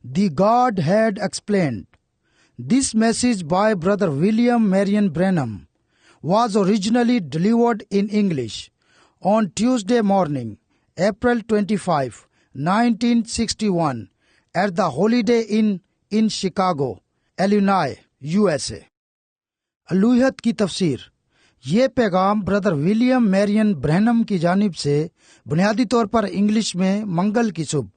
The Godhead Explained. This message by Brother William Marion Branham was originally delivered in English on Tuesday morning, April 25, 1961, at the Holiday Inn in Chicago, Illinois, USA. अलूहियत की तफसीर। ये पैगाम brother William Marrion Branham की जानिब से बुनियादी तौर पर इंग्लिश में मंगल की सुबह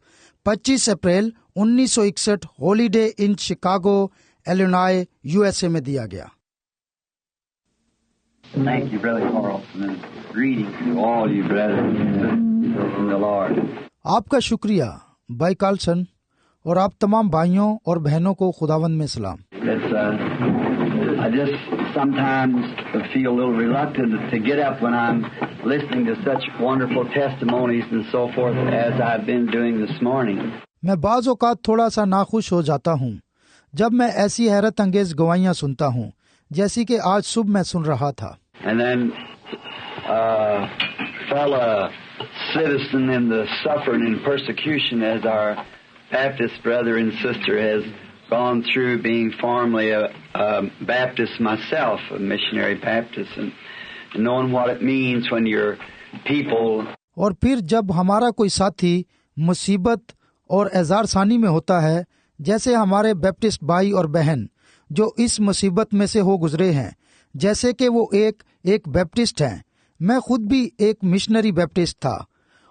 25 अप्रैल 1961 holiday in Chicago, Illinois, USA में दिया गया। Thank you, Brother Carlson, and greetings to all you brothers and sisters in the Lord. आपका शुक्रिया भाई कार्लसन और आप तमाम भाइयों और बहनों को खुदावंद में सलाम। I just sometimes feel a little reluctant to get up when I'm listening to such wonderful testimonies and so forth as I've been doing this morning. मैं बाज़ औक़ात थोड़ा सा नाखुश हो जाता हूँ जब मैं ऐसी हैरत अंगेज गवाहियाँ सुनता हूँ जैसी कि आज सुबह मैं सुन रहा था। And then fellow citizen in the suffering and persecution as our Baptist brother and sister has gone through, being formerly a Baptist myself, a missionary Baptist, and knowing what it means when your people. और फिर जब हमारा कोई साथी मुसीबत और एजार सानी में होता है, जैसे हमारे बैप्टिस्ट भाई और बहन जो इस मुसीबत में से हो गुजरे हैं, जैसे कि वो एक बैप्टिस्ट हैं, मैं खुद भी एक मिशनरी बैप्टिस्ट था,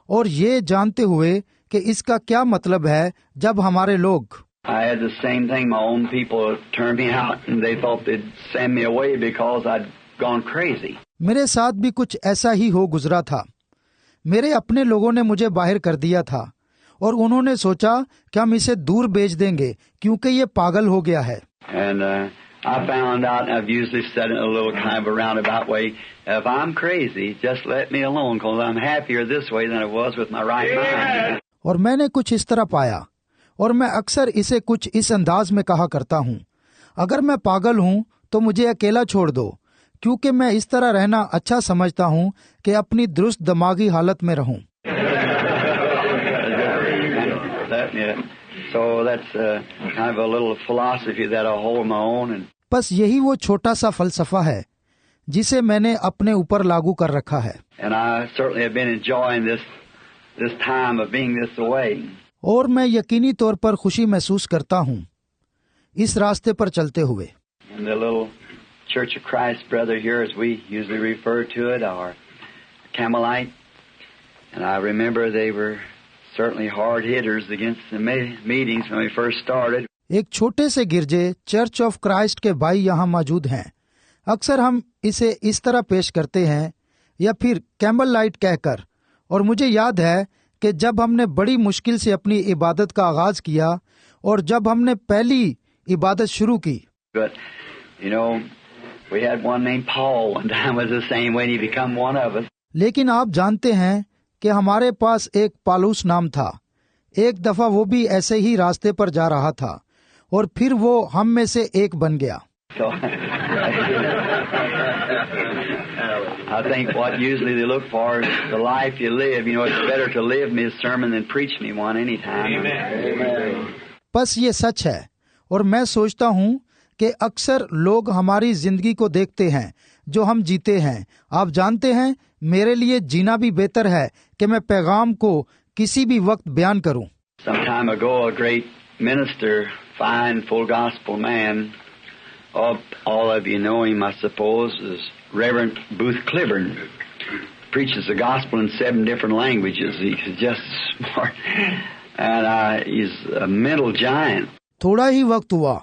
और ये जानते हुए कि इसका क्या मतलब है जब हमारे लोग। I had the same thing. My own people turned me out and they thought they'd send me away because I'd gone crazy. मेरे साथ भी कुछ ऐसा ही हो गुजरा था। मेरे अपने लोगों ने मुझे बाहर कर दिया था और उन्होंने सोचा कि हम इसे दूर भेज देंगे क्योंकि ये पागल हो गया है। And I found out, I've usually said it in a little kind of a roundabout way, if I'm crazy, just let me alone because I'm happier this way than I was with my right mind. और मैंने कुछ इस तरह पाया, और मैं अक्सर इसे कुछ इस अंदाज में कहा करता हूँ, अगर मैं पागल हूँ तो मुझे अकेला छोड़ दो, क्योंकि मैं इस तरह रहना अच्छा समझता हूँ कि अपनी दुरुस्त दिमागी हालत में रहूँ। So that's kind of a little philosophy that I hold my own. And बस यही वो छोटा सा फलसफा है जिसे मैंने अपने ऊपर लागू कर रखा है। And I certainly have been enjoying this time of being this way. और मैं यकीनी तौर पर खुशी महसूस करता हूँ इस रास्ते पर चलते हुए। And the little Church of Christ brother here, as we usually refer to it, our Campbellite, and I remember they were certainly hard hitters against the meetings when we first started. एक छोटे से गिरजे church of Christ के भाई यहाँ मौजूद हैं। अक्सर हम इसे इस तरह पेश करते हैं या फिर कैम्बल लाइट कहकर, और मुझे याद है कि जब हमने बड़ी मुश्किल से अपनी इबादत का आगाज किया और जब हमने पहली इबादत शुरू की। But you know, we had one named Paul one time was the same when he become one of us. लेकिन आप जानते हैं कि हमारे पास एक पालूस नाम था। एक दफा वो भी ऐसे ही रास्ते पर जा रहा था और फिर वो हम में से एक बन गया। So, I think what usually they look for is the life you live. You know, it's better to live me a sermon than preach me one anytime. Amen. बस ये सच है, और मैं सोचता हूँ कि अक्सर लोग हमारी जिंदगी को देखते हैं जो हम जीते हैं। आप जानते हैं, मेरे लिए जीना भी बेहतर है कि मैं पैगाम को किसी भी वक्त बयान करूं। Some time ago, a great minister, fine, full gospel man, all of you know him, I suppose, is Reverend Booth Cliburn. Preaches the gospel in 7 different languages. He's just smart, and he's a mental giant. थोड़ा ही वक्त हुआ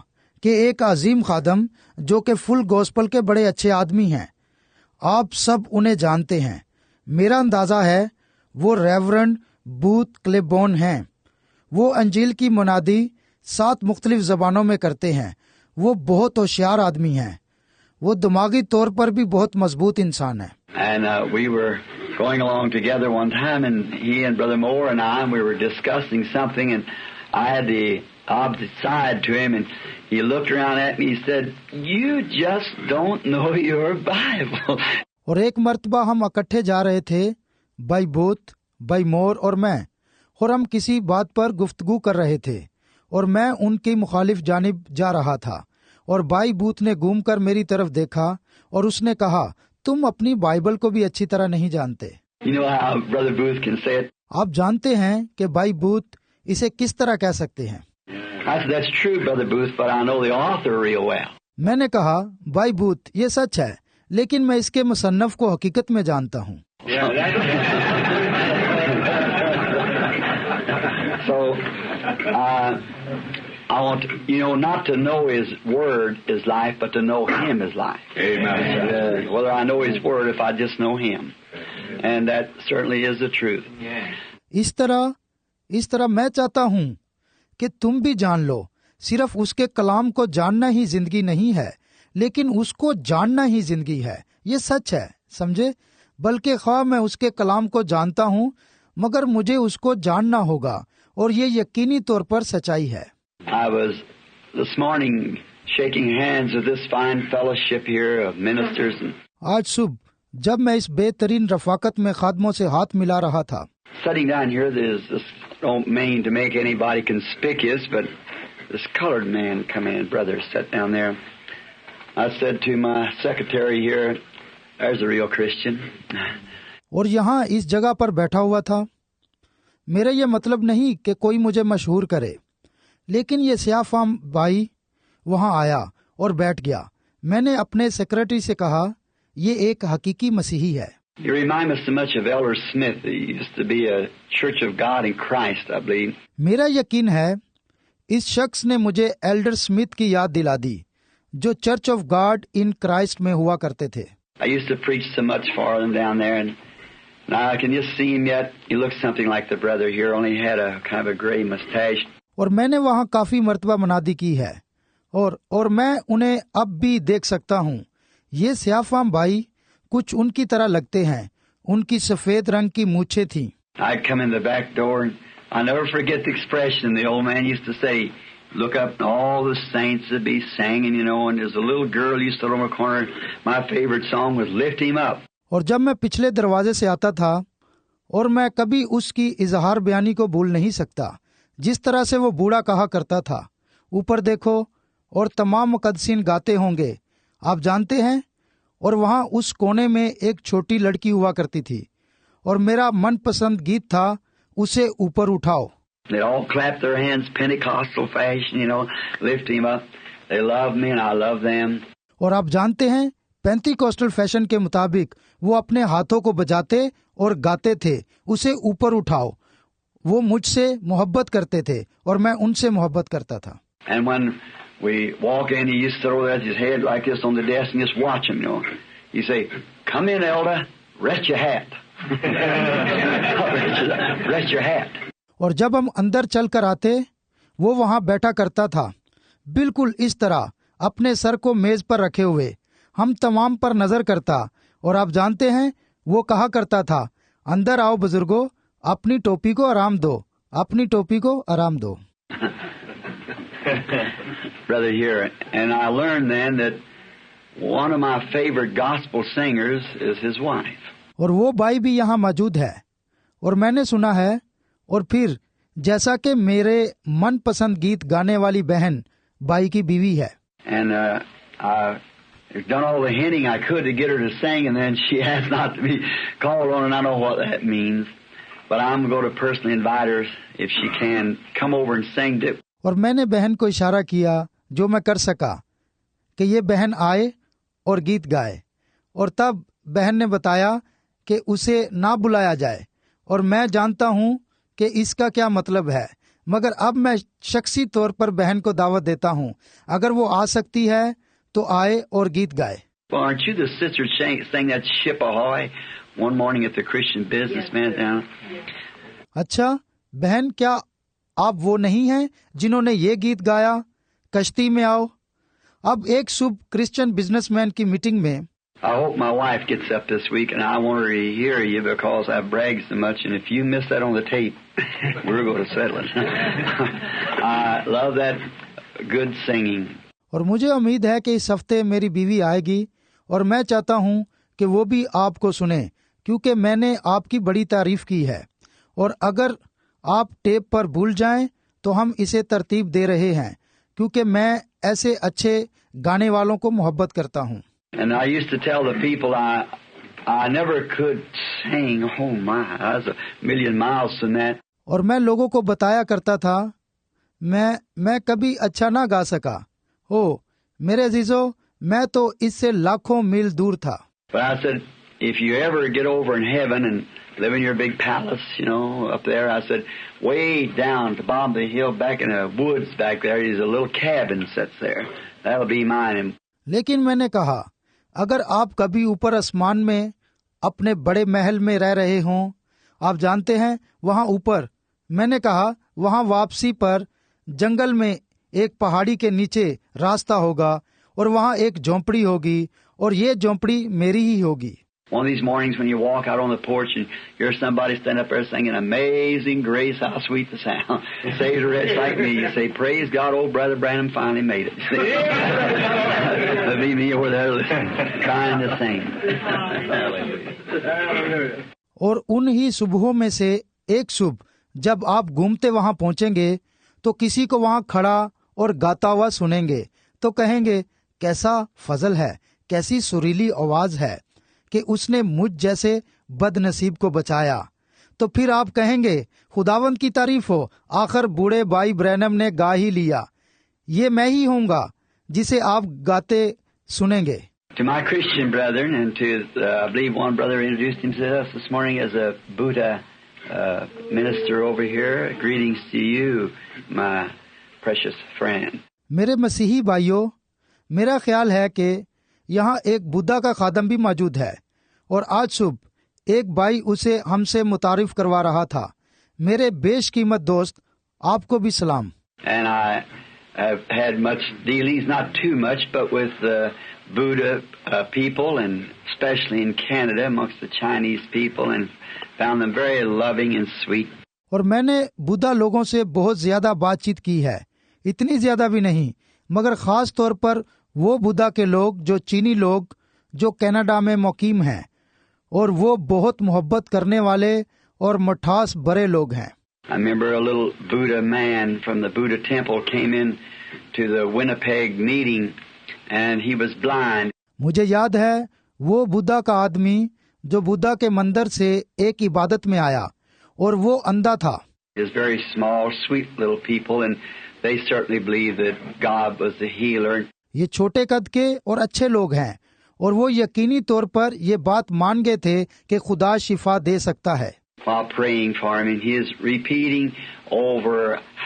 कि एक अजीम खादम जो कि full gospel के बड़े अच्छे आदमी हैं, आप सब उन्हें जानते हैं। मेरा अंदाजा है वो रेवरेंड बूथ क्लिबोर्न हैं। वो अंजील की मुनादी 7 मुख्तलिफ जबानों में करते हैं। वो बहुत होशियार आदमी हैं। वो दिमागी तौर पर भी बहुत मजबूत इंसान है। And we were going along together one time, and he and Brother Moore and we were discussing something, and I had the opposite side to him, and he looked around at me, he said, "You just don't know your Bible." और एक मर्तबा हम इकट्ठे जा रहे थे, भाई booth, भाई मोर और मैं, और हम किसी बात पर गुफ्तगू कर रहे थे, और मैं उनकी मुखालिफ जानिब जा रहा था और भाई बूथ ने घूमकर मेरी तरफ देखा और उसने कहा, तुम अपनी बाइबल को भी अच्छी तरह नहीं जानते। You know how Brother Booth can say it? आप जानते हैं कि भाई बूथ इसे किस तरह कह सकते हैं? I said, that's true, Brother Booth, but I know the author real well. मैंने कहा, भाई बूथ, ये सच है, लेकिन मैं इसके मुसन्नफ को हकीकत में जानता हूँ। So, I want, not to know His Word is life, but to know Him is life. Amen. Whether I know His Word, if I just know Him. And that certainly is the truth. इस तरह मैं चाहता हूँ कि तुम भी जान लो, सिर्फ उसके कलाम को जानना ही जिंदगी नहीं है, लेकिन उसको जानना ही जिंदगी है। ये सच है, समझे? बल्कि ख्वाह मैं उसके कलाम को जानता हूँ, मगर मुझे उसको जानना होगा, और ये यकीनी तौर पर सच्चाई है। I was this morning shaking hands with this fine fellowship here of ministers. आज सुबह जब मैं इस बेहतरीन रफाकत में खादमों से हाथ मिला रहा था, Sitting down here, don't mean to make anybody conspicuous, but this colored man come in, brother, sat down there. I said to my secretary here, there's a real Christian. और यहाँ इस जगह पर बैठा हुआ था। मेरा ये मतलब नहीं कि कोई मुझे मशहूर करे, लेकिन ये स्याफाम भाई वहाँ आया और बैठ गया। मैंने अपने सेक्रेटरी से कहा, ये एक हकीकी मसीही है। You remind me so much of Elder Smith. He used to be a Church of God in Christ, I believe. मेरा यकीन है इस शख्स ने मुझे एल्डर स्मिथ की याद दिला दी, जो church of God in Christ में हुआ करते थे। I used to preach so much for them down there, and now I can just see him yet. He looks something like the brother here, only he had a kind of a gray mustache. और मैंने वहाँ काफी मर्तबा मनादी की है, और मैं उन्हें अब भी देख सकता हूँ। ये स्याफाम भाई कुछ उनकी तरह लगते हैं, उनकी सफेद रंग की मूछें थीं। I'd come in the back door, and I never forget the expression the old man used to say, look up, and all the saints would be singing, and there's a little girl used to sit on the corner. My favorite song was Lift Him Up. और जब मैं पिछले दरवाजे से आता था, और मैं कभी उसकी इजहार बयानी को भूल नहीं सकता, जिस तरह से वो बूढ़ा कहा करता था, ऊपर देखो, और तमाम मुकद्दसीन गाते होंगे, आप जानते हैं। और वहाँ उस कोने में एक छोटी लड़की हुआ करती थी, और मेरा मनपसंद गीत था, उसे ऊपर उठाओ। They all clap their hands Pentecostal fashion, lift him up. They love me and I love them. और आप जानते हैं, पेंटिकॉस्टल फैशन के मुताबिक वो अपने हाथों को बजाते और गाते थे, उसे ऊपर उठाओ। वो मुझसे मोहब्बत करते थे और मैं उनसे मोहब्बत करता था। And when we walk in, he used to throw his head like this on the desk and just watch him, You say, come in, elder, rest your hat. Rest your hat. और जब हम अंदर चल कर आते, वो वहाँ बैठा करता था, बिल्कुल इस तरह, अपने सर को मेज पर रखे हुए, हम तमाम पर नजर करता। और आप जानते हैं, वो कहा करता था, अंदर आओ बुजुर्गो, अपनी टोपी को आराम दो, अपनी टोपी को आराम दो। Brother here, and I learned then that one of my favorite gospel singers is his wife. और वो भाई भी यहाँ मौजूद है, और मैंने सुना है, और फिर जैसा कि मेरे मनपसंद गीत गाने वाली बहन भाई की बीवी है। And I've done all the hinting I could to get her to sing, and then she has not to be called on, and I know what that means. But I'm going to personally invite her, if she can, come over and sing to. और मैंने बहन को इशारा किया, जो मैं कर सका, कि ये बहन आए और गीत गाए। और तब बहन ने बताया कि उसे ना बुलाया जाए, और मैं जानता हूँ कि इसका क्या मतलब है, मगर अब मैं शख्सी तौर पर बहन को दावत देता हूँ, अगर वो आ सकती है तो आए और गीत गाए। Well, aren't you the sister sang that Ship Ahoy one morning at the Christian Businessman down? अच्छा बहन, क्या आप वो नहीं हैं जिन्होंने ये गीत गाया, कश्ती में आओ? अब एक शुभ क्रिश्चियन बिजनेसमैन की मीटिंग में। I hope my wife gets up this week, and I want her to hear you because I brag so much, and if you miss that on the tape, we're going to settle it. I love that good singing. और मुझे उम्मीद है कि इस हफ्ते मेरी बीवी आएगी, और मैं चाहता हूँ कि वो भी आपको सुने, क्योंकि मैंने आपकी बड़ी तारीफ की है। और अगर आप टेप पर भूल जाएं तो हम इसे तरतीब दे रहे हैं क्योंकि मैं ऐसे अच्छे गाने वालों को मोहब्बत करता हूँ। And I used to tell the people I never could sing. Oh my, I was a million miles from that. और मैं लोगों को बताया करता था मैं कभी अच्छा ना गा सका। ओ मेरे अजीजों, मैं तो इससे लाखों मील दूर था। But I said, if you ever get over in heaven and live in your big palace, you know, up there, I said, way down at the bottom of the hill, back in the woods back there, is a little cabin sits there. That'll be mine. लेकिन मैंने कहा, अगर आप कभी ऊपर आसमान में अपने बड़े महल में रह रहे हों, आप जानते हैं वहां ऊपर, मैंने कहा वहां वापसी पर जंगल में एक पहाड़ी के नीचे रास्ता होगा और वहां एक झोंपड़ी होगी और ये झोंपड़ी मेरी ही होगी। One of these mornings when you walk out on the porch and hear somebody stand up there singing Amazing Grace, how sweet the sound. Saves a wretch like me. You say, praise God, old Brother Branham finally made it. That'll be me over there trying to sing. और उन ही सुबहों में से एक सुबह जब आप घूमते वहां पहुंचेंगे तो किसी को वहां खड़ा और गाता हुआ सुनेंगे तो कहेंगे, कैसा फजल है, कैसी सुरीली आवाज है कि उसने मुझ जैसे बदनसीब को बचाया। तो फिर आप कहेंगे, खुदावंद की तारीफ हो, आखिर बूढ़े भाई ब्रैनम ने गा ही लिया। ये मैं ही होऊंगा जिसे आप गाते सुनेंगे। To my Christian brethren and to, I believe one brother introduced himself this morning as a Buddha minister over here. Greetings to you, my precious friend. मेरे मसीही भाइयों, मेरा ख्याल है कि यहाँ एक बुद्धा का खादम भी मौजूद है और आज सुबह एक भाई उसे हमसे मुतारिफ करवा रहा था। मेरे बेशकीमत दोस्त, आपको भी सलाम। And I have had much dealings, not too much, but with the Buddha people, and especially in Canada amongst the Chinese people, and found them very loving and sweet. और मैंने बुद्धा लोगों से बहुत ज्यादा बातचीत की है, इतनी ज्यादा भी नहीं, मगर खास तौर पर वो बुद्धा के लोग, जो चीनी लोग जो कनाडा में मुकीम हैं, और वो बहुत मोहब्बत करने वाले और मठास बड़े लोग हैं। I remember a little Buddha man from the Buddha temple came in to the Winnipeg meeting and he was blind. मुझे याद है वो बुद्धा का आदमी जो बुद्धा के मंदिर से एक इबादत में आया और वो अंधा था। He was very small, sweet little people, and they certainly believed that God was the healer. ये छोटे कद के और अच्छे लोग हैं और वो यकीनी तौर पर ये बात मान गए थे कि खुदा शिफा दे सकता है। While praying for him, and he is repeating over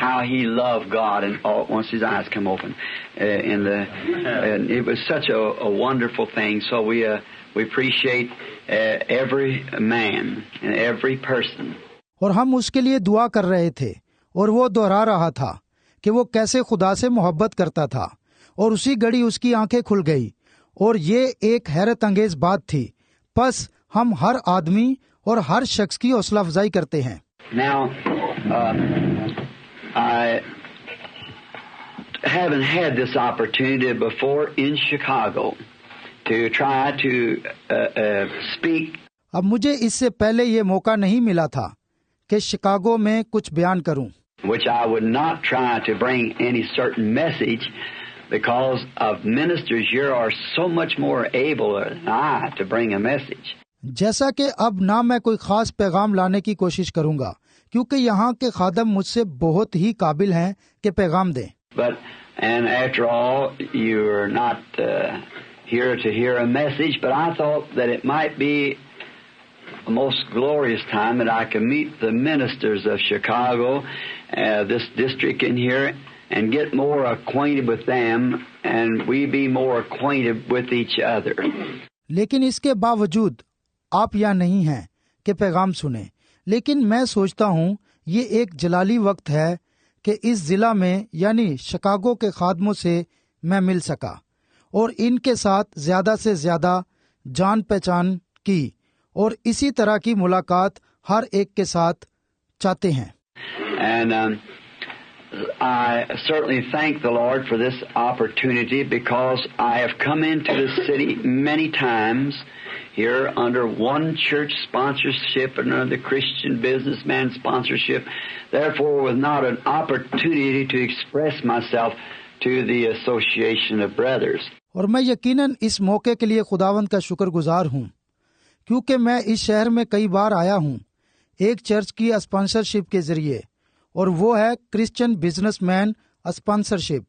how he loved God, and once his eyes come open, and it was such a wonderful thing. So we appreciate every man and every person. और हम उसके लिए दुआ कर रहे थे और वो दोहरा रहा था कि वो कैसे खुदा से मोहब्बत करता था और उसी घड़ी उसकी आंखें खुल गई और ये एक हैरत अंगेज बात थी। बस हम हर आदमी और हर शख्स की हौसला अफजाई करते हैं। Now, I haven't had this opportunity before in Chicago to try to speak. अब मुझे इससे पहले ये मौका नहीं मिला था कि शिकागो में कुछ बयान करूं, which I would not try to bring any certain message because of ministers here are so much more able than I to bring a message. जैसा कि अब ना मैं कोई खास पैगाम लाने की कोशिश करूंगा क्योंकि यहाँ के खादम मुझसे बहुत ही काबिल हैं कि पैगाम दें। But and after all, you're not here to hear a message, but I thought that it might be a most glorious time that I could meet the ministers of Chicago, this district in here, and get more acquainted with them, and we be more acquainted with each other. लेकिन इसके बावजूद आप यहाँ नहीं हैं कि पैगाम सुने, लेकिन मैं सोचता हूँ ये एक जलाली वक्त है कि इस जिला में यानी शिकागो के खादमों से मैं मिल सका और इनके साथ ज्यादा से ज्यादा जान पहचान की और इसी तरह की मुलाकात हर एक के साथ चाहते हैं। And I certainly thank the Lord for this opportunity because I have come into the city many times here under one church sponsorship and under the Christian businessman sponsorship, therefore with not an opportunity to express myself to the association of brothers. और मैं यकीनन इस मौके के लिए खुदावंद का शुक्रगुजार हूँ, क्योंकि मैं इस शहर में कई बार आया हूँ एक चर्च की स्पॉन्सरशिप के जरिए, और वो है क्रिश्चियन बिजनेसमैन स्पॉन्सरशिप।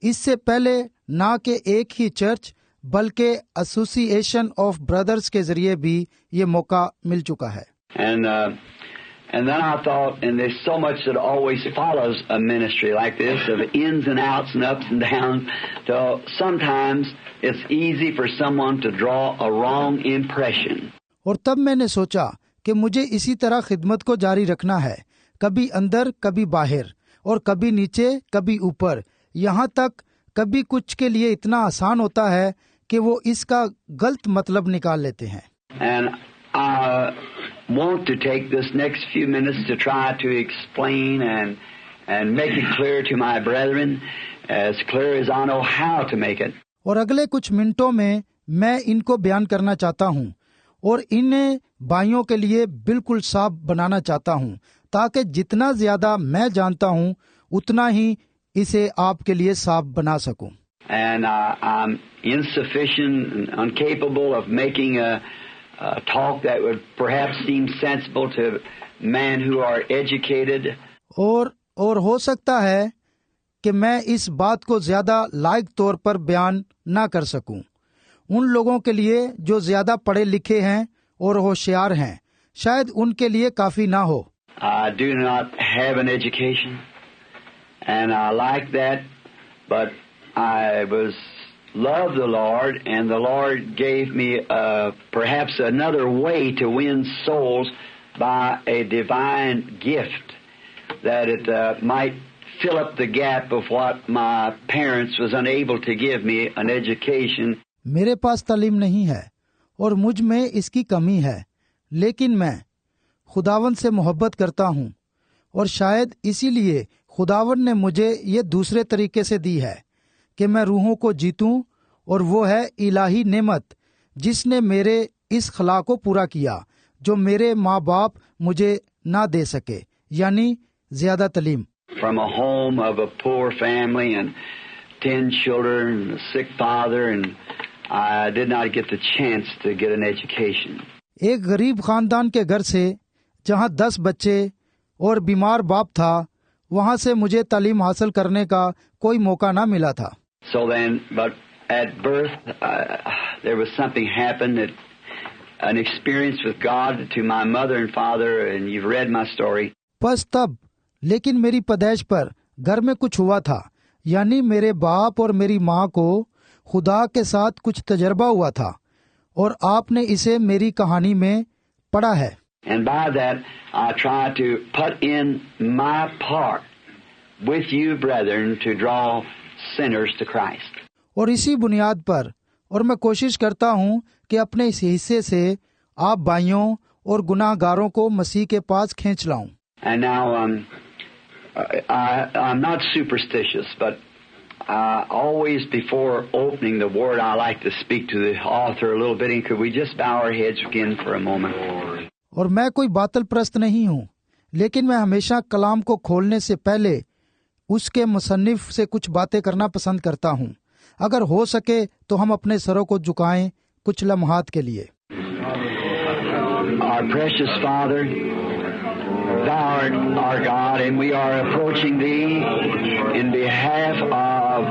इससे पहले ना कि एक ही चर्च बल्कि एसोसिएशन ऑफ ब्रदर्स के जरिए भी ये मौका मिल चुका है। And then I thought, and there's so much that always follows a ministry like this, of ins and outs and ups and downs, so sometimes it's easy for someone to draw a wrong impression. और तब मैंने सोचा कि मुझे इसी तरह खिदमत को जारी रखना है, कभी अंदर कभी बाहर, और कभी नीचे कभी ऊपर, यहाँ तक कभी कुछ के लिए इतना आसान होता है कि वो इसका गलत मतलब निकाल लेते हैं। And I want to take this next few minutes to try to explain and make it clear to my brethren, as clear as I know how to make it. और अगले कुछ मिनटों में मैं इनको बयान करना चाहता हूँ और इन्हें भाइयों के लिए बिल्कुल साफ बनाना चाहता हूँ, ताकि जितना ज्यादा मैं जानता हूँ उतना ही इसे आपके लिए साफ बना सकूं। And I'm insufficient and incapable of making a talk that would perhaps seem sensible to men who are educated. और हो सकता है कि मैं इस बात को ज्यादा लायक तौर पर बयान ना कर सकूं उन लोगों के लिए जो ज्यादा पढ़े लिखे हैं और होशियार हैं, शायद उनके लिए काफी ना हो। I do not have an education, and I like that, but I love the Lord, and the Lord gave me perhaps another way to win souls by a divine gift, that it might fill up the gap of what my parents was unable to give me, an education. मेरे पास तालीम नहीं है और मुझ में इसकी कमी है, लेकिन मैं खुदावन से मोहब्बत करता हूँ, और शायद इसीलिए खुदावन ने मुझे ये दूसरे तरीके से दी है कि मैं रूहों को जीतूं, और वो है इलाही नेमत जिसने मेरे इस खला को पूरा किया जो मेरे माँ बाप मुझे ना दे सके, यानी ज्यादा तालीम। From a home of a poor family and 10 children and a sick father, and I did not get the chance to get an education. एक गरीब खानदान के घर से जहाँ 10 बच्चे और बीमार बाप था, वहाँ से मुझे तालीम हासिल करने का कोई मौका ना मिला था। So then, but at birth, there was something happened, that an experience with God to my mother and father, and you've read my story. बस तब, लेकिन मेरी पैदाइश पर घर में कुछ हुआ था, यानी मेरे बाप और मेरी माँ को खुदा के साथ कुछ तजर्बा हुआ था, और आपने इसे मेरी कहानी में पढ़ा है। And by that, I try to put in my part with you, brethren, to draw sinners to Christ. और इसी बुनियाद पर, और मैं कोशिश करता हूँ कि अपने इस हिस्से से आप भाइयों और गुनाहगारों को मसीह के पास खींच लाऊं। And now I'm not superstitious, but always before opening the word, I like to speak to the author a little bit. And could we just bow our heads again for a moment? और मैं कोई बातल प्रस्त नहीं हूँ, लेकिन मैं हमेशा कलाम को खोलने से पहले उसके मुसन्निफ से कुछ बातें करना पसंद करता हूँ। अगर हो सके तो हम अपने सरों को झुकाएं कुछ लम्हात के लिए। Our precious Father, Thou art our God, and we are approaching Thee in behalf of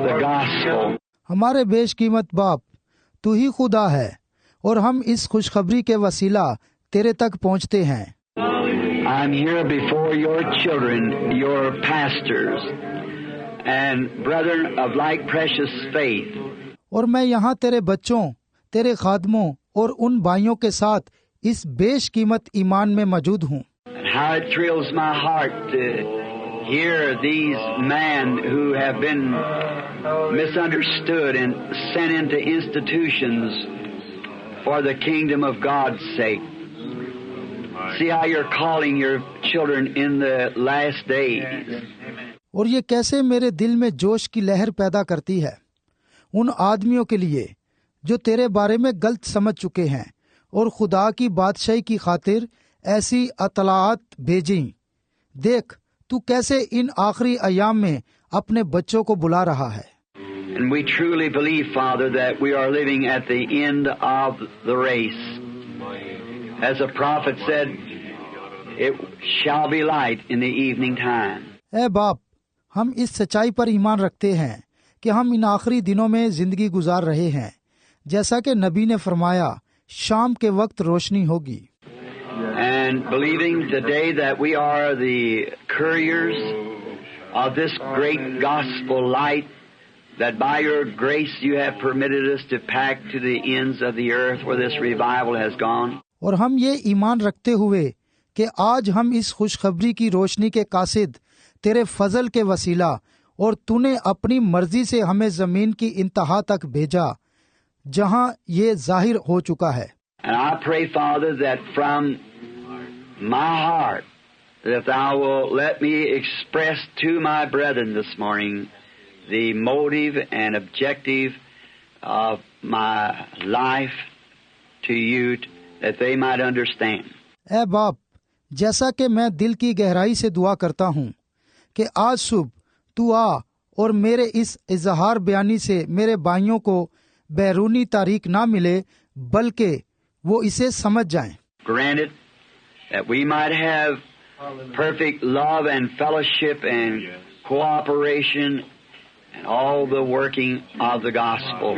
the gospel. हमारे बेशकीमत बाप, तू ही खुदा है, और हम इस खुशखबरी के वसीला तेरे तक पहुँचते हैं। I'm here before your children, your pastors, and brethren of like precious faith. और मैं यहाँ तेरे बच्चों, तेरे खादमों और उन भाइयों के साथ इस बेशकीमत ईमान में मौजूद हूँ। How it thrills my heart to hear these men who have been misunderstood and sent into institutions for the kingdom of God's sake. See how you're calling your children in the last days. और ये कैसे मेरे दिल में जोश की लहर पैदा करती है उन आदमियों के लिए जो तेरे बारे में गलत समझ चुके हैं और खुदा की बादशाही की खातिर ऐसी अतलात भेजी। देख तू कैसे इन आखिरी अयाम में अपने बच्चों को बुला रहा है। And we truly believe, Father, that we are living at the end of the race. As a prophet said, it shall be light in the evening time. ऐ बाप, हम इस सच्चाई पर ईमान रखते हैं कि हम इन आखिरी दिनों में जिंदगी गुजार रहे हैं, जैसा कि नबी ने फरमाया, शाम के वक्त रोशनी होगी। And believing today that we are the couriers of this great gospel light, that by your grace you have permitted us to pack to the ends of the earth where this revival has gone. और हम ये ईमान रखते हुए कि आज हम इस खुशखबरी की रोशनी के कासिद तेरे फजल के वसीला और तूने अपनी मर्जी से हमें जमीन की इंतहा तक भेजा जहां ये जाहिर हो चुका है। And I pray, Father, that from my heart that thou will let me express to my brethren this morning the motive and objective of my life to you, that they might understand. ऐ बाप, जैसा कि मैं दिल की गहराई से दुआ करता हूँ कि आज सुबह तू आ और मेरे इस इजहार बयानी से मेरे भाइयों को बैरूनी तारीख ना मिले, बल्कि वो इसे समझ जाएं। Granted that we might have perfect love and fellowship and cooperation and all the working of the gospel.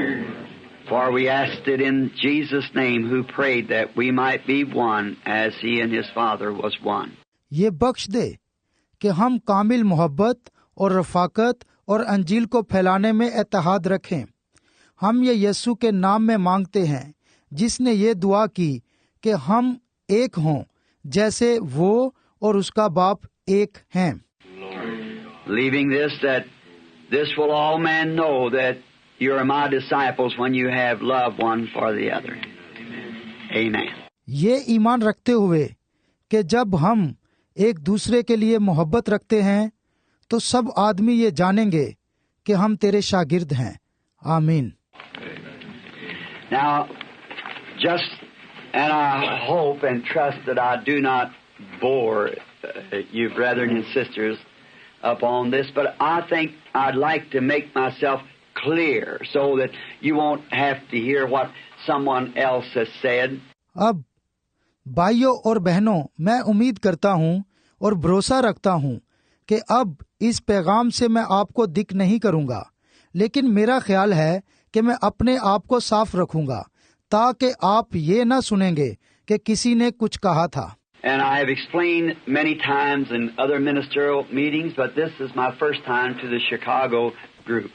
For we asked it in Jesus' name, who prayed that we might be one as he and his Father was one. ये बख्श दे कि हम कामिल मोहब्बत और रफाकत और अंजील को फैलाने में इत्तेहाद रखें। हम ये यीशु के नाम में मांगते हैं, जिसने ये दुआ की कि हम एक हों, जैसे वो और उसका बाप एक हैं। Leaving this will all men know that you are my disciples when you have love one for the other. Amen. ये ईमान रखते हुए कि जब हम एक दूसरे के लिए मोहब्बत रखते हैं तो सब आदमी ये जानेंगे कि हम तेरे शागिर्द हैं। आमीन। Now, and I hope and trust that I do not bore you brethren and sisters upon this, but I think I'd like to make myself clear so that you won't have to hear what someone else has said. अब भाइयों और बहनों, मैं उम्मीद करता हूँ और भरोसा रखता हूँ कि अब इस पैगाम से मैं आपको दिक नहीं करूँगा, लेकिन मेरा ख्याल है कि मैं अपने आप को साफ रखूँगा ताकि आप ये न सुनेंगे कि किसी ने कुछ कहा था। And I have explained many times in other ministerial meetings, but this is my first time to the Chicago group.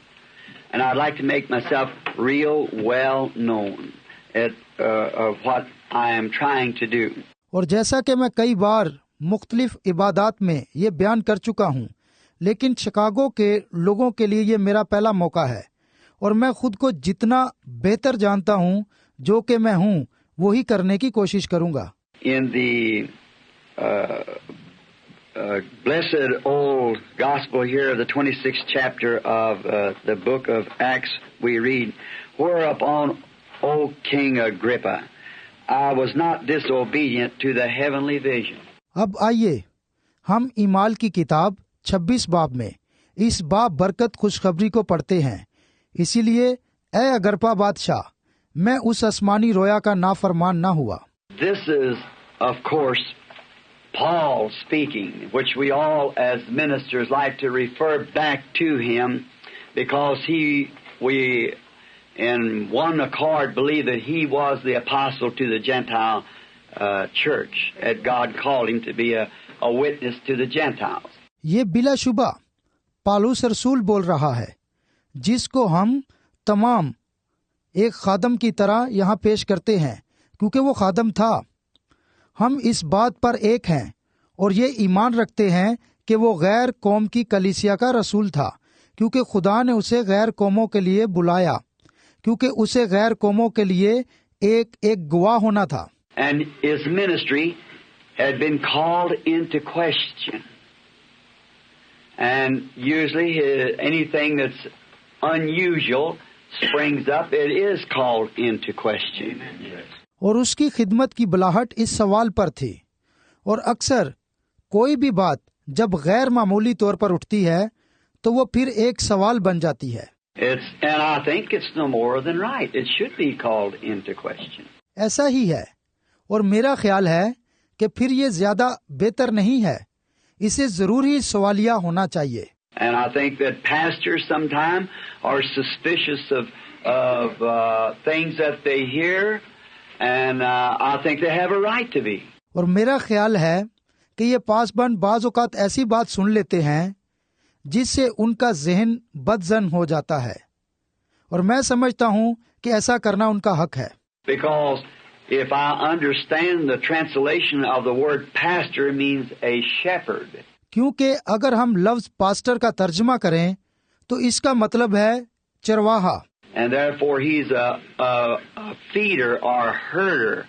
And I'd like to make myself real well known of what I am trying to do. और जैसा कि मैं कई बार मुख्तलिफ इबादात में ये बयान कर चुका हूँ, लेकिन शिकागो के लोगों के लिए ये मेरा पहला मौका है और मैं खुद को जितना बेहतर जानता हूँ जो कि मैं हूँ वही करने की कोशिश करूँगा। In the blessed old gospel here of the 26th chapter of the book of Acts, we read, "Whereupon, O King Agrippa, I was not disobedient to the heavenly vision." अब आइए हम ईमाल की किताब 26 बाब में इस बाब बरकत खुशखबरी को पढ़ते हैं। इसीलिए ए अगरपा बादशाह, मैं उस आसमानी रोया का नाफरमान ना हुआ। This is, of course, Paul speaking, which we all as ministers like to refer back to him because we in one accord believe that he was the apostle to the Gentile church, that God called him to be a witness to the Gentiles. ये बिलाशुबा पालूस रसूल बोल रहा है, जिसको हम तमाम एक खादम की तरह यहाँ पेश करते हैं क्योंकि वो खादम था। हम इस बात पर एक हैं और ये ईमान रखते हैं कि वो गैर कौम की कलीसिया का रसूल था, क्योंकि खुदा ने उसे गैर कौमों के लिए बुलाया, क्योंकि उसे गैर कौमों के लिए एक गवाह होना था। And his ministry had been called into question. And usually anything that's unusual springs up, it is called into question. और उसकी खिदमत की बुलाहट इस सवाल पर थी। और अक्सर कोई भी बात जब गैर मामूली तौर पर उठती है तो वो फिर एक सवाल बन जाती है। And I think it's no more than right. It should be called into question. ऐसा ही है और मेरा ख्याल है कि फिर ये ज्यादा बेहतर नहीं है, इसे जरूर ही सवालिया होना चाहिए। And I think that pastors sometimes are suspicious of things that they hear, and I think they have a right to be. और मेरा ख्याल है कि ये पासबन बाज औकात ऐसी बात सुन लेते हैं जिससे उनका जहन बदजन हो जाता है, और मैं समझता हूँ कि ऐसा करना उनका हक है। Because if I understand the translation of the word pastor means a shepherd. क्योंकि अगर हम लफ्ज पास्टर का तर्जमा करें तो इसका मतलब है चरवाहा। And therefore he's a feeder or herder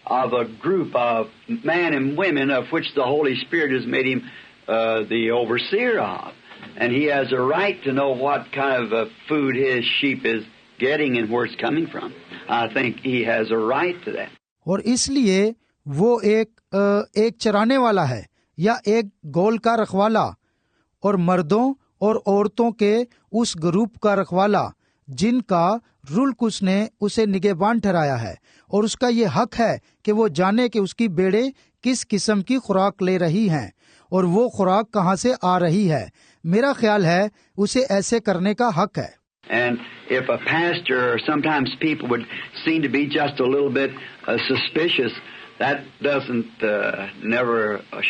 of a group of men and women of which the Holy Spirit has made him the overseer of. And he has a right to know what kind of food his sheep is getting and where it's coming from. I think he has a right to that. और इसलिए वो एक चराने वाला है या एक गोल का रखवाला और मर्दों और औरतों के उस ग्रुप का रखवाला जिनका रुल्क उसने उसे निगहबान ठहराया है, और उसका ये हक है कि वो जाने कि उसकी बेड़े किस किस्म की खुराक ले रही हैं और वो खुराक कहाँ से आ रही है। मेरा ख्याल है उसे ऐसे करने का हक है। And if a pastor, or sometimes people would seem to be just a little bit suspicious, that doesn't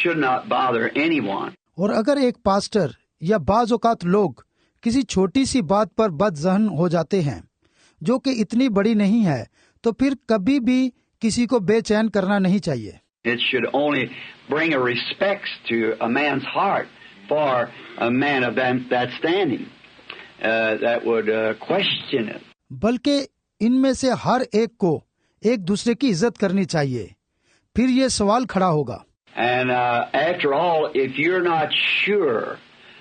should not bother anyone. और अगर एक पास्टर या बाज औकात लोग किसी छोटी सी बात पर बदजहन हो जाते हैं जो कि इतनी बड़ी नहीं है, तो फिर कभी भी किसी को बेचैन करना नहीं चाहिए। It should only bring a respect to a man's heart for a man of that standing that would question it. बल्कि इनमें से हर एक को एक दूसरे की इज्जत करनी चाहिए, फिर ये सवाल खड़ा होगा। And after all, if you're not sure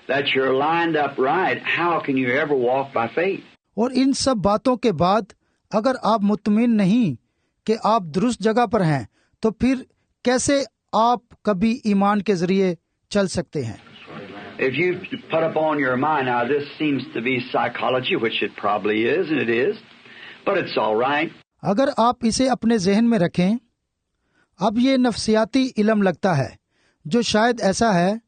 that you're lined up right, how can you ever walk by faith? और इन सब बातों के बाद अगर आप मुतमिन नहीं कि आप दुरुस्त जगह पर हैं, तो फिर कैसे आप कभी ईमान के जरिए चल सकते हैं? If you put upon your mind, now this seems to be psychology, which it probably is, and it is, but it's all right. अगर आप इसे अपने जहन में रखें, अब ये नफ्सियाती इल्म लगता है, जो शायद ऐसा है,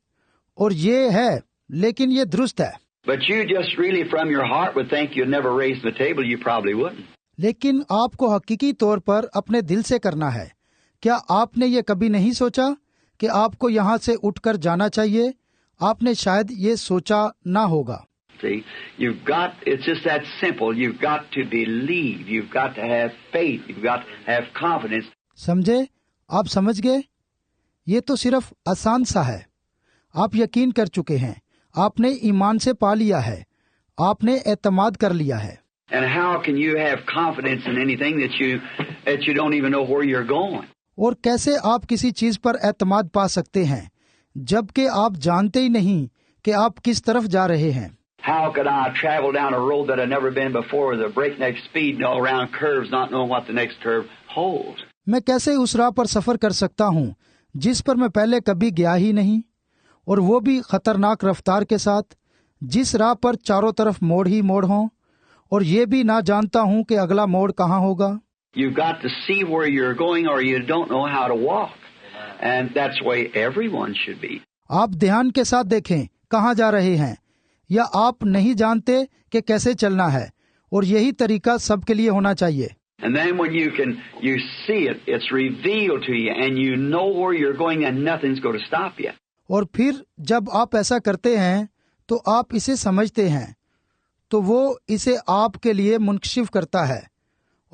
और ये है, लेकिन ये दुरुस्त है। But you just really from your heart would think you'd never raise the table, you probably wouldn't. लेकिन आपको हकीकी तौर पर अपने दिल से करना है। क्या आपने ये कभी नहीं सोचा कि आपको यहाँ से उठकर जाना चाहिए? आपने शायद ये सोचा ना होगा। See, it's just that simple. You've got to believe. You've got to have faith. You've got to have confidence. समझे? आप समझ गए? ये तो सिर्फ आसान सा है। आप यकीन कर चुके हैं, आपने ईमान से पा लिया है, आपने एतमाद कर लिया है। And how can you have confidence in anything that you don't even know where you're going? और कैसे आप किसी चीज पर एतमाद पा सकते हैं जबकि आप जानते ही नहीं कि आप किस तरफ जा रहे हैं? How could I travel down a road that I've never been before with a breakneck speed and all around curves, not knowing what the next curve holds? मैं कैसे उस राह पर सफर कर सकता हूँ जिस पर मैं पहले कभी गया ही नहीं, और वो भी खतरनाक रफ्तार के साथ, जिस राह पर चारों तरफ मोड़ ही मोड़ हों, और ये भी ना जानता हूँ कि अगला मोड़ कहाँ होगा। You've got to see where you're going or you don't know how to walk. And that's the way everyone should be. आप ध्यान के साथ देखें कहाँ जा रहे हैं, या आप नहीं जानते कि कैसे चलना है, और यही तरीका सबके लिए होना चाहिए। And then when you see it, it's revealed to you and you know where you're going and nothing's going to stop you. और फिर जब आप ऐसा करते हैं तो आप इसे समझते हैं, तो वो इसे आपके लिए मुनकशिफ करता है,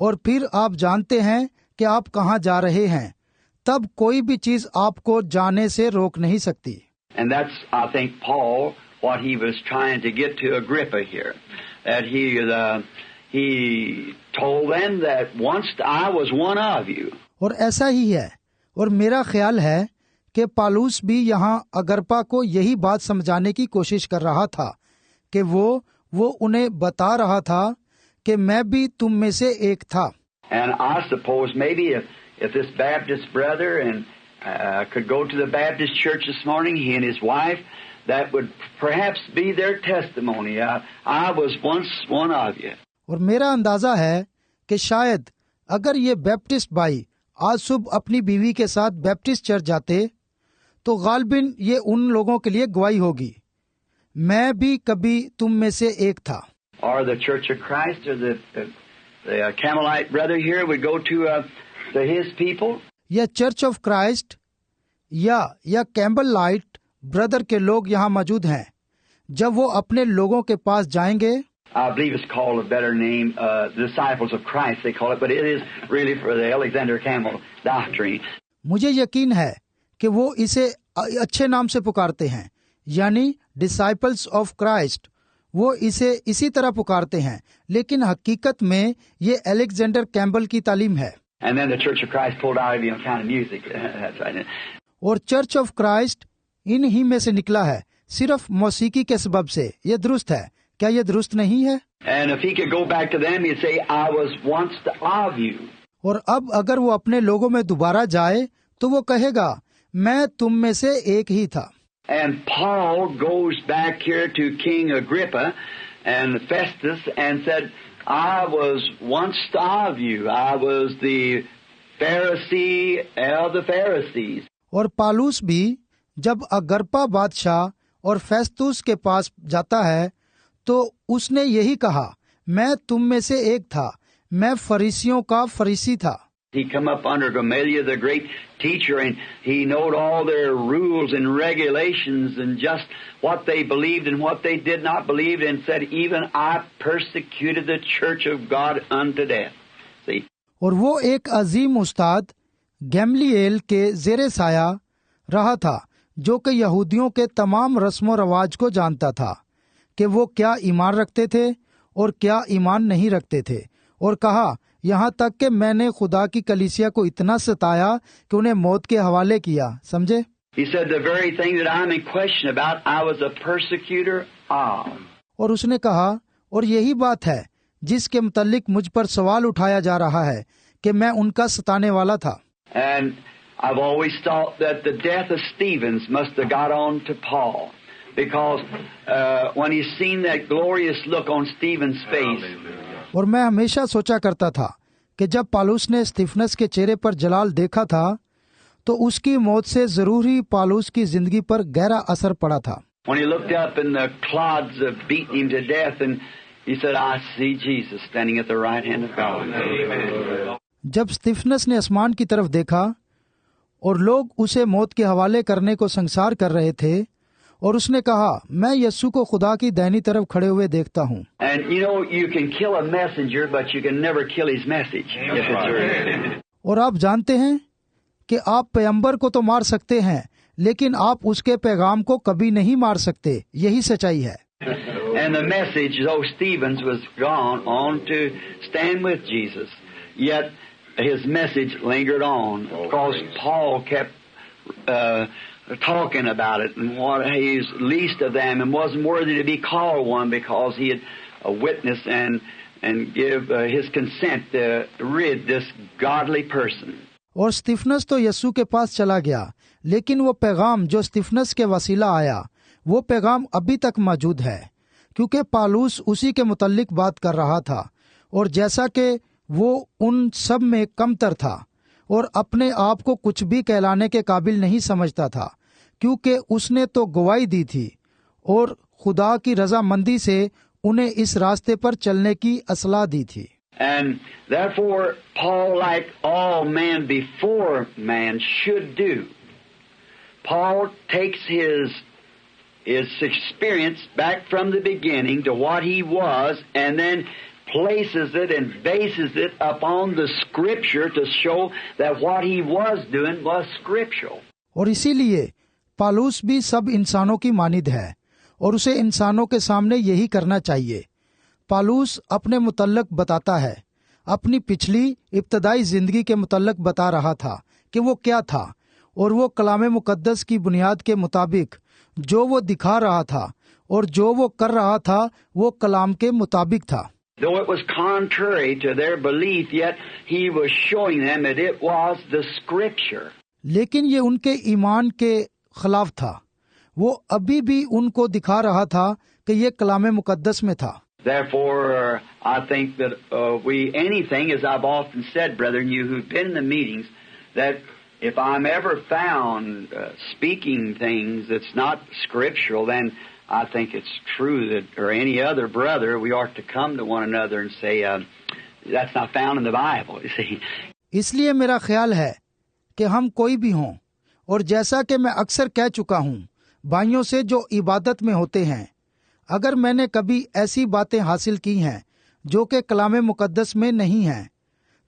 और फिर आप जानते हैं कि आप कहाँ जा रहे हैं, तब कोई भी चीज आपको जाने से रोक नहीं सकती। And that's, I think, Paul, what he was trying to get to Agrippa here. That he told them that once I was one of you. और ऐसा ही है, और मेरा ख्याल है कि पालूस भी यहाँ अगरपा को यही बात समझाने की कोशिश कर रहा था कि वो उन्हें बता रहा था कि मैं भी तुम में से एक था। And I suppose maybe if this Baptist brother and could go to the Baptist church this morning, he and his wife, that would perhaps be their testimony. I was once one of you. और मेरा अंदाजा है कि शायद अगर ये Baptist भाई आज सुबह अपनी बीवी के साथ बैप्टिस्ट चर्च जाते तो गालबिन ये उन लोगों के लिए गवाही होगी, मैं भी कभी तुम में से एक था। Or the Church of Christ or the Campbellite brother here would go to his people. या चर्च ऑफ क्राइस्ट या कैम्बललाइट ब्रदर के लोग यहाँ मौजूद हैं, जब वो अपने लोगों के पास जाएंगे। I believe it's called a better name, Disciples of Christ they call it, but it is really for the Alexander Campbell doctrine. मुझे यकीन है कि वो इसे अच्छे नाम से पुकारते हैं, यानी डिसाइपल्स ऑफ क्राइस्ट। वो इसे इसी तरह पुकारते हैं, लेकिन हकीकत में ये अलेक्जेंडर कैम्बल की तालीम है। And then the Church of Christ pulled out of him kind of music. That's right. और चर्च ऑफ क्राइस्ट इन ही में से निकला है, सिर्फ मौसीकी के सबब से। ये दुरुस्त है, क्या ये दुरुस्त नहीं है? And if he could go back to them, he'd say, I was once of you. और अब अगर वो अपने लोगों में दोबारा जाए तो वो कहेगा, मैं तुम में से एक ही था। And Paul goes back here to King Agrippa and Festus and said, I was once of you. I was the Pharisee of the Pharisees. और पालूस भी जब अगरपा बादशाह और फेस्तुस के पास जाता है तो उसने यही कहा, मैं तुम में से एक था, मैं फरीसियों का फरीसी था। He come up under Gamaliel, the great teacher, and he knowed all their rules and regulations and just what they believed and what they did not believe, and said, even I persecuted the church of God unto death. See? और वो एक अजीम उस्ताद गैमलिएल के जेरे साया रहा था, जो कि यहूदियों के तमाम रस्मों रवाज को जानता था कि वो क्या ईमान रखते थे और क्या ईमान नहीं रखते थे, और कहा यहाँ तक कि मैंने खुदा की कलीसिया को इतना सताया कि उन्हें मौत के हवाले किया। समझे? He said, the very thing that I'm in question about, I was a persecutor of. और उसने कहा, और यही बात है जिसके मुतल्लिक मुझ पर सवाल उठाया जा रहा है कि मैं उनका सताने वाला था। And I've always thought that the death of Stephen must have got on to Paul, because when he seen that glorious look on Stephen's face. और मैं हमेशा सोचा करता था कि जब पालूस ने स्तिफनस के चेहरे पर जलाल देखा था तो उसकी मौत से जरूर ही पालूस की जिंदगी पर गहरा असर पड़ा था। When he looked up and the clods of beating him to death, and he said, I see Jesus standing at the right hand of God. जब स्तिफनस ने आसमान की तरफ देखा और लोग उसे मौत के हवाले करने को संसार कर रहे थे, और उसने कहा, मैं यस्सु को खुदा की दाहिनी तरफ खड़े हुए देखता हूँ। And you know, you can kill a messenger, but you can never kill his message. If it's true. और आप जानते हैं कि आप पैगंबर को तो मार सकते हैं, लेकिन आप उसके पैगाम को कभी नहीं मार सकते। यही सच्चाई है। And the message, though Stephen's was gone on to stand with Jesus, yet his message lingered on, because Paul kept talking about it, and what he's least of them and wasn't worthy to be called one, because he had witnessed and give his consent to rid this godly person. और स्तिफनस तो यस्सु के पास चला गया, लेकिन वो पैगाम जो स्तिफनस के वसीला आया, वो पैगाम अभी तक मौजूद है, क्योंकि पालूस उसी के मुतल्लिक बात कर रहा था, और जैसा कि वो उन सब में कमतर था और अपने आप को कुछ भी कहलाने के काबिल नहीं समझता था, क्योंकि उसने तो गवाही दी थी और खुदा की रजामंदी से उन्हें इस रास्ते पर चलने की असलाह दी थी। And therefore, Paul, like all men before man should do, Paul takes his experience back from the beginning to what he was, and then places it and bases it upon the Scripture to show that what he was doing was scriptural. और इसीलिए पालूस भी सब इंसानों की मानिद है और उसे इंसानों के सामने यही करना चाहिए। पालूस अपने मुतल्लक बताता है, अपनी पिछली इब्तदाई जिंदगी के मुतल्लक बता रहा था कि वो क्या था, और वो कलाम मुकद्दस की बुनियाद के मुताबिक जो वो दिखा रहा था और जो वो कर रहा था वो कलाम के मुताबिक था। Though it was contrary to their belief, yet he was showing them that it was the Scripture. लेकिन ये उनके ईमान के खिलाफ था। वो अभी भी उनको दिखा रहा था कि ये कलाम मुकद्दस में था। Therefore, I think that anything, as I've often said, brethren, you who've been in the meetings, that if I'm ever found speaking things that's not scriptural, then I think it's true that, or any other brother, we ought to come to one another and say, that's not found in the Bible, you see. इसलिए मेरा ख्याल है कि हम कोई भी हों, और जैसा कि मैं अक्सर कह चुका हूँ भाइयों से जो इबादत में होते हैं, अगर मैंने कभी ऐसी बातें हासिल की हैं जो कि कलाम मुकद्दस में नहीं हैं,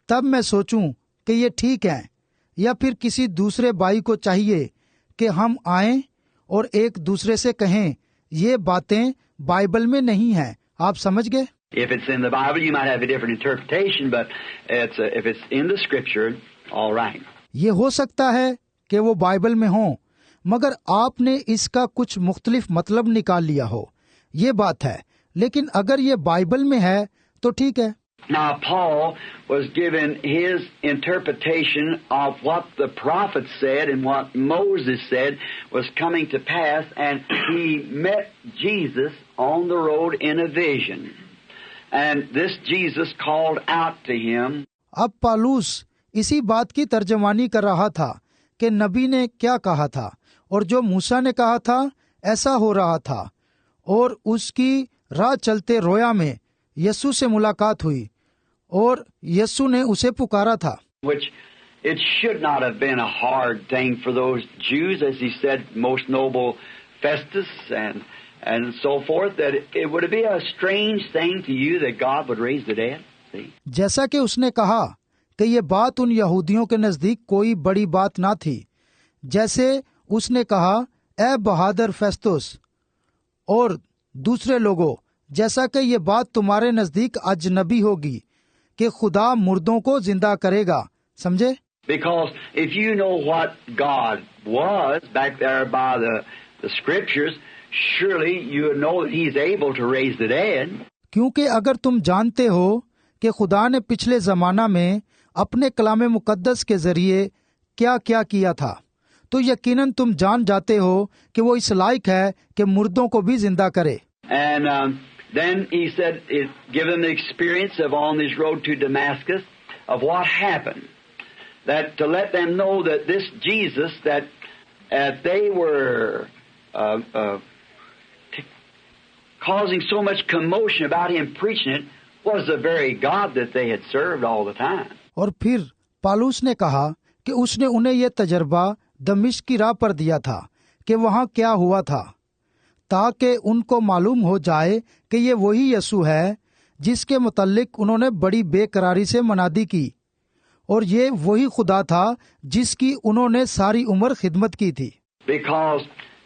तब मैं सोचूं कि ये ठीक है, या फिर किसी दूसरे भाई को चाहिए कि हम आएं और एक दूसरे से कहें ये बातें बाइबल में नहीं हैं। आप समझ गए? If it's in the Bible, you might have a different interpretation, but if it's in the Scripture, all right. ये हो सकता है कि वो बाइबल में हो, मगर आपने इसका कुछ मुख्तलिफ मतलब निकाल लिया हो, ये बात है। लेकिन अगर ये बाइबल में है तो ठीक है। Now Paul was given his interpretation of what the prophet said and what Moses said was coming to pass, and he met Jesus on the road in a vision. And this Jesus called out to him. अब पालूस इसी बात की तर्जमानी कर रहा था कि नबी ने क्या कहा था, और जो मूसा ने कहा था ऐसा हो रहा था, और उसकी राह चलते रोया में यीशु से मुलाकात हुई और यीशु ने उसे पुकारा था। Which it should not have been a hard thing for those Jews, as he said, most noble Festus and so forth, that it would be a strange thing to you that God would raise the dead. See? जैसा कि उसने कहा कि ये बात उन यहूदियों के नजदीक कोई बड़ी बात ना थी, जैसे उसने कहा ए बहादुर फेस्तुस और दूसरे लोगों, जैसा कि ये बात तुम्हारे नजदीक अजनबी होगी कि खुदा मुर्दों को जिंदा करेगा। समझे? Because if you know what God was back there by the scriptures, surely you would know that He's able to raise the dead. क्योंकि अगर तुम जानते हो कि खुदा ने पिछले जमाना में अपने कलाम मुकद्दस के जरिए क्या क्या किया था, तो यकीनन तुम जान जाते हो कि वो इस लायक है कि मुर्दों को भी जिंदा करे। And then he said, it give them the experience of on this road to Damascus of what happened, that to let them know that this Jesus that they were causing so much commotion about him preaching it was the very God that they had served all the time. और फिर पालूस ने कहा कि उसने उन्हें यह तजर्बा दमिश्क की राह पर दिया था कि वहाँ क्या हुआ था, ताकि उनको मालूम हो जाए कि ये वही यीशु है जिसके मुतल्लिक उन्होंने बड़ी बेकरारी से मनादी की, और ये वही खुदा था जिसकी उन्होंने सारी उम्र खिदमत की थी। Because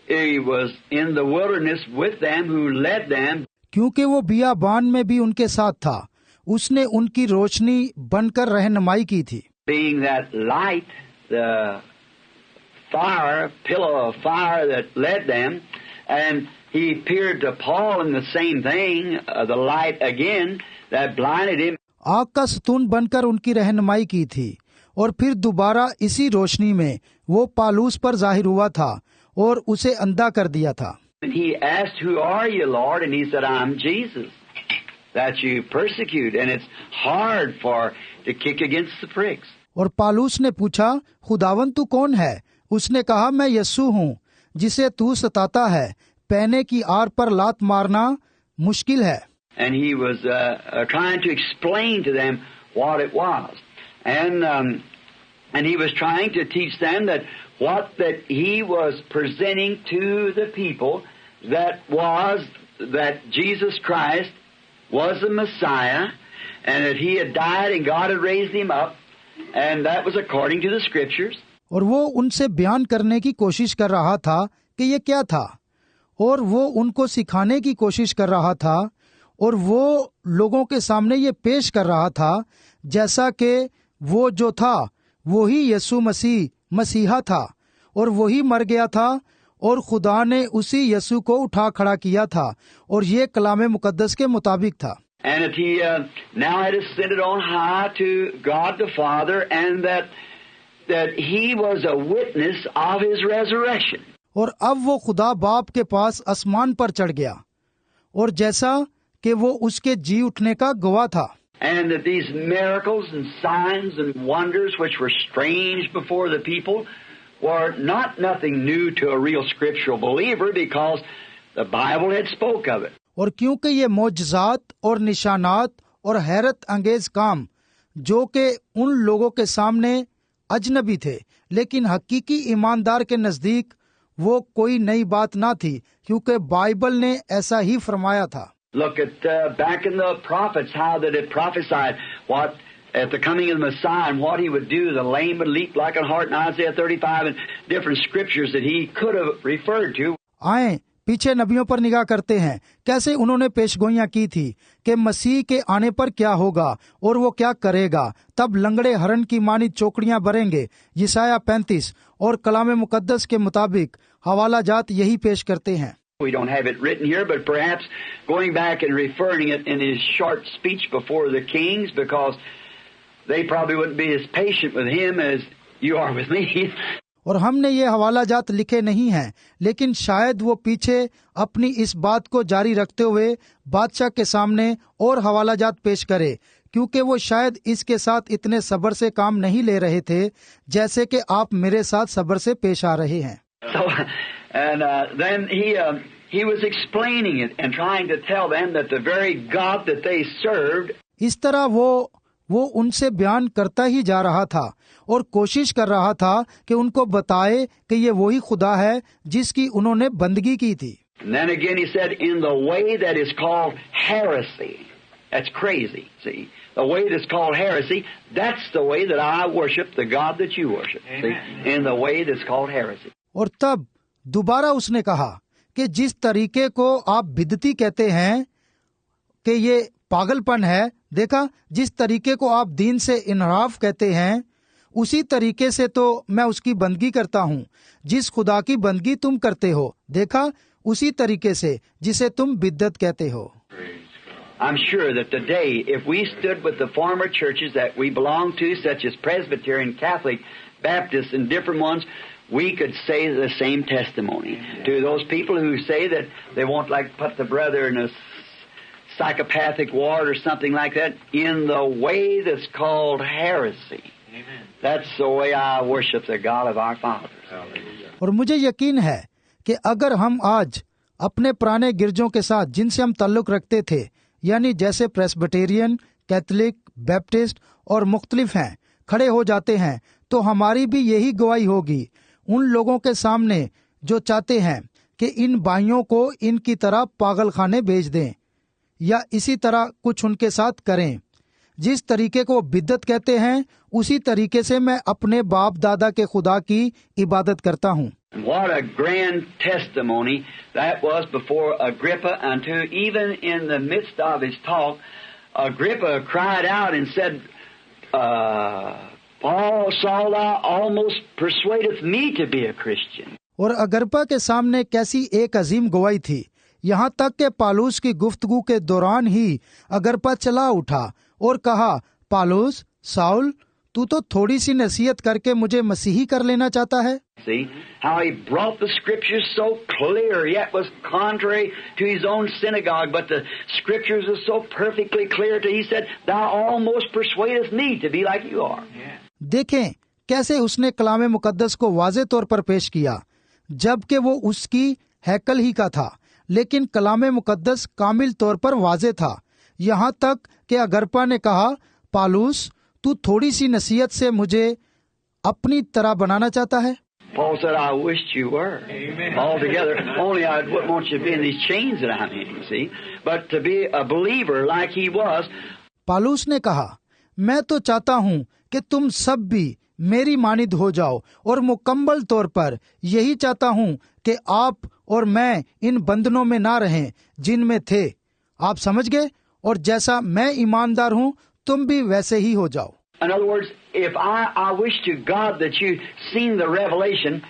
he was in the wilderness with them who led them. क्योंकि वो बियाबान में भी उनके साथ था, उसने उनकी रोशनी बनकर रहनुमाई की थी। Being that light, the fire, pillar of fire that led them, and he appeared to Paul in the same thing, the light again that blinded him. आग का सतून बनकर उनकी रहनुमाई की थी, और फिर दोबारा इसी रोशनी में वो पालूस पर जाहिर हुआ था और उसे अंधा कर दिया था। And he asked, "Who are you, Lord?" And he said, "I'm Jesus that you persecute, and it's hard for to kick against the pricks." और पालूस ने पूछा, खुदावन तू कौन है? उसने कहा, मैं यीशु हूँ जिसे तू सताता है, पैने की आर पर लात मारना मुश्किल है। And he was trying to explain to them what it was, and he was trying to teach them that what that he was presenting to the people, that was that Jesus Christ was the Messiah, and that he had died and God had raised him up, and that was according to the scriptures. और वो उनसे बयान करने की कोशिश कर रहा था कि ये क्या था, और वो उनको सिखाने की कोशिश कर रहा था, और वो लोगों के सामने ये पेश कर रहा था जैसा कि वो जो था वही यीशु मसीह मसीहा था, और वही मर गया था, और खुदा ने उसी यीशु को उठा खड़ा किया था, और ये कलाम मुकद्दस के मुताबिक था। And that he now had ascended on high to God the Father, and that he was a witness of his resurrection. और अब वो खुदा बाप के पास आसमान पर चढ़ गया, और जैसा कि वो उसके जी उठने का गवाह था. And that these miracles and signs and wonders which were strange before the people were nothing new to a real scriptural believer, because the Bible had spoke of it. और क्योंकि ये मौजज़ात और निशानात और हैरत अंगेज काम जो कि उन लोगों के सामने अजनबी थे, लेकिन हकीकी ईमानदार के नजदीक वो कोई नई बात ना थी, क्योंकि बाइबल ने ऐसा ही फरमाया था. Look at back in the prophets, how that it prophesied what at the coming of the Messiah and what he would do. The lame would leap like a hart in Isaiah 35 and different scriptures that he could have referred to. आए पीछे नबियों पर निगाह करते हैं, कैसे उन्होंने पेशगोइयां की थी कि मसीह के आने पर क्या होगा और वो क्या करेगा. तब लंगड़े हरण की मानी चौकड़ियां भरेंगे, यशायाह 35, और कलाम मुकद्दस के मुताबिक हवाला जात यही पेश करते हैं. We don't have it written here, but perhaps going back and referring it in his short speech before the kings, because they probably wouldn't be as patient with him as you are with me. और हमने ये हवाला जात लिखे नहीं हैं, लेकिन शायद वो पीछे अपनी इस बात को जारी रखते हुए बादशाह के सामने और हवाला जात पेश करे, क्योंकि वो शायद इसके साथ इतने सब्र से काम नहीं ले रहे थे जैसे कि आप मेरे साथ सब्र से पेश आ रहे हैं. So, and then he was explaining it and trying to tell them that the very God that they served. इस तरह वो उनसे बयान करता ही जा रहा था और कोशिश कर रहा था कि उनको बताए कि ये वही खुदा है जिसकी उन्होंने बंदगी की थी. And then again he said, in the way that is called heresy. That's crazy. See, the way that's called heresy, that's the way that I worship the God that you worship. See, in the way that's called heresy. और तब दोबारा उसने कहा कि जिस तरीके को आप बिदती कहते हैं कि ये पागलपन है, देखा, जिस तरीके को आप दीन से इनराफ कहते हैं, उसी तरीके से तो मैं उसकी बंदगी करता हूँ. जिस खुदा की बंदगी तुम करते हो, देखा, उसी तरीके से जिसे तुम बिद्दत कहते हो. I'm sure that today, if we stood with the former churches that we belong to, such as Presbyterian, Catholic, Baptist, and different ones, we could say the same testimony to those people who say that they won't like put the brother in a psychopathic ward or something like that, in the way that's called heresy. Amen. That's the way I worship the God of our fathers. और मुझे यकीन है कि अगर हम आज अपने पुराने गिरजों के साथ जिनसे हम ताल्लुक रखते थे, यानी जैसे प्रेस्बिटेरियन, कैथोलिक, बैप्टिस्ट और मुख्तलिफ हैं, खड़े हो जाते हैं, तो हमारी भी यही गवाही होगी उन लोगों के सामने जो चाहते हैं कि इन भाइयों को इनकी तरह पागल खाने भेज दें या इसी तरह कुछ उनके साथ करें. जिस तरीके को बिद्दत कहते हैं, उसी तरीके से मैं अपने बाप दादा के खुदा की इबादत करता हूँ. What a grand testimony that was before Agrippa, unto even in the midst of his talk, Agrippa cried out and said, Paul, Saul, thou almost persuadeth me to be a Christian. और Agrippa के सामने कैसी एक अजीम गवाही थी, यहाँ तक कि पालूस की गुफ्तगू के दौरान ही अग्रिप्पा चला उठा और कहा, पालूस, साउल, तू तो थोड़ी सी नसीहत करके मुझे मसीही कर लेना चाहता है. See how he brought the scriptures so clear, yet was contrary to his own synagogue, but the scriptures are so perfectly clear to he said, thou almost persuadest me to be like you are. देखें कैसे उसने कलाम मुकद्दस को वाज़े तौर पर पेश किया, जबकि वो उसकी हैकल ही का था, लेकिन कलाम मुकद्दस कामिल तौर पर वाज़े था. यहाँ तक कि अग्रिप्पा ने कहा, पालूस, तू थोड़ी सी नसीहत से मुझे अपनी तरह बनाना चाहता है. Paul said, I wished you were. Amen. Altogether. Only I wouldn't want you to be in these chains that I'm in, see. But to be a believer like he was. Paulus ने कहा, मैं तो चाहता हूँ कि तुम सब भी मेरी मानिद हो जाओ, और मुकम्मल तौर पर यही चाहता हूँ कि आप और मैं इन बंधनों में ना रहें जिनमें थे. आप समझ गए? और जैसा मैं ईमानदार हूँ, तुम भी वैसे ही हो जाओ. In other words, if I wish to God that you seen the revelation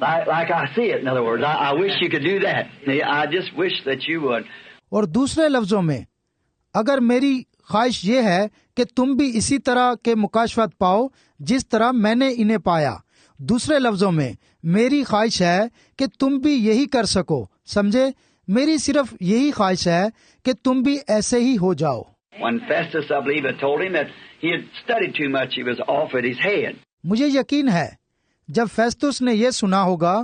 like I see it. In other words, I wish you could do that. I just wish that you would. और दूसरे लफ्जों में, अगर मेरी ख्वाहिश ये है कि तुम भी इसी तरह के मुकाशफत पाओ जिस तरह मैंने इन्हें पाया। दूसरे लफ्जों में मेरी ख्वाहिश है कि तुम भी यही कर सको। समझे, मेरी सिर्फ यही ख्वाहिश है कि तुम भी ऐसे ही हो जाओ। When Festus, I believe, had told him that he had studied too much, he was off at his head. मुझे यकीन है जब फेस्तुस ने यह सुना होगा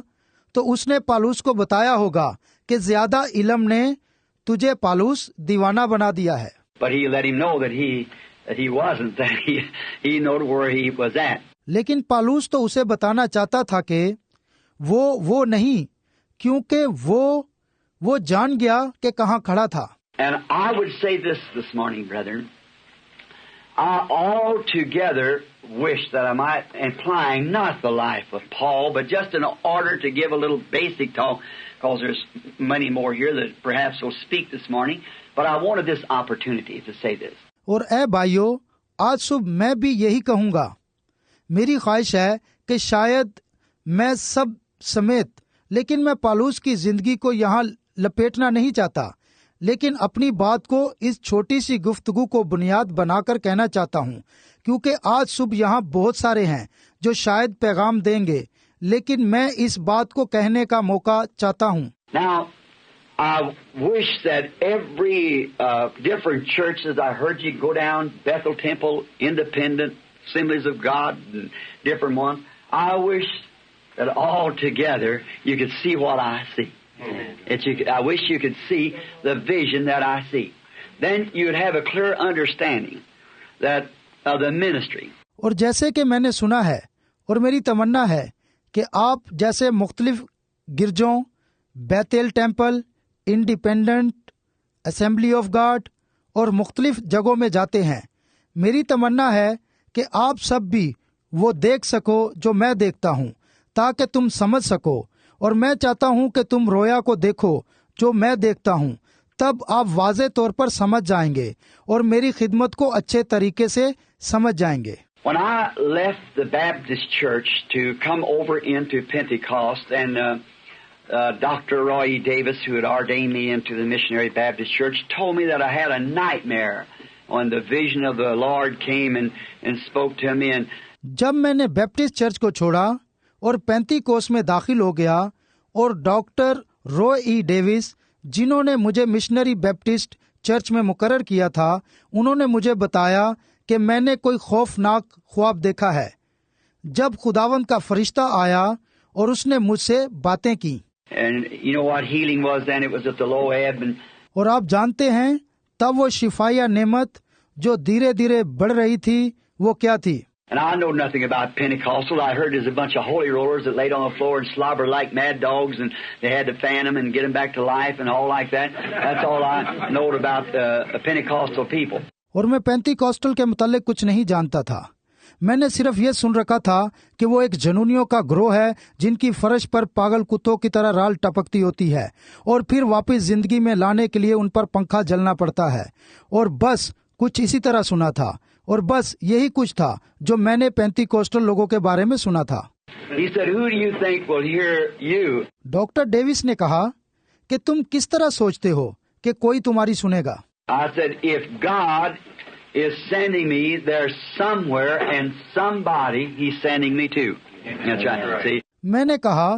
तो उसने पालूस को बताया होगा कि ज्यादा इल्म ने तुझे पालूस दीवाना बना दिया है। But he let him know that he wasn't, that he knew where he was at. लेकिन पालूस तो उसे बताना चाहता था कि वो नहीं, क्योंकि वो जान गया कि कहाँ खड़ा था। And I would say this morning, brethren, I altogether wish that I might, implying not the life of Paul, but just in order to give a little basic talk, because there's many more here that perhaps will speak this morning, but I wanted this opportunity to say this. और ऐ भाइयों, आज सुबह मैं भी यही कहूँगा। मेरी ख्वाहिश है कि शायद मैं सब समेत, लेकिन मैं पालूस की जिंदगी को यहाँ लपेटना नहीं चाहता, लेकिन अपनी बात को इस छोटी सी गुफ्तगू को बुनियाद बनाकर कहना चाहता हूँ, क्योंकि आज सुबह यहाँ बहुत सारे हैं जो शायद पैगाम देंगे, लेकिन मैं इस बात को कहने का मौका चाहता हूँ। Now, I wish that every different churches, I heard you go down, Bethel Temple, Independent, Assemblies of God, and different ones. I wish that all together you could see what I see. I wish you could see the vision that I see. Then you'd have a clear understanding that of the ministry. और जैसे कि मैंने सुना है और मेरी तमन्ना है कि आप जैसे मुख्तलिफ गिरजों, Bethel temple, independent, assembly of God और मुख्तलिफ जगहों में जाते हैं, मेरी तमन्ना है कि आप सब भी वो देख सको जो मैं देखता हूँ, ताकि तुम समझ सको। और मैं चाहता हूँ कि तुम रोया को देखो जो मैं देखता हूँ, तब आप वाज़े तौर पर समझ जाएंगे और मेरी खिदमत को अच्छे तरीके से समझ जाएंगे। When I left the Baptist church to come over into Pentecost, and Dr. Roy E. Davis, who had ordained me into the Missionary Baptist Church, told me that I had a nightmare when the vision of the Lord came and spoke to me. And जब मैंने Baptist church को छोड़ा और पेंतीकोस में दाखिल हो गया, और डॉक्टर रॉय ई डेविस, जिन्होंने मुझे मिशनरी बैप्टिस्ट चर्च में मुकर्रर किया था, उन्होंने मुझे बताया कि मैंने कोई खौफनाक ख्वाब देखा है। जब खुदावंद का फरिश्ता आया और उसने मुझसे बातें की। And you know what healing was then? It was at the low ebb. और आप जानते हैं तब वो शिफा या नेमत जो धीरे धीरे बढ़ रही थी, वो क्या थी? And I know nothing about Pentecostal. I heard there's a bunch of holy rollers that laid on the floor and slobbered like mad dogs, and they had to fan them and get them back to life and all like that. That's all I know about Pentecostal people. और मैं पेंतीकोस्टल के मुतालिक कुछ नहीं जानता था। मैंने सिर्फ ये सुन रखा था कि वो एक जनूनियों का ग्रोह है जिनकी फर्श पर पागल कुत्तों की तरह राल टपकती होती है, और फिर वापस जिंदगी में लाने के लिए उन पर पंखा जलना पड़ता है। और बस कुछ इसी तरह सुना था, और बस यही कुछ था जो मैंने पेंतीकोस्टल लोगों के बारे में सुना था। He said, "Who do you think will hear you?" Doctor Davis ने कहा कि तुम किस तरह सोचते हो कि कोई तुम्हारी सुनेगा? I said, "If God is sending me, there's somewhere and somebody He's sending me to." That's right. See? मैंने कहा,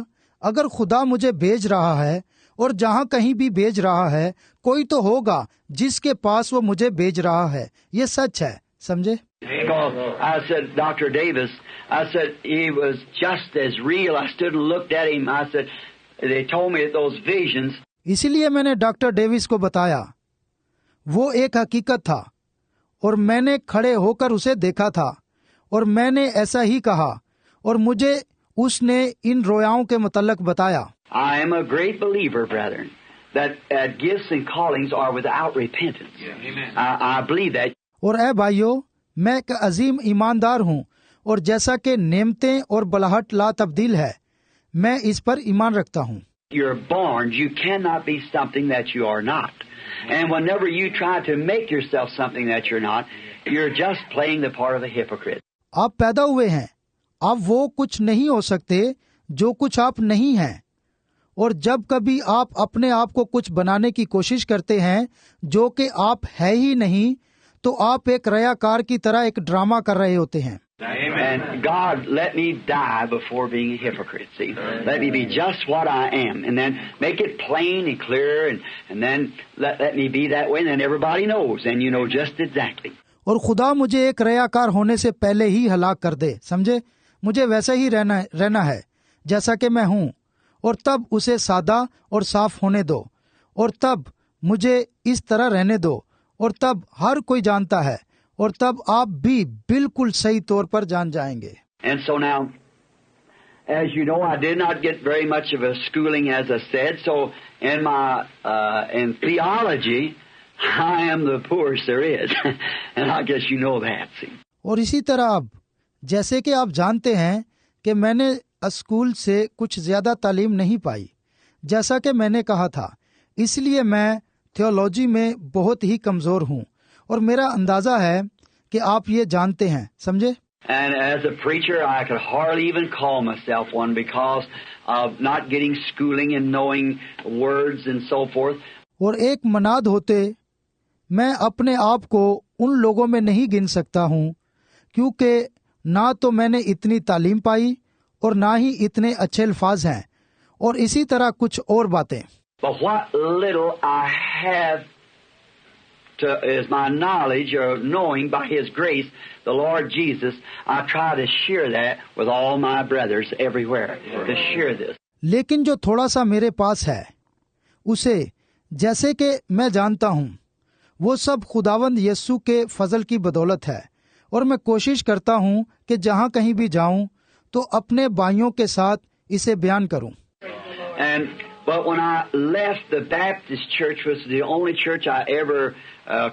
अगर खुदा मुझे भेज रहा है और जहाँ कहीं भी भेज रहा है, कोई तो होगा जिसके पास वो मुझे भेज रहा है। ये सच है, समझे? Because I said, Dr. Davis, I said, he was just as real. I stood and looked at him. I said, they told me those visions. इसीलिए मैंने डॉक्टर डेविस को बताया, वो एक हकीकत था, और मैंने खड़े होकर उसे देखा था, और मैंने ऐसा ही कहा, और मुझे उसने इन रोयाओं के मुतल्लक बताया। I am a great believer, brethren, that gifts and callings are without repentance. I believe that. और ऐ भाइयों, मैं एक अजीम ईमानदार हूँ, और जैसा कि नेमतें और बलाहट ला तब्दील है, मैं इस पर ईमान रखता हूँ। You're born, you cannot be something that you are not. And whenever you try to make yourself something that you're not, you're just playing the part of a hypocrite. आप पैदा हुए हैं, आप वो कुछ नहीं हो सकते जो कुछ आप नहीं हैं, और जब कभी आप अपने आप को कुछ बनाने की कोशिश करते हैं जो कि आप है ही नहीं, तो आप एक रयाकार की तरह एक ड्रामा कर रहे होते हैं। And God, let me die before being a hypocrite. See, let me be just what I am, and then make it plain and clear, and then let me be that way, and then everybody knows, and you know just exactly. और खुदा मुझे एक रयाकार होने से पहले ही हलाक कर दे, समझे? मुझे वैसे ही रहना है जैसा कि मैं हूँ, और तब उसे सादा और साफ होने दो, और तब मुझे इस तरह रहने दो, और तब हर कोई जानता है, और तब आप भी बिल्कुल सही तौर पर जान जाएंगे। And so now, as you know, I did not get very much of a schooling, as I said. So in my in theology, I am the poorest there is, and I guess you know that. See. और इसी तरह अब जैसे कि आप जानते हैं कि मैंने स्कूल से कुछ ज्यादा तालीम नहीं पाई, जैसा कि मैंने कहा था, इसलिए मैं थियोलॉजी में बहुत ही कमजोर हूँ, और मेरा अंदाजा है कि आप ये जानते हैं, समझे? And as a preacher, I could hardly even call myself one because of not getting schooling and knowing words and so forth. और एक मनाद होते मैं अपने आप को उन लोगों में नहीं गिन सकता हूँ, क्योंकि ना तो मैंने इतनी तालीम पाई और ना ही इतने अच्छे अल्फाज हैं, और इसी तरह कुछ और बातें। But what little I have is my knowledge or knowing by His grace, the Lord Jesus, I try to share that with all my brothers everywhere, to share this. लेकिन जो थोड़ा सा मेरे पास है, उसे जैसे कि मैं जानता हूँ, वो सब खुदावंद यीशु के फजल की बदौलत है, और मैं कोशिश करता हूँ कि जहाँ कहीं भी जाऊँ तो अपने भाइयों के साथ इसे बयान करूँ। But when I left, the Baptist church was the only church I ever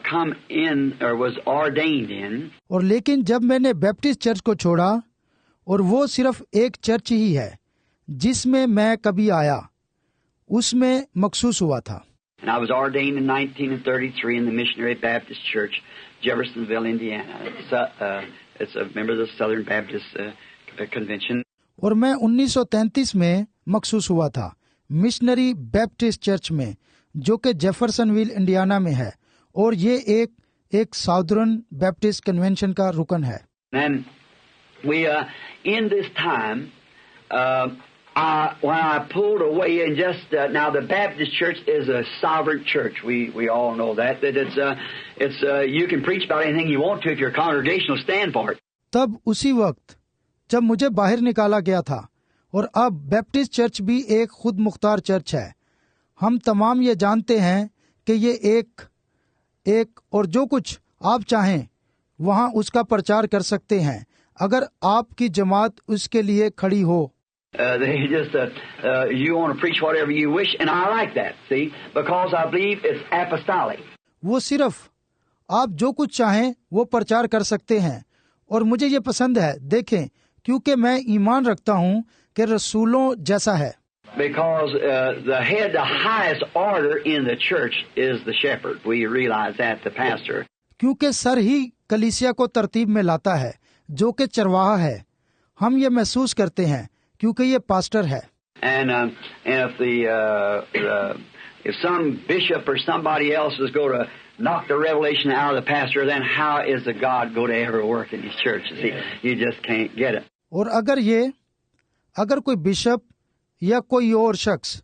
come in or was ordained in. और लेकिन जब मैंने बैप्टिस्ट चर्च को छोड़ा, और वो सिर्फ एक चर्च ही है जिसमें मैं कभी आया, उसमें मखसूस हुआ था। And I was ordained in 1933 in the Missionary Baptist Church, Jeffersonville, Indiana. It's a member of the Southern Baptist Convention. और मैं 1933 में मखसूस हुआ था मिशनरी बैप्टिस्ट चर्च में, जो कि जेफरसनविल इंडियाना में है, और ये एक साउदर्न बैप्टिस्ट कन्वेंशन का रुकन है। And we in this time when I pulled away and just now the Baptist church is a sovereign church. We all know that it's you can preach about anything you want to if your congregation will stand for it. तब उसी वक्त जब मुझे बाहर निकाला गया था, और अब बैप्टिस्ट चर्च भी एक खुद मुख्तार चर्च है। हम तमाम ये जानते हैं कि ये एक और जो कुछ आप चाहें वहाँ उसका प्रचार कर सकते हैं, अगर आपकी जमात उसके लिए खड़ी हो। They just you want to preach whatever you wish, and I like that. See, because I believe it's apostolic. वो सिर्फ आप जो कुछ चाहें वो प्रचार कर सकते हैं, और मुझे ये पसंद है, देखें, क्योंकि मैं ईमान रखता हूँ कि रसूलों जैसा है। Because the highest order in the church is the shepherd. We realize that, the pastor. क्योंकि सर ही कलीसिया को तरतीब में लाता है, जो कि चरवाहा है। हम ये महसूस करते हैं क्योंकि ये पास्टर है। And if some bishop or somebody else is going to knock the revelation out of the pastor, then how is the God going to ever work in his church? See, you just can't get it. और अगर कोई bishop या कोई और शख्स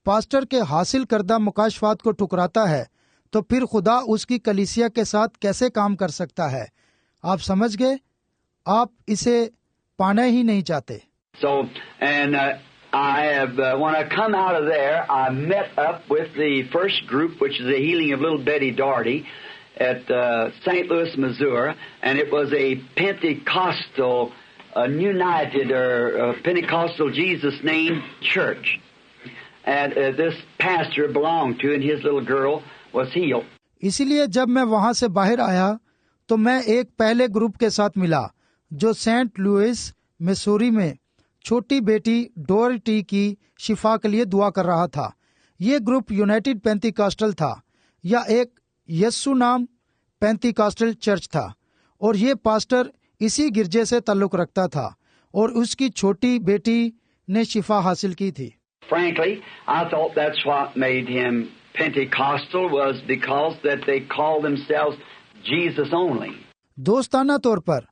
pastor के हासिल करदा मुकाशफात को ठुकराता है, तो फिर खुदा उसकी कलीसिया के साथ कैसे काम कर सकता है? आप समझ गए? आप इसे पाना ही नहीं चाहते। So, and I have, when I come out of there, I met up with the first group, which is the healing of little Betty Daugherty at St. Louis, Missouri, and it was a Pentecostal, United or Pentecostal Jesus name church. And this pastor belonged to, and his little girl was healed. इसीलिए जब मैं वहां से बाहर आया तो मैं एक पहले ग्रुप के साथ मिला जो सेंट लुइस मिसूरी में छोटी बेटी डोरिटी की शिफा के लिए दुआ कर रहा था। ये ग्रुप यूनाइटेड पेंतिकॉस्टल था या एक यस्सु नाम पेंतिकॉस्टल चर्च था, और ये पास्टर इसी गिरजे से ताल्लुक रखता था और उसकी छोटी बेटी ने शिफा हासिल की थी। Frankly, I thought that's what made him Pentecostal was because that they called themselves Jesus only. दोस्ताना तौर पर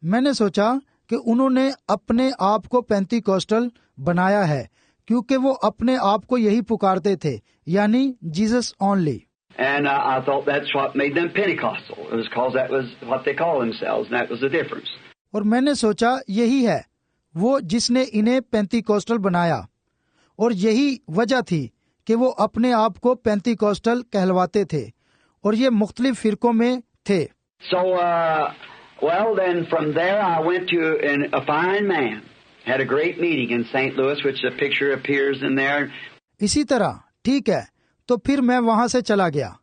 मैंने सोचा कि उन्होंने अपने आप को पेंतीकोस्टल बनाया है क्योंकि वो अपने आप को यही पुकारते थे, यानी Jesus only. And I thought that's what made them Pentecostal. It was because that was what they called themselves, and that was the difference. और मैंने सोचा यही है वो जिसने इन्हें पेंतीकोस्टल बनाया, और यही वजह थी कि वो अपने आप को पेंतीकोस्टल कहलवाते थे, और ये मुख्तलिफ फिरकों में थे। So, well, then from there I went to a fine man. Had a great meeting in St. Louis, which the picture appears in there. इसी तरह ठीक है, तो फिर मैं वहां से चला गया,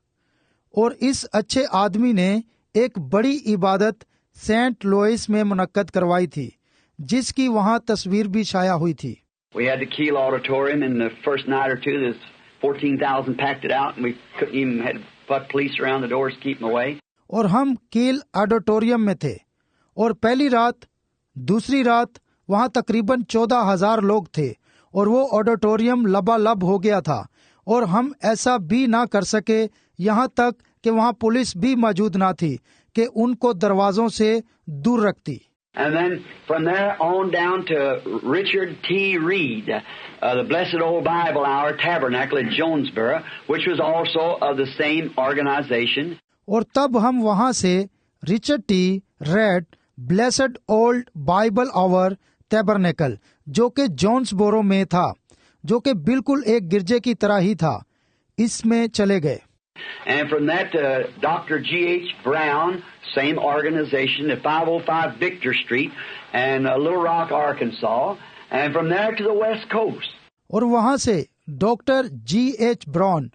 और इस अच्छे आदमी ने एक बड़ी इबादत सेंट लुइस में मुनक्कद करवाई थी, जिसकी वहां तस्वीर भी शाया हुई थी। We had the Kiel Auditorium, and the first night or two, there's 14,000 packed it out, and we couldn't even had to put police around the doors to keep them away. और हम कील ऑडिटोरियम में थे, और पहली रात दूसरी रात वहां तकरीबन 14,000 लोग थे, और वो ऑडिटोरियम लबालब हो गया था, और हम ऐसा भी ना कर सके, यहाँ तक कि वहाँ पुलिस भी मौजूद ना थी कि उनको दरवाजों से दूर रखती। And then from there on down to Richard T. Reed, the Blessed Old Bible Hour Tabernacle at Jonesboro, which was also of the same organization. और तब हम वहाँ से Richard T Reed Blessed Old Bible Hour Tabernacle, जो कि जॉन्सबोरो में था, जो कि बिल्कुल एक गिरजे की तरह ही था, इसमें चले गए। And from that to Dr. G.H. Brown, same organization at 505 Victor Street and Little Rock, Arkansas, and from there to the West Coast. और वहाँ से डॉक्टर G.H. ब्राउन,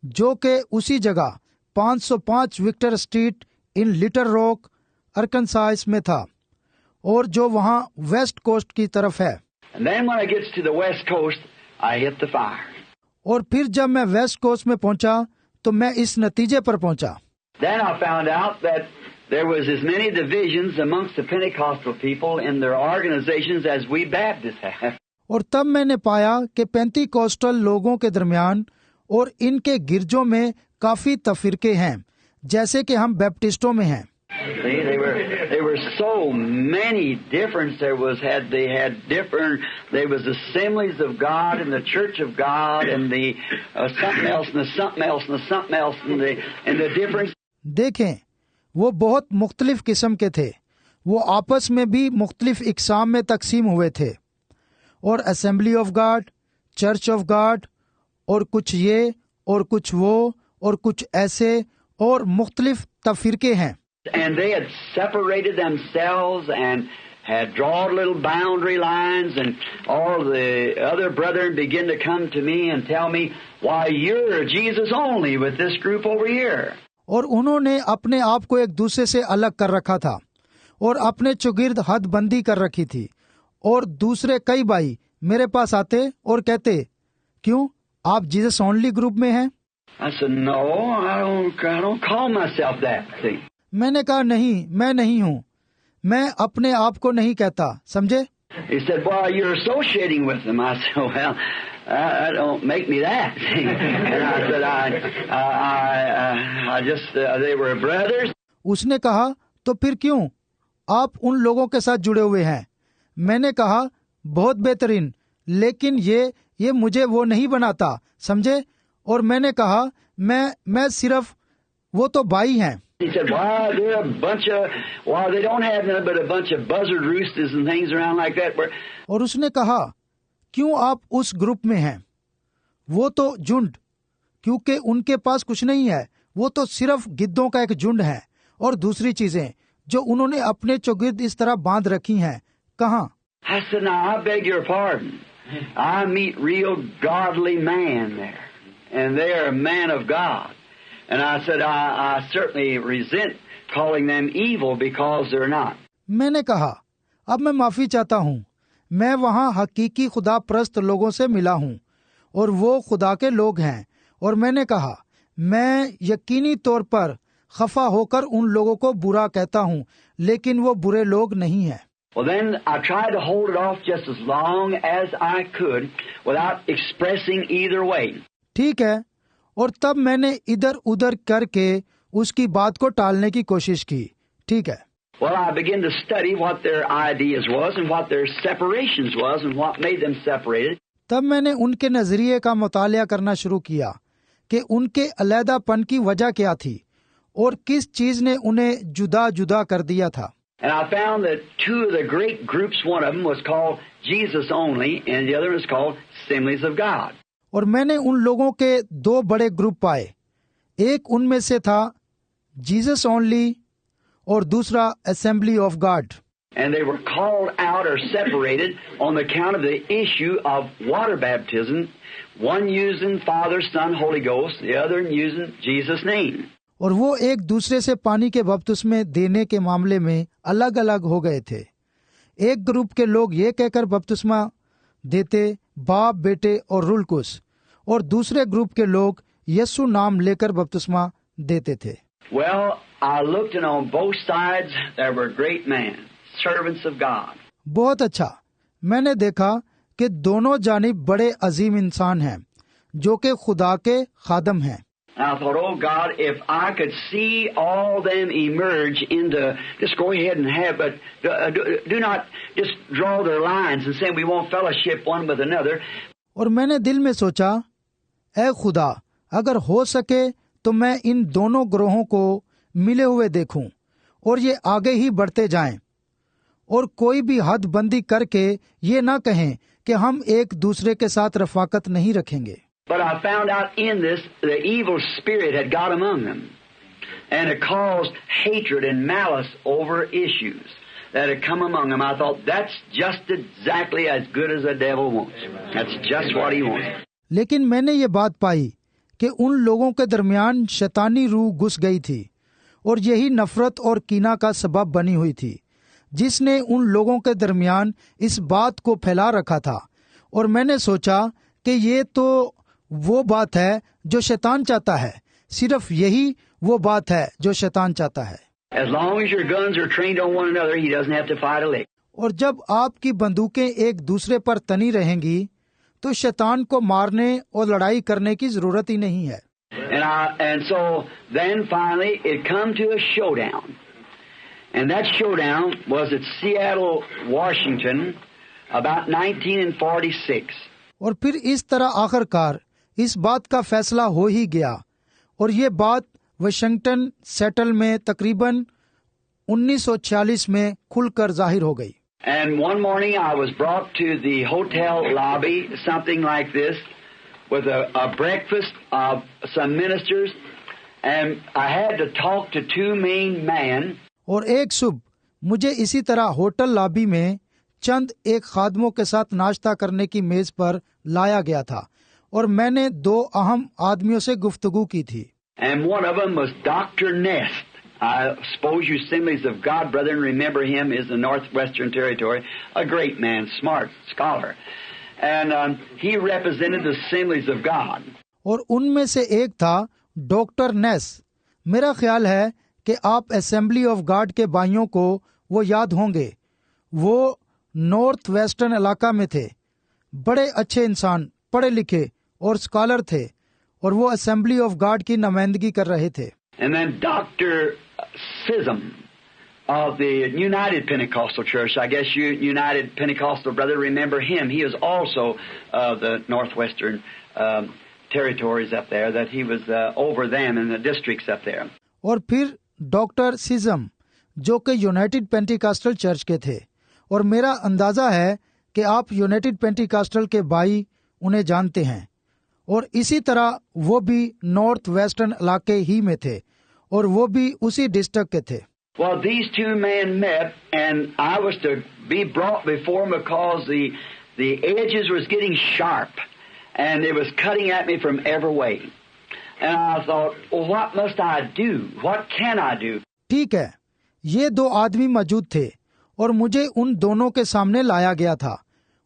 जो कि उसी जगह 505 Victor Street in Little Rock Arkansas में था, और जो वहाँ वेस्ट कोस्ट की तरफ है। And then when I gets to the West Coast, I hit the fire. और फिर जब मैं वेस्ट कोस्ट में पहुंचा तो मैं इस नतीजे पर पहुंचा। Then I found out that there was as many divisions amongst the Pentecostal people in their organizations as we Baptists have. और तब मैंने पाया कि पेंतीकोस्टल लोगों के दरमियान और इनके गिरजों में काफी तफरीके हैं, जैसे कि हम बैप्टिस्टों में हैं। There were so many different. They had different. There was assemblies of God and the Church of God and the something else and the something else and the something else and the difference. देखें, वो बहुत मुख्तलिफ किस्म के थे, वो आपस में भी मुख्तलिफ इकसाम में तकसीम हुए थे, और assembly of God, church of God, और कुछ ये और कुछ वो और कुछ ऐसे और मुख्तलिफ तफरीके हैं। And they had separated themselves and had drawn little boundary lines, and all the other brethren began to come to me and tell me, why, you're Jesus only with this group over here. और उन्होंने अपने आप को एक दूसरे से अलग कर रखा था और अपने चुगिर्द हद बंदी कर रखी थी, और दूसरे कई भाई मेरे पास आते और कहते, क्यों आप जीसस ओनली ग्रुप में हैं? I said, no, I don't call myself that. See? मैंने कहा नहीं, मैं नहीं हूँ, मैं अपने आप को नहीं कहता, समझे? He said, well, you're associating with them. I said, well, that don't make me that. And I said, I just, they were brothers. उसने कहा, तो फिर क्यों आप उन लोगों के साथ जुड़े हुए हैं? मैंने कहा, बहुत बेहतरीन, लेकिन ये मुझे वो नहीं बनाता, समझे? और मैंने कहा, मैं सिर्फ, वो तो भाई हैं। He said, well, they're a bunch of, well, they don't have nothing but a bunch of buzzard roosters and things around like that. और उसने कहा, क्यों आप उस ग्रुप में हैं? वो तो झुंड, क्योंकि उनके पास कुछ नहीं है, वो तो सिर्फ गिद्धों का एक झुंड है, और दूसरी चीजें जो उन्होंने अपने चौगिर्द इस तरह बांध रखी हैं। कहाँ? I said, now, I beg your pardon. I meet real godly man there, and they are a man of God. And I said, I certainly resent calling them evil because they're not. मैंने कहा, अब मैं माफी चाहता हूँ, मैं वहाँ हकीकी खुदा प्रस्त लोगों से मिला हूँ, और वो खुदा के लोग हैं, और मैंने कहा, मैं यकीनी तौर पर खफा होकर उन लोगों को बुरा कहता हूँ, लेकिन वो बुरे लोग नहीं हैं। Well, then I tried to hold it off just as long as I could without expressing either way. ठीक है, और तब मैंने इधर उधर करके उसकी बात को टालने की कोशिश की. ठीक है. Well, I began to study what their ideas was and what their separations was and what made them separated. तब मैंने उनके नजरिए का मुतालिया करना शुरू किया कि उनके अलहदापन की वजह क्या थी और किस चीज ने उन्हें जुदा जुदा कर दिया था. And I found that two of the great groups, one of them was called Jesus Only and the other was called Assemblies of God. और मैंने उन लोगों के दो बड़े ग्रुप पाए. एक उनमें से था जीसस ओनली और दूसरा assembly of God. And they were called out or separated on account of the issue of water baptism, one using Father, Son, Holy Ghost, the other using Jesus' name. और वो एक दूसरे से पानी के बपतिस्मे देने के मामले में अलग अलग हो गए थे. एक ग्रुप के लोग ये कहकर बपतिस्मा देते बाप, बेटे और रूह कुद्स, और दूसरे ग्रुप के लोग यीशु नाम लेकर बपतिस्मा देते थे. Well, I looked and on both sides there were great men, servants of God. बहुत अच्छा. मैंने देखा कि दोनों जानिब बड़े अजीम इंसान हैं जो कि खुदा के खादम हैं. And I thought, oh God, if I could see all them emerge into, just go ahead and have, but do not just draw their lines and say we won't fellowship one with another. और मैंने दिल में सोचा, ऐ खुदा, अगर हो सके तो मैं इन दोनों ग्रोहों को मिले हुए देखूं और ये आगे ही बढ़ते जाएं, और कोई भी हद बंदी करके ये ना कहें कि हम एक दूसरे के साथ रफाकत नहीं रखेंगे. But I found out in this, the evil spirit had got among them. And it caused hatred and malice over issues that had come among them. I thought, that's just exactly as good as the devil wants. That's just what he wants. लेकिन मैंने ये बात पाई कि उन लोगों के दरमियान शैतानी रूह घुस गई थी और यही नफरत और कीना का सबब बनी हुई थी, जिसने उन लोगों के दरमियान इस बात को फैला रखा था. और मैंने सोचा कि ये तो वो बात है जो शैतान चाहता है. सिर्फ यही वो बात है जो शैतान चाहता है. As long as your guns are trained on one another, he doesn't have to fight a lick. और जब आपकी बंदूकें एक दूसरे पर तनी रहेंगी तो शैतान को मारने और लड़ाई करने की जरूरत ही नहीं है. And so then finally it come to a showdown. And that showdown was at Seattle, Washington, about 1946. और फिर इस तरह आखिरकार इस बात का फैसला हो ही गया, और ये बात वाशिंगटन सेटल में तकरीबन 1946 में खुलकर जाहिर हो गई. And one morning I was brought to the hotel lobby, something like this, with a breakfast of some ministers, and I had to talk to two main men. और एक सुबह मुझे इसी तरह होटल लॉबी में चंद एक खादमों के साथ नाश्ता करने की मेज पर लाया गया था, और मैंने दो अहम आदमियों से गुफ्तगू की थी. And one of them was Dr. Nest. I suppose you Assemblies of God, brethren, remember him, is the Northwestern Territory, a great man, smart scholar. And he represented the Assemblies of God. और उनमें से एक था doctor नेस. मेरा ख्याल है कि आप असेंबली ऑफ गॉड के भाइयों को वो याद होंगे. वो नॉर्थ वेस्टर्न इलाका में थे. बड़े अच्छे इंसान, पढ़े लिखे और स्कॉलर थे, और वो असेंबली ऑफ गॉड की नुमाइंदगी कर रहे थे. And then Dr. Sism of the United Pentecostal Church, I guess you United Pentecostal brother remember him. He is also the Northwestern territories up there, that he was over them in the districts up there. और फिर doctor सिजम जो कि United पेंटिकास्टल church के थे, और मेरा अंदाजा है कि आप यूनाइटेड पेंटिकास्टल के भाई उन्हें जानते हैं, और इसी तरह वो भी नॉर्थ वेस्टर्न इलाके ही में थे, और वो भी उसी डिस्ट्रिक्ट के थे. Well, these two men met, and I was to be brought before them because the edges was getting sharp, and it was cutting at me from every way. And I thought, well, what must I do? What can I do? ठीक है, ये दो आदमी मौजूद थे और मुझे उन दोनों के सामने लाया गया था,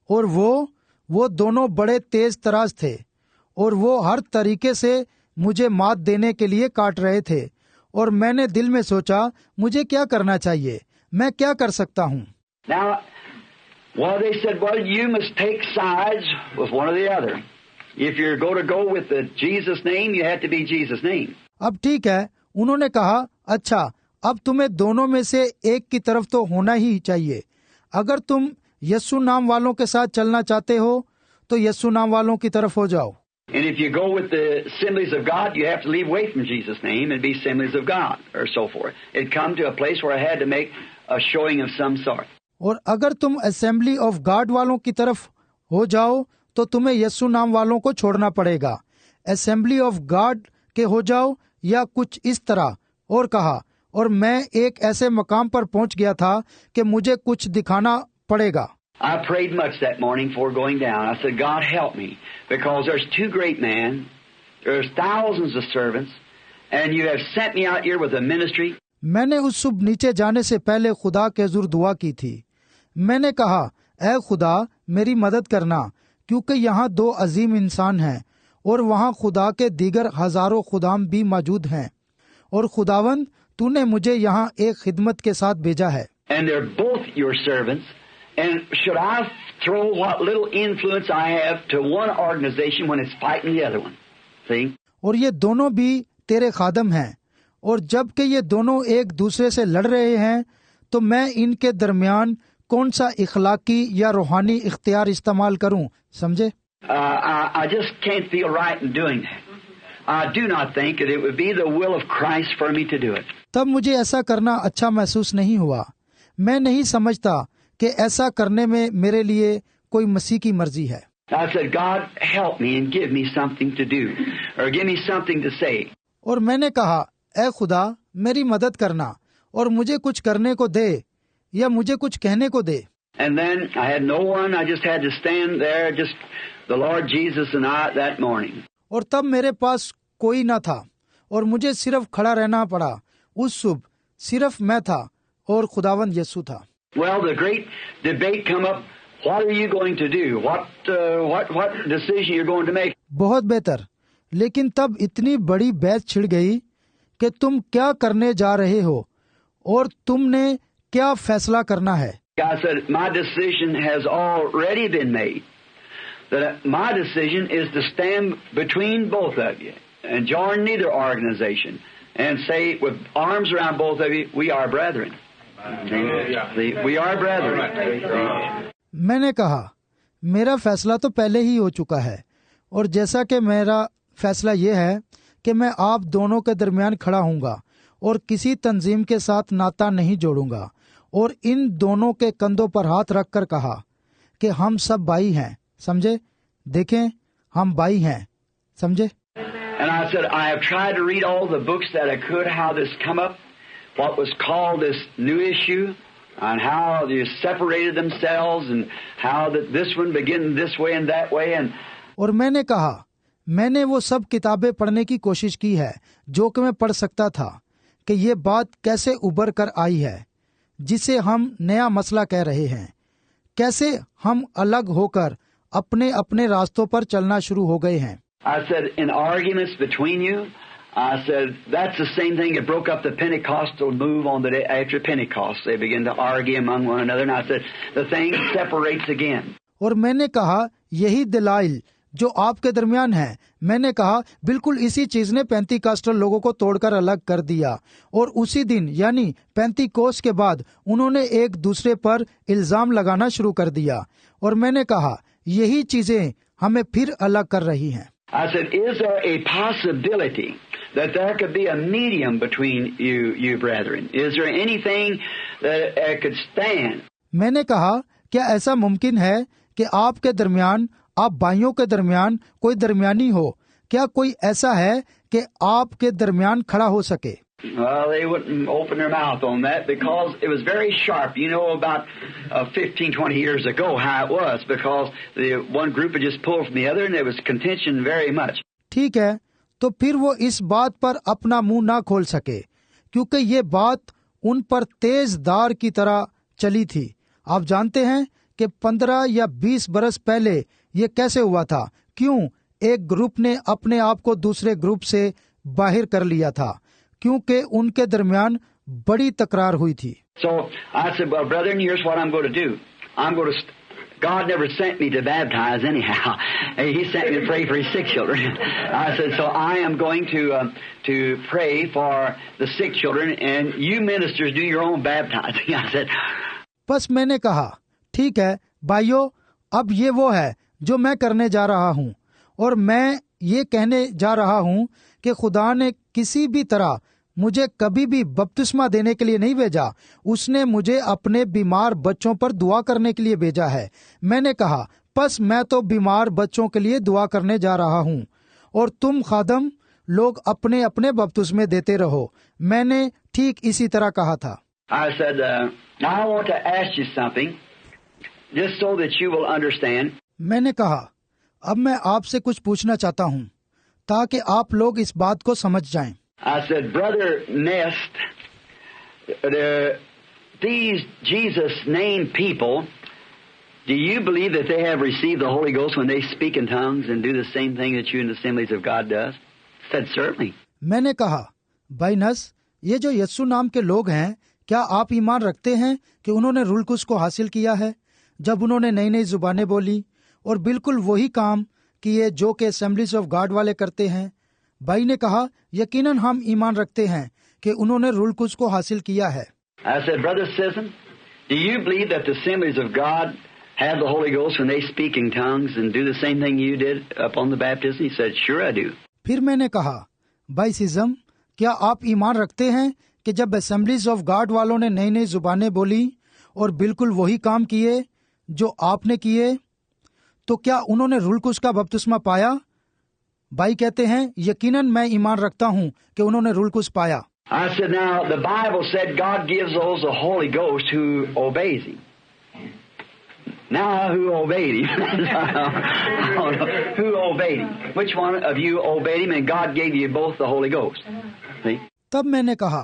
और वो दोनों बड़े तेज तराज थे, और वो हर तरीके से मुझे मात देने के लिए काट रहे थे. और मैंने दिल में सोचा, मुझे क्या करना चाहिए, मैं क्या कर सकता हूँ. Now, well, they said, well, you must take sides with one or the other. If you're going to go with the Jesus name, you have to be Jesus name. अब ठीक है, उन्होंने कहा, अच्छा, अब तुम्हें दोनों में से एक की तरफ तो होना ही चाहिए। अगर तुम यीशु नाम वालों के साथ चलना चाहते हो तो यीशु नाम वालों की तरफ हो जाओ। And if you go with the Assemblies of God, you have to leave away from Jesus' name and be Assemblies of God, or so forth. It come to a place where I had to make a showing of some sort. और अगर तुम assembly of God वालों की तरफ हो जाओ तो तुम्हें यीशु नाम वालों को छोड़ना पड़ेगा। असेंबली ऑफ गॉड के हो जाओ या कुछ इस तरह। और कहा, और मैं एक ऐसे मकाम पर पहुंच गया था कि मुझे कुछ दिखाना पड़ेगा। I prayed much that morning before going down. I said, God help me, because there's two great men, there's thousands of servants, and you have sent me out here with a ministry. मैंने उस सुबह नीचे जाने से पहले खुदा के हुजूर दुआ की थी। मैंने कहा, ऐ खुदा मेरी मदद करना, क्योंकि यहाँ दो अजीम इंसान हैं और वहाँ खुदा के दीगर हजारों खुदाम भी मौजूद हैं, और खुदावंद तूने मुझे यहाँ एक खिदमत के साथ भेजा है। And they're both your servants. And should I throw what little influence I have to one organization when it's fighting the other one? See? और ये दोनों भी तेरे खादम हैं, और जबकि ये दोनों एक दूसरे से लड़ रहे हैं तो मैं इनके दरमियान कौन सा इखलाकी या रूहानी इख्तियार इस्तेमाल करूं, समझे? I just can't feel right in doing that. I do not think that it would be the will of Christ for me to do it. तब मुझे ऐसा करना अच्छा महसूस नहीं हुआ। मैं नहीं समझता कि ऐसा करने में मेरे लिए कोई मसीह की मर्जी है। I said, God help me and give me something to do, or give me something to say. और मैंने कहा, ऐ खुदा मेरी मदद करना और मुझे कुछ करने को दे या मुझे कुछ कहने को दे। And then I had no one. I just had to stand there, just the Lord Jesus and I that morning. और तब मेरे पास कोई न था और मुझे सिर्फ खड़ा रहना पड़ा। उस सुबह सिर्फ मैं था और खुदावंद यीशु था। Well, the great debate come up. What are you going to do? What decision you're going to make? बहुत बेहतर। लेकिन तब इतनी बड़ी बहस छिड़ गई कि तुम क्या करने जा रहे हो और तुमने क्या फैसला करना है। I said, my decision has already been made. That my decision is to stand between both of you and join neither organization and say with arms around both of you, we are brethren. We are brethren. मैंने कहा, मेरा फैसला तो पहले ही हो चुका है और जैसा कि मेरा फैसला ये है कि मैं आप दोनों के दरमियान खड़ा हूँगा और किसी तंजीम के साथ नाता नहीं जोड़ूंगा, और इन दोनों के कंधों पर हाथ रखकर कहा कि हम सब भाई हैं, समझे? देखें, हम भाई हैं, समझे? And I said, I have tried to read all the books that I could, how this come up, what was called this new issue, and how they separated themselves, and how that this one began this way and that way. And और मैंने कहा, मैंने वो सब किताबें पढ़ने की कोशिश की है जो कि मैं पढ़ सकता था कि ये बात कैसे उभर कर आई है जिसे हम नया मसला कह रहे हैं, कैसे हम अलग होकर अपने अपने रास्तों पर चलना शुरू हो गए हैं। I said, in arguments between you, I said, that's the same thing that broke up the Pentecostal move on the day after Pentecost. They began to argue among one another, and I said, the thing separates again. और मैंने कहा, यही दलाइल जो आपके दरमियान है, मैंने कहा बिल्कुल इसी चीज ने पेंतिकास्टल लोगों को तोड़कर अलग कर दिया, और उसी दिन यानी पेंतिकोस के बाद उन्होंने एक दूसरे पर इल्जाम लगाना शुरू कर दिया, और मैंने कहा यही चीजें हमें फिर अलग कर रही हैं। I said, is there a possibility that there could be a medium between you brethren? Is there anything that could stand? मैंने कहा, क्या ऐसा मुमकिन है कि आपके दरमियान, आप भाइयों के दरमियान कोई दरमियानी हो? क्या कोई ऐसा है कि आपके दरमियान खड़ा हो सके? Well, they wouldn't open their mouth on that because it was very sharp. You know, about 15, 20 years ago how it was, because the one group had just pulled from the other and there was contention very much. ठीक है, तो फिर वो इस बात पर अपना मुंह ना खोल सके क्योंकि ये बात उन पर तेज धार की तरह चली थी। आप जानते हैं कि 15 या 20 बरस पहले ये कैसे हुआ था। क्यों? एक ग्रुप ने अपने आप को दूसरे ग्रुप से बाहर कर लिया था क्योंकि उनके दरमियान बड़ी तकरार हुई थी। So I said, well, brethren, here's what I'm going to do. I'm going to. God never sent me to baptize anyhow. He sent me to pray for His sick children. I said, so I am going to pray for the sick children, and you ministers do your own baptizing. I said. बस मैंने कहा, ठीक है भाइयों, अब ये वो है जो मैं करने जा रहा हूँ, और मैं ये कहने जा रहा हूँ कि खुदा ने किसी भी तरह मुझे कभी भी बपतिस्मा देने के लिए नहीं भेजा। उसने मुझे अपने बीमार बच्चों पर दुआ करने के लिए भेजा है। मैंने कहा, बस मैं तो बीमार बच्चों के लिए दुआ करने जा रहा हूँ, और तुम खादम लोग अपने अपने बपतिस्मे देते रहो। मैंने ठीक इसी तरह कहा था। I said, now I want to ask you something, just so that you will understand. मैंने कहा, अब मैं आपसे कुछ पूछना चाहता हूँ ताकि आप लोग इस बात को समझ जाएं। I said, Brother Nest, these Jesus named people, do you believe that they have received the Holy Ghost when they speak in tongues and do the same thing that you in the Assemblies of God does? I said, certainly. मैंने कहा, भाई नस, ये जो यस्सु नाम के लोग हैं, क्या आप ईमान रखते हैं कि उन्होंने रूल कुश को हासिल किया है जब उन्होंने नई नई जुबानें बोली और बिल्कुल वही काम किए जो कि असेंबलीज ऑफ गॉड वाले करते हैं? भाई ने कहा, यकीनन हम ईमान रखते हैं कि उन्होंने रूल कुश को हासिल किया है। I said, Brother Sisson, do you believe that the Assemblies of God have the Holy Ghost when they speak in tongues and do the same thing you did upon the baptism? He said, sure I do. फिर मैंने कहा, भाई सिज्म, क्या आप ईमान रखते हैं कि जब असेंबलीज ऑफ गॉड वालों ने नई नई जुबानें बोली और बिल्कुल वही काम किए जो आपने किए, तो क्या उन्होंने रूल कुश का बपतिस्मा पाया? भाई कहते हैं, यकीनन मैं ईमान रखता हूँ कि उन्होंने रूल कुश पाया। I said, now the Bible said God gives those the Holy Ghost who obeys Him. Now who obeyed Him? Who obeyed Him? Which one of you obeyed Him and God gave you both the Holy Ghost? See? तब मैंने कहा,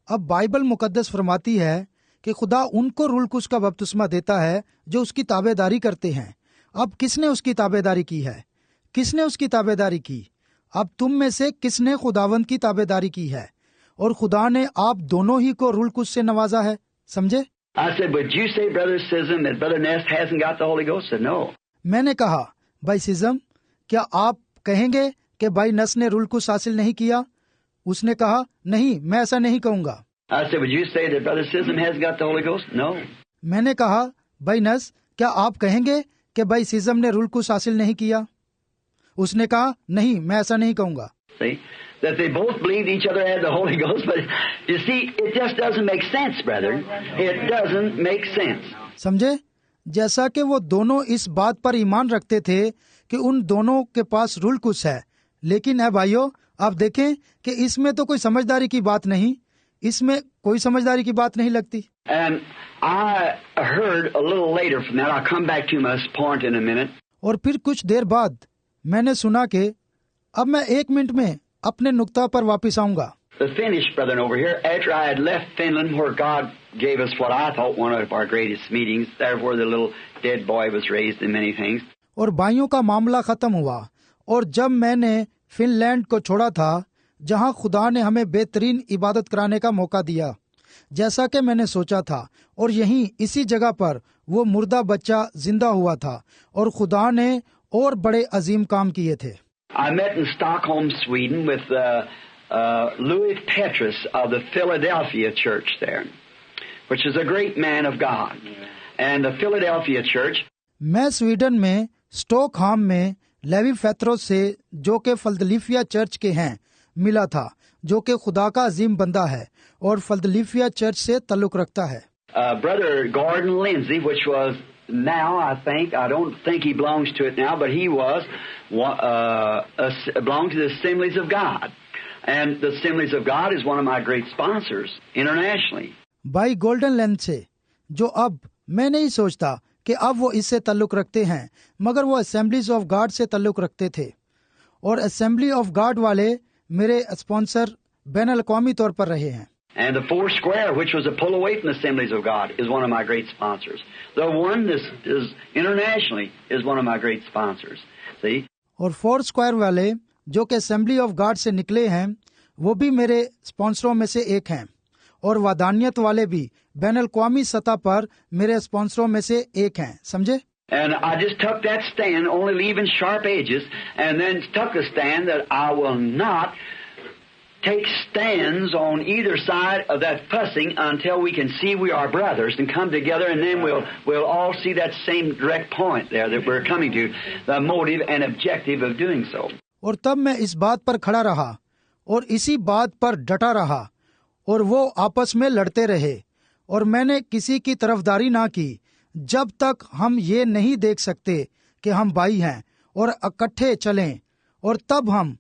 अब Bible मुकद्दस फरमाती है कि खुदा उनको rule कुश का बपतिस्मा देता है जो उसकी ताबेदारी करते हैं। अब किसने उसकी ताबेदारी की है? किसने उसकी ताबेदारी की? अब तुम में से किसने खुदावंद की ताबेदारी की है? और खुदा ने आप दोनों ही को रूल कुश से नवाजा है। समझे? I said, would you say, Brother Sism, that Brother Nest hasn't got the Holy Ghost? I said, no. मैंने कहा, भाई सिज्म, क्या आप कहेंगे कि भाई नस ने रूल कुश हासिल नहीं किया? उसने कहा, नहीं, मैं ऐसा नहीं कहूँगा। I said, would you say that Brother Sism hasn't got the Holy Ghost? No. मैंने कहा, भाई नस, क्या आप कहेंगे कि भाई सिज्म ने रूल कुश हासिल नहीं किया? उसने कहा, नहीं, मैं ऐसा नहीं कहूँगा। See, that they both believed each other had the Holy Ghost, but you see, it just doesn't make sense, brother. It doesn't make sense. समझे? जैसा कि वो दोनों इस बात पर ईमान रखते थे कि उन दोनों के पास रूल कुश है, लेकिन है भाइयों, आप देखें कि इसमें तो कोई समझदारी की बात नहीं, इसमें कोई समझदारी की बात नहीं लगती। And I heard a little later from that. I'll come back to my point in a minute. और फिर कुछ देर बाद मैंने सुना कि अब मैं 1 मिनट में अपने नुक्ता पर वापस आऊंगा। The Finnish brethren over here, after I had left Finland, where God gave us what I thought one of our greatest meetings, there where the little dead boy was raised and many things. और भाइयों का मामला खत्म हुआ, और जब मैंने Finland को छोड़ा था, जहां खुदा ने हमें बेहतरीन इबादत कराने का मौका दिया, जैसा कि मैंने सोचा था, और यहीं इसी जगह पर वो मुर्दा बच्चा जिंदा हुआ था, और खुदा ने और बड़े अजीम काम किए थे। I met in Stockholm, Sweden, with Louis Petrus of the Philadelphia church there, which is a great man of God. And the Philadelphia church. मैं स्वीडन में स्टॉकहोम में लेवी पेत्रोस से, जो कि फिलडेल्फिया चर्च के हैं, मिला था, जो कि खुदा का अजीम बंदा है और फिलडेल्फिया चर्च से ताल्लुक रखता है। Brother Gordon Lindsay, which was now, I don't think he belongs to it now, but he was belonged to the Assemblies of God. And the Assemblies of God is one of my great sponsors internationally. भाई golden land से, जो अब मैं नहीं सोचता कि अब वो इससे ताल्लुक रखते हैं, मगर वो असेंबलीज ऑफ गॉड से ताल्लुक रखते थे, और असेंबली ऑफ गॉड वाले मेरे स्पॉन्सर बैन अल-अक़वामी तौर पर रहे हैं। And the Four Square, which was a pull away from the Assemblies of God, is one of my great sponsors. The one that is internationally is one of my great sponsors. See? और four square वाले, जो कि assembly of God से निकले हैं, वो भी मेरे स्पॉन्सरों में से एक हैं, और वादानियत वाले भी बैन अल-क़वामी सतह पर मेरे स्पॉन्सरों में से एक हैं, समझे? And I just took that stand, only leaving sharp edges, and then took a stand that I will not take stands on either side of that fussing until we can see we are brothers and come together, and then we'll all see that same direct point there that we're coming to, the motive and objective of doing so. और तब मैं इस बात पर खड़ा रहा और इसी बात पर डटा रहा और वो आपस में लड़ते रहे और मैंने किसी की तरफदारी ना की जब तक हम ये नहीं देख सकते कि हम भाई हैं और इकट्ठे चलें, और तब हम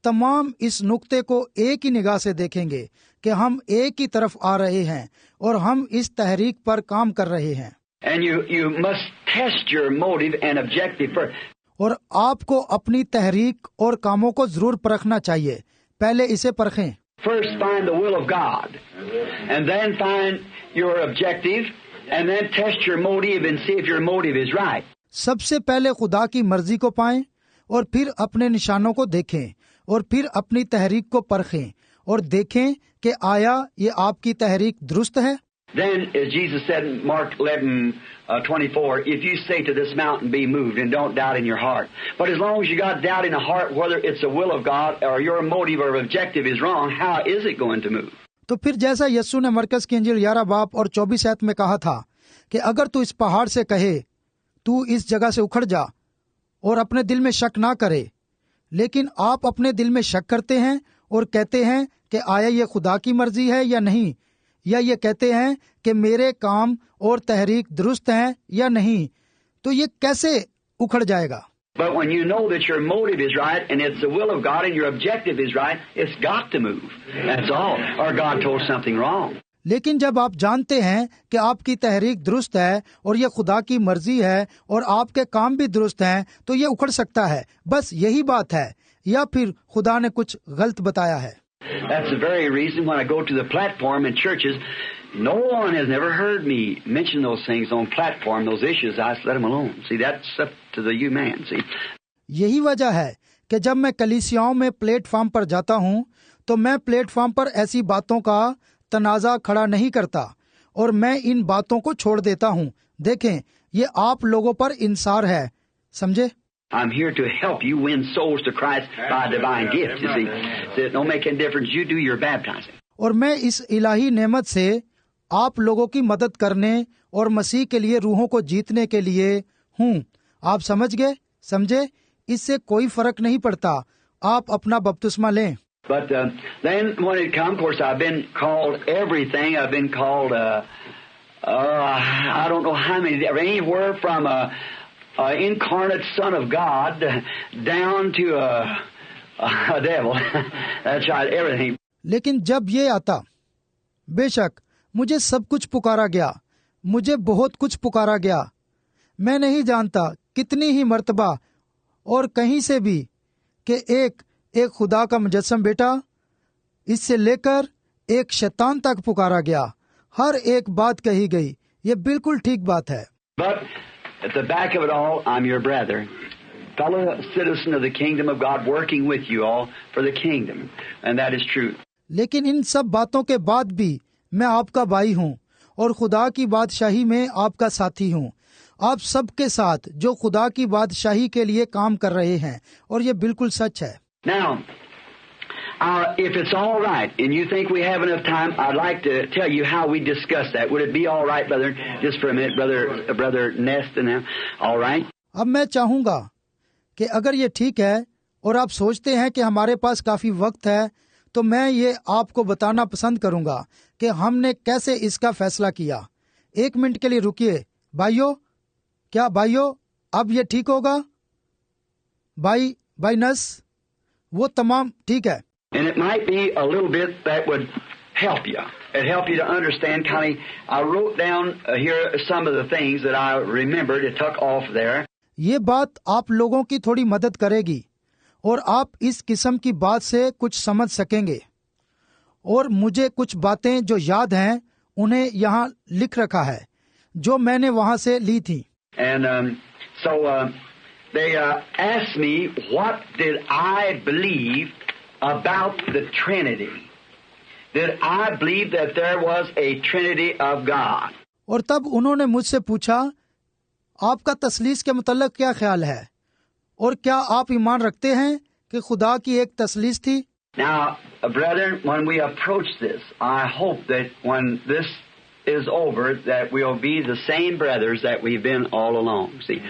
तमाम इस नुक्ते को एक ही निगाह से देखेंगे कि हम एक ही तरफ आ रहे हैं और हम इस तहरीक पर काम कर रहे हैं। And you must test your motive and objective first. और आपको अपनी तहरीक और कामों को जरूर परखना चाहिए, पहले इसे परखें। First find the will of God, and then find your objective, and then test your motive and see if your motive is right. सबसे पहले खुदा की मर्जी को पाएं और फिर अपने निशानों को देखें और फिर अपनी तहरीक को परखें और देखें कि आया ये आपकी तहरीक दुरुस्त है। Then, as Jesus said in Mark 11:24, if you say to this mountain, be moved, and don't doubt in your heart. But as long as you got doubt in the heart, whether it's the will of God or your motive or objective is wrong, how is it going to move? तो फिर जैसा यीशु ने मरकज की इंजील 11 बाब और 24 आयत में कहा था कि अगर तू इस पहाड़ से कहे तू इस जगह से उखड़ जा और अपने दिल में शक ना करे, लेकिन आप अपने दिल में शक करते हैं और कहते हैं कि आया ये खुदा की मर्जी है या नहीं, या ये कहते हैं कि मेरे काम और तहरीक दुरुस्त हैं या नहीं, तो ये कैसे उखड़ जाएगा? But when you know that your motive is right and it's the will of God and your objective is right, it's got to move. That's all. Or God told something wrong. लेकिन जब आप जानते हैं कि आपकी तहरीक दुरुस्त है और ये खुदा की मर्जी है और आपके काम भी दुरुस्त हैं, तो ये उखड़ सकता है, बस यही बात है, या फिर खुदा ने कुछ गलत बताया है। That's the very reason when I go to the platform in churches, no one has never heard me mention those things on platform, those issues. I just let them alone. See, that's up to the you man. See. यही वजह है कि जब मैं कलीसियाओं में platform पर जाता हूँ, तो मैं प्लेटफॉर्म पर ऐसी बातों का तनाज़ा खड़ा नहीं करता और मैं इन बातों को छोड़ देता हूँ। देखें, ये आप लोगों पर इंसार है, समझे? I'm here to help you win souls to Christ by divine gift. You see, so it don't make any difference. You do your baptizing. और मैं इस इलाही नेमत से आप लोगों की मदद करने और मसीह के लिए रूहों को जीतने के लिए हूँ। आप समझ गए? समझे? इससे कोई फर्क नहीं पड़ता, आप अपना बपतिस्मा लें। But then when it comes, of course, I've been called everything. I've been called, I don't know how many, anywhere from incarnate Son of God down to a devil. That's right, everything. लेकिन जब ये आता, बेशक मुझे सब कुछ पुकारा गया, मुझे बहुत कुछ पुकारा गया, मैं नहीं जानता कितनी ही मर्तबा और कहीं से भी कि एक खुदा का मुजस्सम बेटा, इससे लेकर एक शैतान तक पुकारा गया, हर एक बात कही गई, ये बिल्कुल ठीक बात है। But at the back of it all, I'm your brother, fellow citizen of the kingdom of God, working with you all for the kingdom, and that is true. लेकिन इन सब बातों के बाद भी मैं आपका भाई हूँ और खुदा की बादशाही में आपका साथी हूँ, आप सबके साथ जो खुदा की बादशाही के लिए काम कर रहे हैं, और ये बिल्कुल सच है। Now, if it's all right, and you think we have enough time, I'd like to tell you how we discuss that. Would it be all right, brother? Just for a minute, brother Nest and them. All right? अब मैं चाहूँगा कि अगर ये ठीक है और आप सोचते हैं कि हमारे पास काफी वक्त है, तो मैं ये आपको बताना पसंद करूँगा कि हमने कैसे इसका फैसला किया। 1 मिनट के लिए रुकिए भाइयों। क्या भाइयों, अब ये ठीक होगा? भाई नस, वो तमाम ठीक है। And it might be a little bit that would help you. It help you to understand kind of. I wrote down here some of the things that I remembered. It took off there. ये बात आप लोगों की थोड़ी मदद करेगी और आप इस किस्म की बात से कुछ समझ सकेंगे। और मुझे कुछ बातें जो याद हैं उन्हें यहाँ लिख रखा है जो मैंने वहाँ से ली थी। And so they asked me what did I believe about the Trinity. that I believed that there was a Trinity of God. और तब उन्होंने मुझसे पूछा, आपका तसलीस के मुतल्लिक़ क्या ख्याल है और क्या आप ईमान रखते हैं कि खुदा की एक तसलीस थी? Now, brethren, when we approach this, I hope that when this is over, that we'll be the same brothers that we've been all along. See?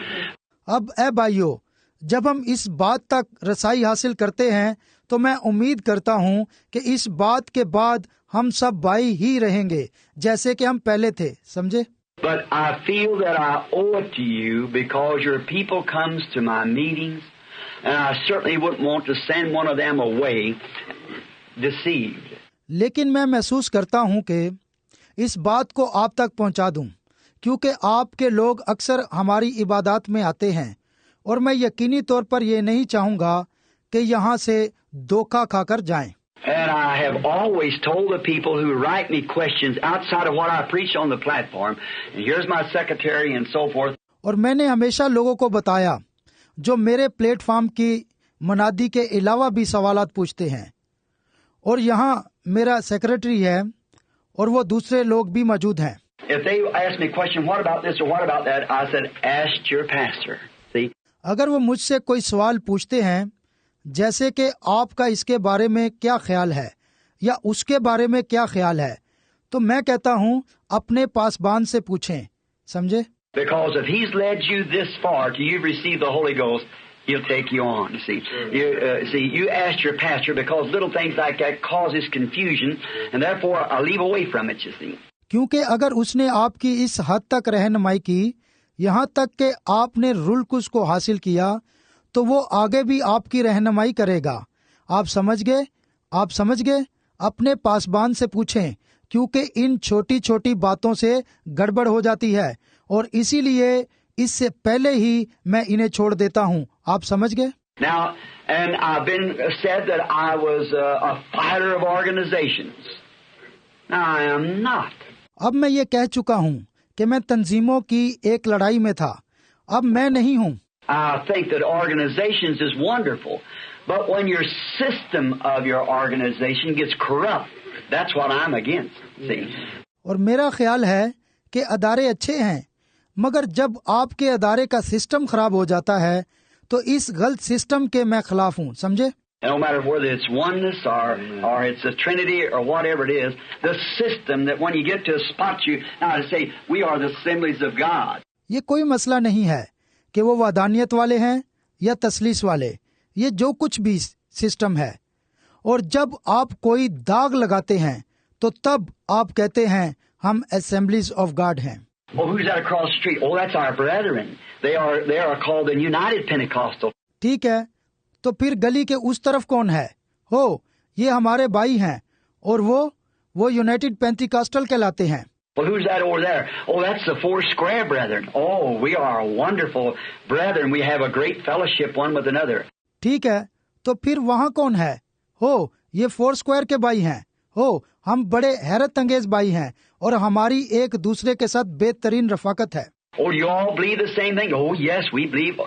अब ए भाइयों, जब हम इस बात तक रसाई हासिल करते हैं तो मैं उम्मीद करता हूं कि इस बात के बाद हम सब भाई ही रहेंगे जैसे कि हम पहले थे, समझे? But I feel that I owe it to you because your people comes to my meetings, and I certainly wouldn't want to send one of them away deceived. लेकिन मैं महसूस करता हूं कि इस बात को आप तक पहुंचा दूं, क्योंकि आपके लोग अक्सर हमारी इबादत में आते हैं और मैं यकीनी तौर पर यह नहीं चाहूंगा कि यहाँ से धोखा खाकर जाएं। And I have always told the people who write me questions outside of what I preach on the platform, and here's my secretary and so forth. और मैंने हमेशा लोगों को बताया जो मेरे प्लेटफॉर्म की मनादी के अलावा भी सवालात पूछते हैं, और यहाँ मेरा सेक्रेटरी है और वो दूसरे लोग भी मौजूद हैं। If they ask me a question, what about this or what about that, I said, ask your pastor. See? अगर वो मुझसे कोई सवाल पूछते हैं जैसे कि आपका इसके बारे में क्या ख्याल है या उसके बारे में क्या ख्याल है, तो मैं कहता हूँ अपने पासबान से पूछें, समझे? Because if he's led you this far till you've received the Holy Ghost, he'll take you on. You ask your pastor because little things like that causes confusion, and therefore I leave away from it. You see. क्योंकि अगर उसने आपकी इस हद तक रहनुमाई की, यहाँ तक कि आपने रुलकुस को हासिल किया, तो वो आगे भी आपकी रहनुमाई करेगा। आप समझ गए? अपने पासबान से पूछें, क्योंकि इन छोटी छोटी बातों से गड़बड़ हो जाती है और इसीलिए इससे पहले ही मैं इन्हें छोड़ देता हूँ। आप समझ गए? Now, and I've been said that I was a fighter of organizations. Now I am not. अब मैं ये कह चुका हूँ कि मैं तंजीमों की एक लड़ाई में था। अब मैं नहीं हूँ। I think that organizations is wonderful, but when your system of your organization gets corrupt, that's what I'm against. See? और मेरा ख्याल है कि अदारे अच्छे हैं, मगर जब आपके अदारे का सिस्टम खराब हो जाता है तो इस गलत सिस्टम के मैं खिलाफ हूँ, समझे? No matter whether it's oneness or it's a Trinity or whatever it is, the system that when you get to a spot now to say we are the assemblies of God. ये कोई मसला नहीं है कि वो वादानियत वाले हैं या तसलीस वाले, ये जो कुछ भी सिस्टम है, और जब आप कोई दाग लगाते हैं तो तब आप कहते हैं हम असेंबलीज ऑफ गॉड हैं। Oh, who's that across the street? Oh, that's our brethren. They are called the United Pentecostal. ठीक है, तो फिर गली के उस तरफ कौन है? हो, ये हमारे भाई हैं और वो यूनाइटेड पेंटिकॉस्टल कहलाते हैं। Well, who's that over there? Oh, that's the Four Square Brethren. Oh, we are wonderful brethren. We have a great fellowship one with another. ठीक है, तो फिर वहाँ कौन है? हो, ये फोर स्क्वायर के भाई हैं। हो, हम बड़े हैरत अंगेज भाई हैं और हमारी एक दूसरे के साथ बेहतरीन रफाकत है। Oh, you all believe the same thing? Oh, yes, we believe.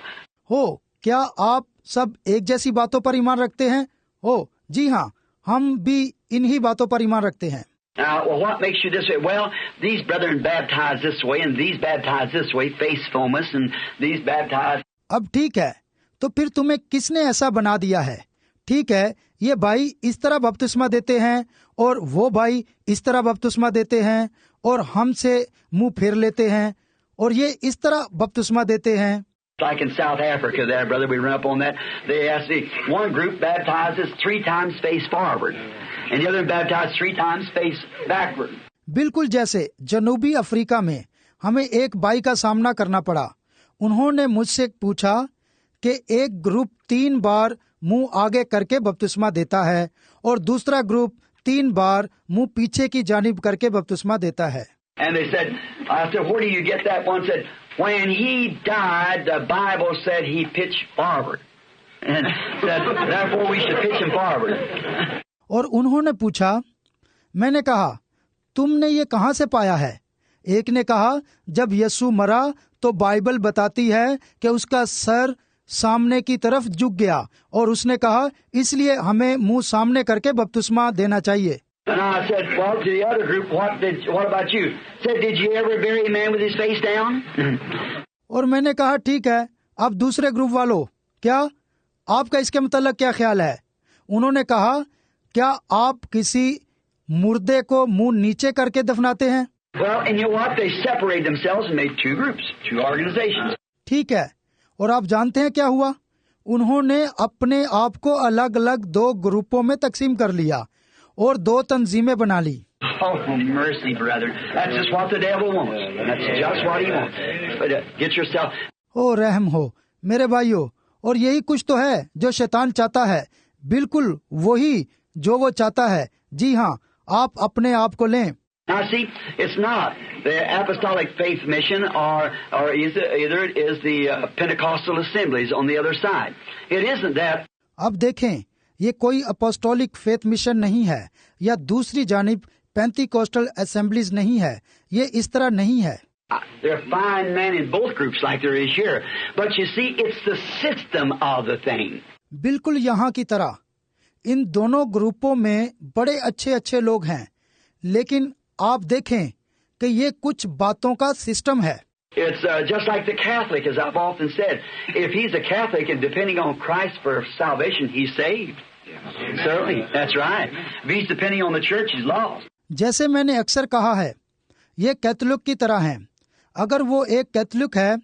हो, क्या आप सब एक जैसी बातों पर ईमान रखते हैं? हो, जी हाँ, हम भी इन्हीं बातों पर ईमान रखते हैं। Now, well, what makes you this way? Well, these brethren baptized this way, and these baptized this way, face fomus, and these baptized. अब ठीक है, तो फिर तुम्हें किसने ऐसा बना दिया है? ठीक है, ये भाई इस तरह बपतिस्मा देते हैं और वो भाई इस तरह बपतिस्मा देते हैं और हमसे मुंह फेर लेते हैं और ये इस तरह बपतिस्मा देते हैं। Like in South Africa there, brother, we run up on that. They ask one group baptizes 3 times face forward, and the other baptizes 3 times face backward. बिल्कुल जैसे जनूबी अफ्रीका में हमें एक भाई का सामना करना पड़ा। उन्होंने मुझसे पूछा कि एक ग्रुप 3 बार मुंह आगे करके बपतिस्मा देता है और दूसरा ग्रुप 3 बार मुंह पीछे की जानिब करके बपतिस्मा देता है। And they said, I said, where do you get that? One said, when he died, the Bible said he pitched forward. And said, therefore we should pitch him forward. और उन्होंने पूछा, मैंने कहा, तुमने ये कहाँ से पाया है? एक ने कहा, जब यीशु मरा तो बाइबल बताती है कि उसका सर सामने की तरफ झुक गया और उसने कहा इसलिए हमें मुंह सामने करके बपतिस्मा देना चाहिए। And I said, well, to the other group, what about you? Said, did you ever bury a man with his face down? और मैंने कहा ठीक है, अब दूसरे ग्रुप वालों, क्या आपका इसके मतलब क्या ख्याल है? उन्होंने कहा, क्या आप किसी मुर्दे को मुंह नीचे करके दफनाते हैं? Well, and you know what? They separated themselves and made two groups, two organizations. ठीक है, और आप जानते हैं क्या हुआ? उन्होंने अपने आप को अलग अलग दो ग्रुपों में तकसीम कर लिया और दो तंजीमें बना ली. Oh, mercy, brother. That's just what the devil wants. That's just what he wants. But get yourself... ओ रहम हो मेरे भाइयों, और यही कुछ तो है जो शैतान चाहता है, बिल्कुल वही जो वो चाहता है. जी हाँ, आप अपने आप को लें. Now see, it's not the apostolic faith mission or either it is the Pentecostal assemblies on the other side. It isn't that. अब देखें, ये कोई अपोस्टोलिक फेथ मिशन नहीं है या दूसरी जानिब पेंटिकोस्टल असेंबलीज नहीं है. ये इस तरह नहीं है. There are fine men in both groups like there is here. But you see, it's the system of the thing. बिल्कुल यहाँ की तरह इन दोनों ग्रुपों में बड़े अच्छे अच्छे लोग हैं, लेकिन आप देखें कि ये कुछ बातों का सिस्टम है. It's just like the Catholic, as I've often said. If he's a Catholic and depending on Christ for salvation, he's saved. Certainly, that's right. If he's depending on the church, he's lost. जैसे मैंने अक्सर कहा है, ये Catholic की तरह है. अगर वो एक कैथोलिक है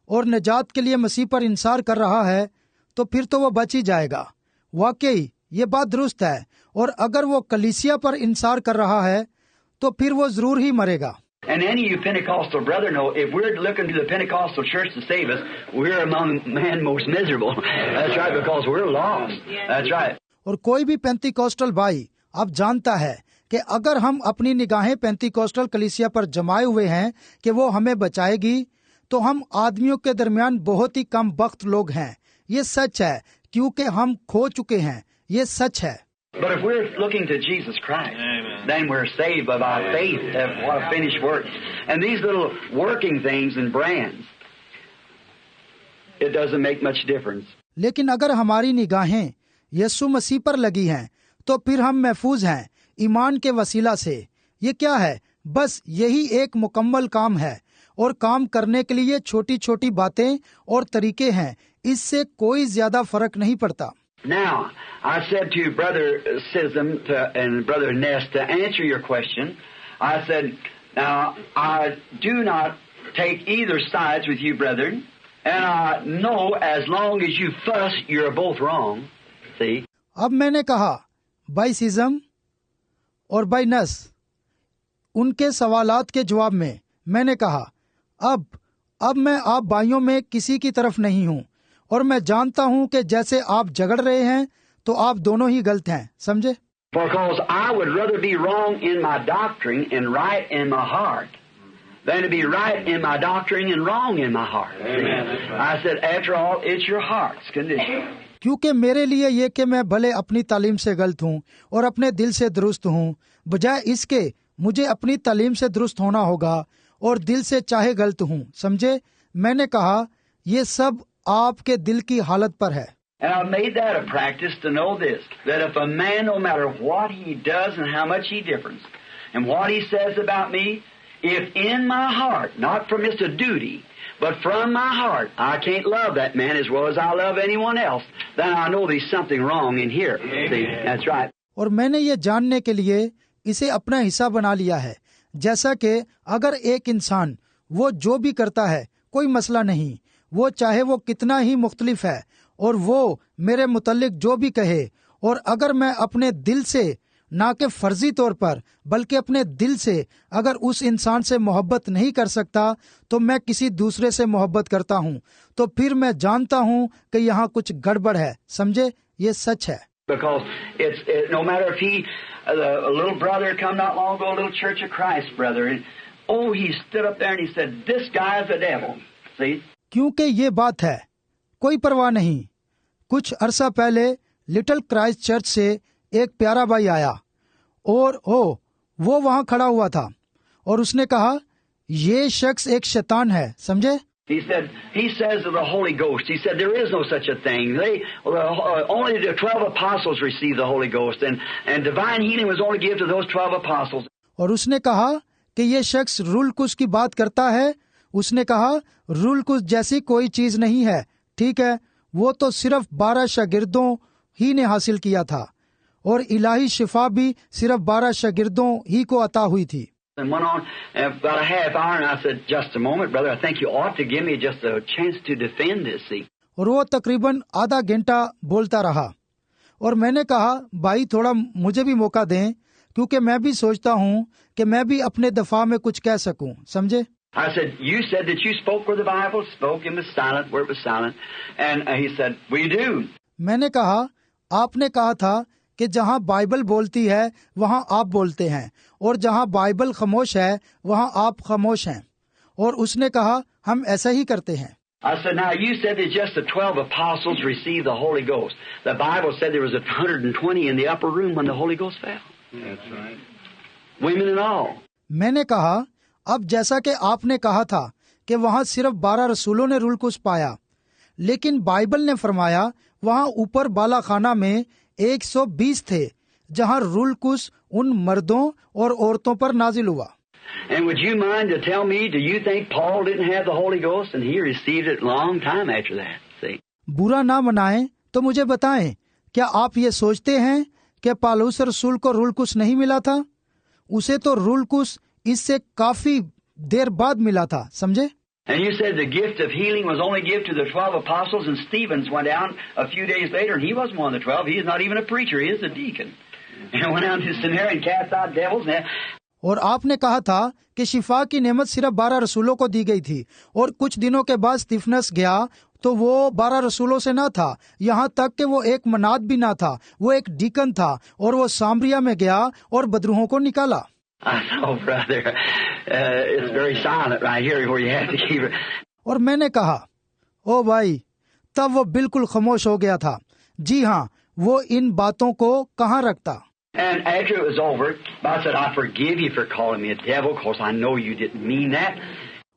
और निजात के लिए मसीह पर इंसार कर रहा है, तो फिर तो वो बच ही जाएगा. वाकई ये बात दुरुस्त है. और अगर वो कलीसिया पर इंसार कर रहा है, तो फिर वो जरूर ही मरेगा. And any of you Pentecostal brother know, if we're looking to the Pentecostal church to save us, we're among men most miserable. That's right, because we're lost. That's right. और कोई भी पेंटिकोस्टल भाई अब जानता है कि अगर हम अपनी निगाहें पेंटिकोस्टल कलीसिया पर जमाए हुए हैं कि वो हमें बचाएगी, तो हम आदमियों के दरमियान बहुत ही कम बख्त लोग हैं. ये सच है, क्योंकि हम खो चुके हैं. ये सच है. But if we're looking to Jesus Christ, then we're saved by our faith. What a finished work. And these little working things and brands, it doesn't make much difference. लेकिन अगर हमारी निगाहें यीशु मसीह पर लगी हैं, तो फिर हम महफूज हैं ईमान के वसीला से. ये क्या है? बस यही एक मुकम्मल काम है, और काम करने के लिए छोटी छोटी बातें और तरीके हैं. इससे कोई ज्यादा फर्क नहीं पड़ता. Now, I said to Brother Sism and Brother Ness to answer your question, I said, now, I do not take either sides with you, brethren, and I know as long as you fuss, you're both wrong. See? अब मैंने कहा, भाई सिजम और भाई नस, उनके सवालात के जवाब में मैंने कहा, अब मैं आप भाइयों में किसी की तरफ नहीं हूँ, और मैं जानता हूँ कि जैसे आप झगड़ रहे हैं, तो आप दोनों ही गलत हैं. समझे? Because I would rather be wrong in my doctrine and right in my heart than to be right in my doctrine and wrong in my heart. Amen. I said, after all, it's your heart's condition. क्योंकि मेरे लिए ये कि मैं भले अपनी तालीम से गलत हूँ और अपने दिल से दुरुस्त हूँ, बजाय इसके मुझे अपनी तालीम से दुरुस्त होना होगा और दिल से चाहे गलत हूँ. समझे? मैंने कहा, ये सब आपके दिल की हालत पर है. And I've made that a practice to know this, that if a man, no matter what he does and how much he differs, and what he says about me, if in my heart, not from just a duty, but from my heart, I can't love that man as well as I love anyone else, then I know there's something wrong in here. See, that's right. और मैंने ये जानने के लिए इसे अपना हिस्सा बना लिया है, जैसा कि अगर एक इंसान वो जो भी करता है, कोई मसला नहीं, वो चाहे वो कितना ही मुख्तलिफ है, और वो मेरे मुतल्लिक जो भी कहे, और अगर मैं अपने दिल से, ना कि फर्जी तौर पर बल्कि अपने दिल से अगर उस इंसान से मोहब्बत नहीं कर सकता, तो मैं किसी दूसरे से मोहब्बत करता हूँ, तो फिर मैं जानता हूँ कि यहाँ कुछ गड़बड़ है. समझे? ये सच है. Because no matter if he, a little brother come not long ago, a little Church of Christ brother, and he stood up there and he said, this guy is the devil. See? क्योंकि ये बात है, कोई परवाह नहीं. कुछ अरसा पहले लिटिल क्राइस्ट चर्च से एक प्यारा भाई आया, और वो वहां खड़ा हुआ था, और उसने कहा, ये शख्स एक शैतान है. समझे? He says of the Holy Ghost, he said there is no such a thing. Only the 12 apostles received the Holy Ghost, and divine healing was only given to those 12 apostles. और उसने कहा कि ये शख्स रूलकुस की बात करता है. उसने कहा रूलकुस जैसी कोई चीज नहीं है. ठीक है, वो तो सिर्फ 12 शागिर्दों ही ने हासिल किया था, और इलाही शिफा भी सिर्फ 12 शागिर्दों ही को अता हुई थी. And went on about a half hour, and I said, "Just a moment, brother. I think you ought to give me just a chance to defend this." See. और वो तकरीबन आधा घंटा बोलता रहा, और मैंने कहा, भाई थोड़ा मुझे भी मौका दें, क्योंकि मैं भी सोचता हूँ कि मैं भी अपने दफा में कुछ कह सकूं. समझे? I said, "You said that you spoke where the Bible spoke and was silent where it was silent," and he said, "We do." मैंने कहा, आपने कहा था कि जहाँ बाइबल बोलती है वहाँ आप बोलते हैं, और जहाँ बाइबल खामोश है वहाँ आप खामोश हैं. और उसने कहा, हम ऐसा ही करते हैं. I said, "Now you said that just the 12 apostles received the Holy Ghost. The Bible said there was 120 in the upper room when the Holy Ghost fell. That's right. Women and all." मैंने कहा, अब जैसा कि आपने कहा था कि वहाँ सिर्फ 12 रसूलों ने रूलकुस पाया, लेकिन बाइबल ने फरमाया वहाँ ऊपर बाला खाना में 120 थे जहाँ रूलकुस उन मर्दों और औरतों पर नाजिल हुआ. And would you mind to tell me, do you think Paul didn't have the Holy Ghost and he received it long time after that? See? बुरा ना मनाएं तो मुझे बताएं, क्या आप ये सोचते हैं कि पालूस रसूल को रूलकुस नहीं मिला था? उसे तो रूलकुस इससे काफी देर बाद मिला था. समझे? And you said the gift of healing was only given to the 12 apostles, and Stephen went down a few days later, and he wasn't one of the 12. He is not even a preacher. He is a deacon. And went down to Samaria and cast out devils. और आपने कहा था कि शिफा की नेमत सिर्फ 12 रसूलों को दी गई थी, और कुछ दिनों के बाद स्टीफनस गया तो वो 12 रसूलों से ना था, यहाँ तक कि वो एक मनाद भी ना था, वो एक डीकन था, और वो सामरिया में गया और बदरूहों को निकाला. Oh, brother, it's very silent right here where you have to keep it. और मैंने कहा, ओ भाई, तब वो बिल्कुल खामोश हो गया था. जी हाँ, वो इन बातों को कहाँ रखता. And after it was over, I said, "I forgive you for calling me a devil, because I know you didn't mean that."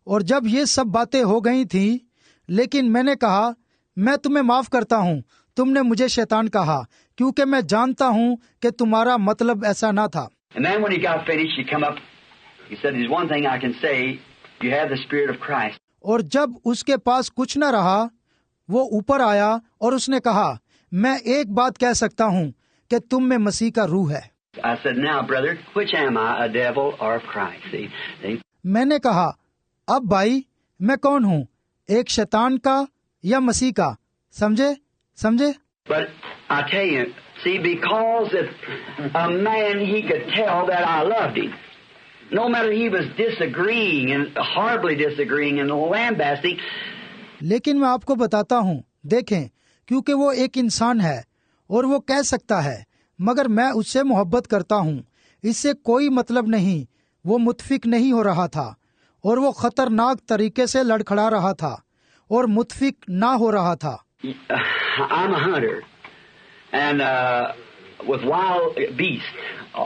और जब ये सब बातें हो गई थी, लेकिन मैंने कहा, मैं तुम्हें माफ करता हूँ, तुमने मुझे शैतान कहा, क्योंकि मैं जानता हूँ कि तुम्हारा मतलब ऐसा ना था. And then when he got finished, he come up. He said, "There's one thing I can say. You have the Spirit of Christ." और जब उसके पास कुछ न रहा, वो ऊपर आया और उसने कहा, मैं एक बात कह सकता हूँ कि तुम में मसीह का रूह है. I said, "Now, brother, which am I, a devil or of Christ?" See? मैंने कहा, अब भाई, मैं कौन हूँ, एक शैतान का या मसीह का? समझे? But I tell you, see, because if a man, he could tell that I loved him. No matter he was disagreeing and horribly disagreeing and lambasting. लेकिन मैं आपको बताता हूँ, देखें, क्योंकि वो एक इंसान है और वो कह सकता है, मगर मैं उससे मोहब्बत करता हूँ. इससे कोई मतलब नहीं, वो मुतफिक नहीं हो रहा था, और वो खतरनाक तरीके से लड़खड़ा रहा था और मुतफिक ना हो रहा था. I'm a hunter, and with wild beasts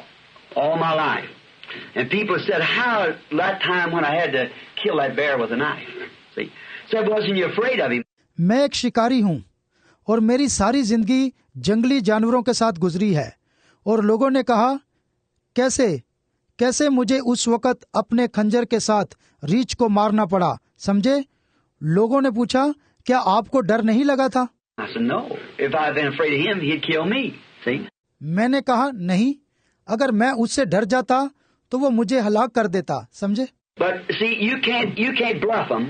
all my life. And people said, "How that time when I had to kill that bear with a knife?" See, said, "Wasn't you afraid of him?" मैं एक शिकारी हूँ और मेरी सारी जिंदगी जंगली जानवरों के साथ गुजरी है. और लोगों ने कहा, कैसे मुझे उस वक्त अपने खंजर के साथ रीछ को मारना पड़ा. समझे? लोगों ने पूछा, क्या आपको डर नहीं लगा था? I said, "No. If I had been afraid of him, he'd kill me." See? मैंने कहा, नहीं, अगर मैं उससे डर जाता तो वो मुझे हलाक कर देता. समझे? But see, you can't bluff them.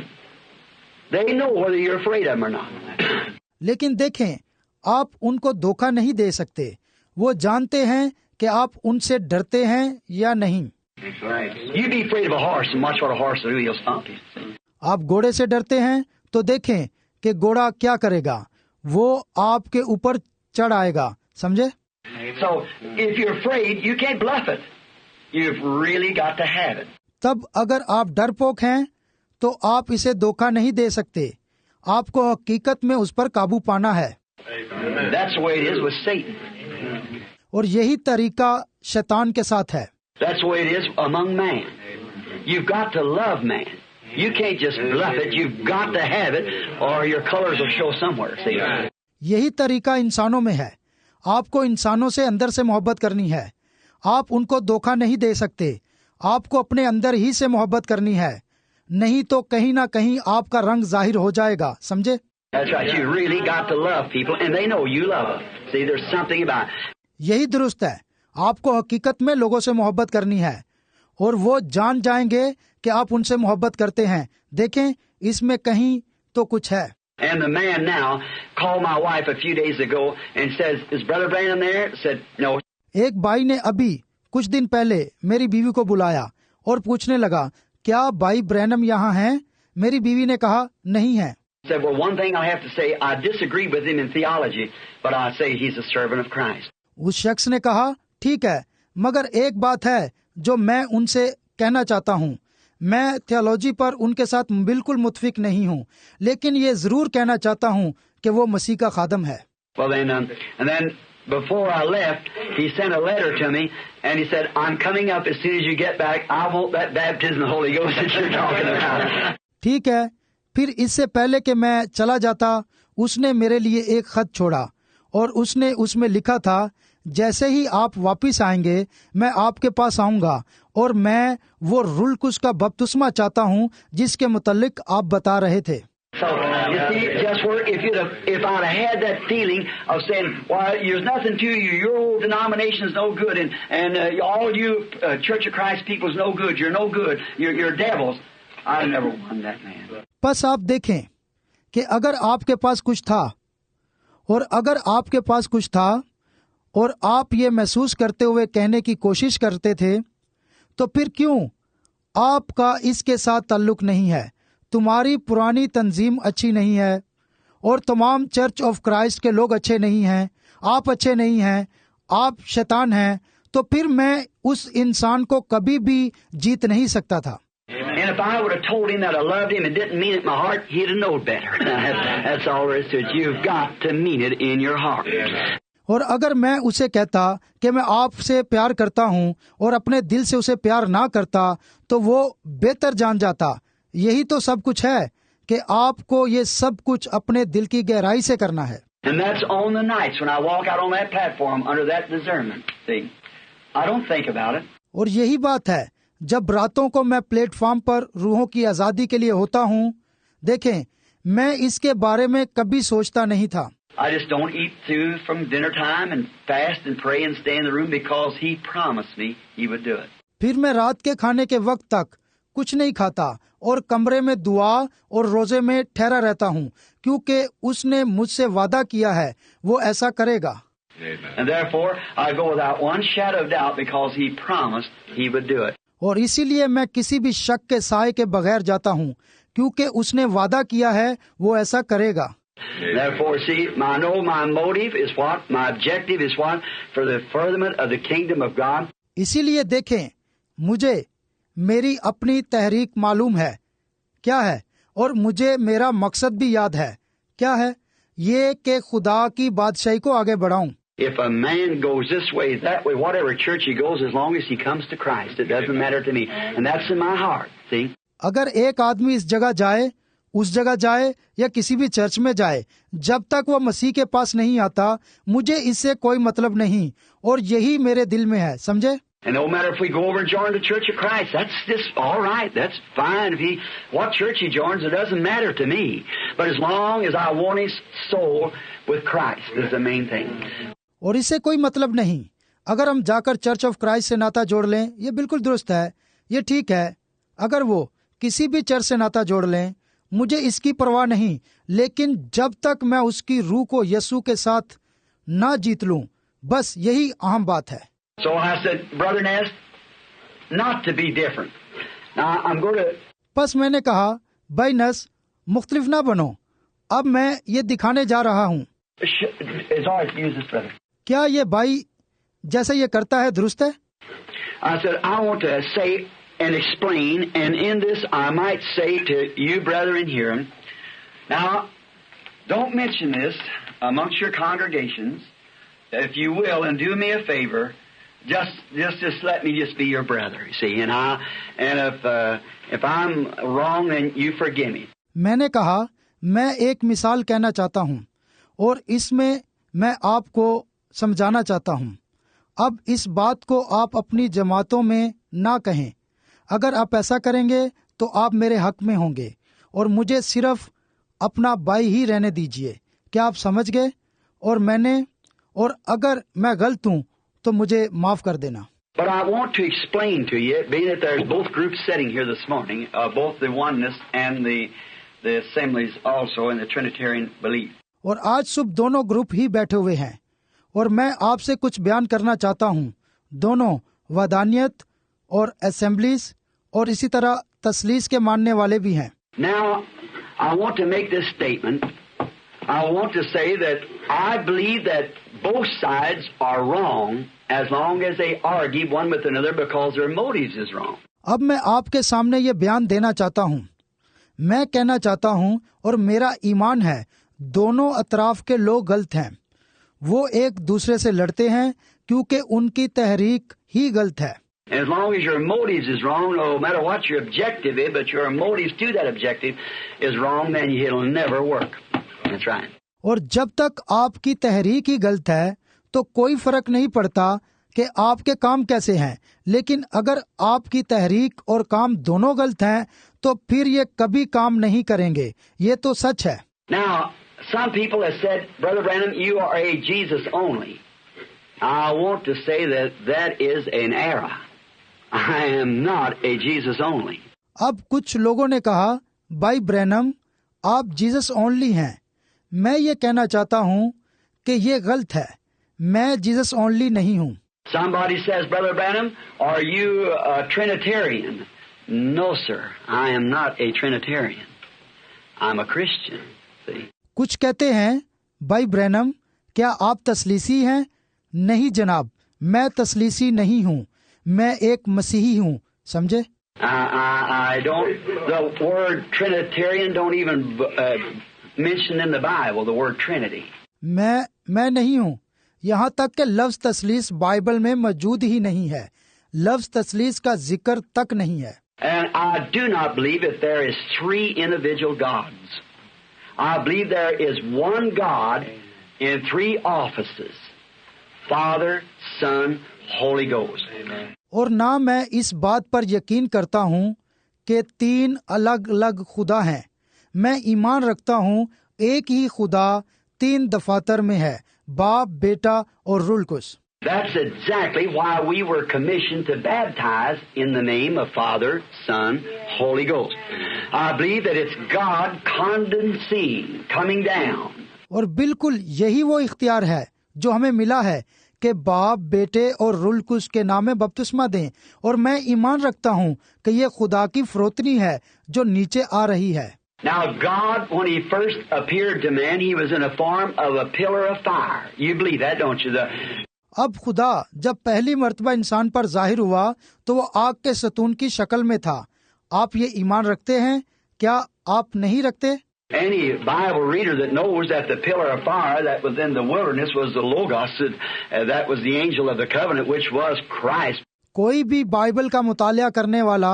They know whether you're afraid of them or not. लेकिन देखें, आप उनको धोखा नहीं दे सकते. वो जानते हैं कि आप उनसे डरते हैं या नहीं. You be afraid of a horse and watch what a horse will do. He'll stomp you. See? आप घोड़े से डरते हैं तो देखें कि घोड़ा क्या करेगा, वो आपके ऊपर चढ़ आएगा. समझे? So if you're afraid, you can't bluff it. You've really got to have it. तब अगर आप डरपोक हैं तो आप इसे धोखा नहीं दे सकते. आपको हकीकत में उस पर काबू पाना है. That's the way it is with Satan. और यही तरीका शैतान के साथ है. That's the way it is among man. You've got to love man. You can't just bluff it. You've got to have it, or your colors will show somewhere. See? यही तरीका इंसानों में है। आपको इंसानों से अंदर से मोहब्बत करनी है। आप उनको धोखा नहीं दे सकते। आपको अपने अंदर ही से मोहब्बत करनी है, नहीं तो कहीं ना कहीं आपका रंग जाहिर हो जाएगा। समझे? That's right. You really got to love people, and they know you love them. See, there's something about it. यही दुरुस्त है। आपको हकीकत में लोगों से मोहब्बत करनी है और वो जान जाएंगे कि आप उनसे मोहब्बत करते हैं। देखें, इसमें कहीं तो कुछ है। And the man now called my wife a few days ago and says, "Is Brother Branham there?" Said, "No." एक भाई ने अभी कुछ दिन पहले मेरी बीवी को बुलाया और पूछने लगा, क्या भाई ब्रैनम यहाँ हैं? मेरी बीवी ने कहा, नहीं है। Said, "Well, one thing I have to say, I disagree with him in theology, but I say he's a servant of Christ." उस शख्स ने कहा, ठीक है, मगर एक बात है जो मैं उनसे कहना चाहता हूँ। मैं थियोलॉजी पर उनके साथ बिल्कुल मुत्फिक नहीं हूँ, लेकिन ये जरूर कहना चाहता हूँ कि वो मसीह का खादम है। Well, and then before I left, he sent a letter to me, and he said, "I'm coming up as soon as you get back. I want that baptism of the Holy Ghost that you're talking about." ठीक है। फिर इससे पहले कि मैं चला जाता, उसने मेरे लिए एक खत छोड़ा और उसने उसमें लिखा था, जैसे ही आप वापिस आएंगे मैं आपके पास आऊंगा और मैं वो रुलकुश का बपतिस्मा चाहता हूं जिसके मुतल्लिक आप बता रहे थे। So, you see, just where if I'd have had that feeling of saying, "Well, there's nothing to you. Your old denomination's no good, and all you Church of Christ people's no good. You're no good. You're devils." I never won that man. बस आप देखें कि अगर आपके पास कुछ था और अगर आपके पास कुछ था और आप ये महसूस करते हुए कहने की कोशिश करते थे, तो फिर क्यों आपका इसके साथ ताल्लुक नहीं है? तुम्हारी पुरानी तंजीम अच्छी नहीं है और तमाम चर्च ऑफ क्राइस्ट के लोग अच्छे नहीं हैं, आप अच्छे नहीं हैं, आप शैतान हैं, तो फिर मैं उस इंसान को कभी भी जीत नहीं सकता था। And if I would have told him that I loved him and didn't mean it in my heart, he'd have known better. That's all there is to it. You've got to mean it in your heart. और अगर मैं उसे कहता कि मैं आपसे प्यार करता हूं और अपने दिल से उसे प्यार ना करता, तो वो बेहतर जान जाता। यही तो सब कुछ है कि आपको ये सब कुछ अपने दिल की गहराई से करना है। And that's on the nights when I walk out on that platform under that discernment. See, I don't think about it. और यही बात है जब रातों को मैं प्लेटफॉर्म पर रूहों की आजादी के लिए होता हूँ। देखें, मैं इसके बारे में कभी सोचता नहीं था। I just don't eat through from dinner time and fast and pray and stay in the room because he promised me he would do it. फिर मैं रात के खाने के वक्त तक कुछ नहीं खाता और कमरे में दुआ और रोजे में ठहरा रहता हूँ, क्योंकि उसने मुझसे वादा किया है वो ऐसा करेगा। And therefore I go without one shadow of doubt because he promised he would do it. और इसीलिए मैं किसी भी शक के साए के बगैर जाता हूँ, क्योंकि उसने वादा किया है वो ऐसा करेगा। Therefore, see, I know my motive is what, my objective is what, for the furtherment of the kingdom of God. इसीलिए देखें, मुझे मेरी अपनी तहरीक मालूम है क्या है, और मुझे मेरा मकसद भी याद है क्या है, ये कि खुदा की बादशाही को आगे बढ़ाऊं। If a man goes this way, that way, whatever church he goes, as long as he comes to Christ, it doesn't matter to me. And that's in my heart, see? अगर एक आदमी इस जगह जाए, उस जगह जाए या किसी भी चर्च में जाए, जब तक वो मसीह के पास नहीं आता, मुझे इससे कोई मतलब नहीं, और यही मेरे दिल में है। समझे? And no matter if we go over and join the Church of Christ, that's just all right. That's fine. What church he joins, it doesn't matter to me. But as long as I want his soul with Christ is the main thing. और इससे कोई मतलब नहीं अगर हम जाकर church of Christ से नाता जोड़ लें, ये बिल्कुल दुरुस्त है, ये ठीक है। अगर वो किसी भी चर्च से नाता जोड़ लें, मुझे इसकी परवाह नहीं, लेकिन जब तक मैं उसकी रूह को यीशु के साथ ना जीत लूं, बस यही अहम बात है। So I said, Brother Ness, not to be different. Now I'm going to. बस मैंने कहा, भाई नस, मुख्तलिफ ना बनो, अब मैं ये दिखाने जा रहा हूँ। It's all right to use this, brother. क्या ये भाई जैसे ये करता है दुरुस्त है? I said, I want to say and explain, and in this I might say to you, brethren, here. Now, don't mention this amongst your congregations, if you will, and do me a favor. Just let me just be your brother, you see, and if I'm wrong, then you forgive me. मैंने कहा, मैं एक मिसाल कहना चाहता हूँ और इसमें मैं आपको समझाना चाहता हूँ। अब इस बात को आप अपनी जमातों में ना कहें। अगर आप ऐसा करेंगे तो आप मेरे हक में होंगे और मुझे सिर्फ अपना भाई ही रहने दीजिए। क्या आप समझ गए? और अगर मैं गलत हूँ तो मुझे माफ कर देना। But I want to explain to you, being that there's both groups sitting here this morning, both the oneness and the assemblies also in the Trinitarian belief. और आज सुबह दोनों ग्रुप ही बैठे हुए हैं और मैं आपसे कुछ बयान करना चाहता हूँ। दोनों वदानियत और असेंबलीज और इसी तरह तसलीस के मानने वाले भी हैं। Now, I want to make this statement. I want to say that I believe that both sides are wrong as long as they argue one with another because their motives is wrong. अब मैं आपके सामने ये बयान देना चाहता हूँ। मैं कहना चाहता हूँ और मेरा ईमान है, दोनों अतराफ के लोग गलत हैं। वो एक दूसरे से लड़ते हैं क्योंकि उनकी तहरीक ही गलत है। As long as your motives is wrong, no matter what your objective is, but your motives to that objective is wrong, then it'll never work. That's right. और जब तक आपकी तहरीक ही गलत है तो कोई फर्क नहीं पड़ता कि आपके काम कैसे हैं, लेकिन अगर आपकी तहरीक और काम दोनों गलत हैं तो फिर ये कभी काम नहीं करेंगे। ये तो सच है। Now, some people have said, Brother Branham, you are a Jesus only. I want to say that is an error. I am not a Jesus only. अब कुछ लोगों ने कहा, भाई ब्रैनम, आप जीसस ओनली हैं। मैं ये कहना चाहता हूँ कि ये गलत है। मैं जीसस ओनली नहीं हूँ। Somebody says, Brother Branham, are you a Trinitarian? No, sir. I am not a Trinitarian. I'm a Christian. See? कुछ कहते हैं, भाई ब्रैनम, क्या आप तसलीसी हैं? नहीं जनाब, मैं तसलीसी नहीं हूँ, मैं एक मसीही हूँ। समझे? I don't. The word Trinitarian don't even mention in the Bible the word Trinity. मैं नहीं हूँ। यहाँ तक कि लफ्ज तसलीस बाइबल में मौजूद ही नहीं है। लफ्ज तसलीस का जिक्र तक नहीं है। And I do not believe that there is three individual gods. I believe there is one God in three offices: Father, Son, Holy Ghost. और ना मैं इस बात पर यकीन करता हूँ कि तीन अलग अलग खुदा हैं। मैं ईमान रखता हूँ एक ही खुदा तीन दफातर में है, बाप, बेटा और रूह Quds. That's exactly why we were commissioned to baptize in the name of Father, Son, Holy Ghost. I believe that it's God condescending, coming down. और बिल्कुल यही वो इख्तियार है जो हमें मिला है कि बाप, बेटे और रूह कुद्स के नाम में बपतिस्मा दें। और मैं ईमान रखता हूँ कि ये खुदा की फरोतनी है जो नीचे आ रही है। Now God, when He first appeared to man, He was in a form of a pillar of fire. You believe that, don't you? अब खुदा जब पहली मर्तबा इंसान पर जाहिर हुआ तो वो आग के सतून की शक्ल में था। आप ये ईमान रखते हैं? क्या आप नहीं रखते? Any Bible reader that knows that the pillar of fire that was in the wilderness was the Logos, that was the angel of the covenant, which was Christ. कोई भी बाइबल का मुतालिया करने वाला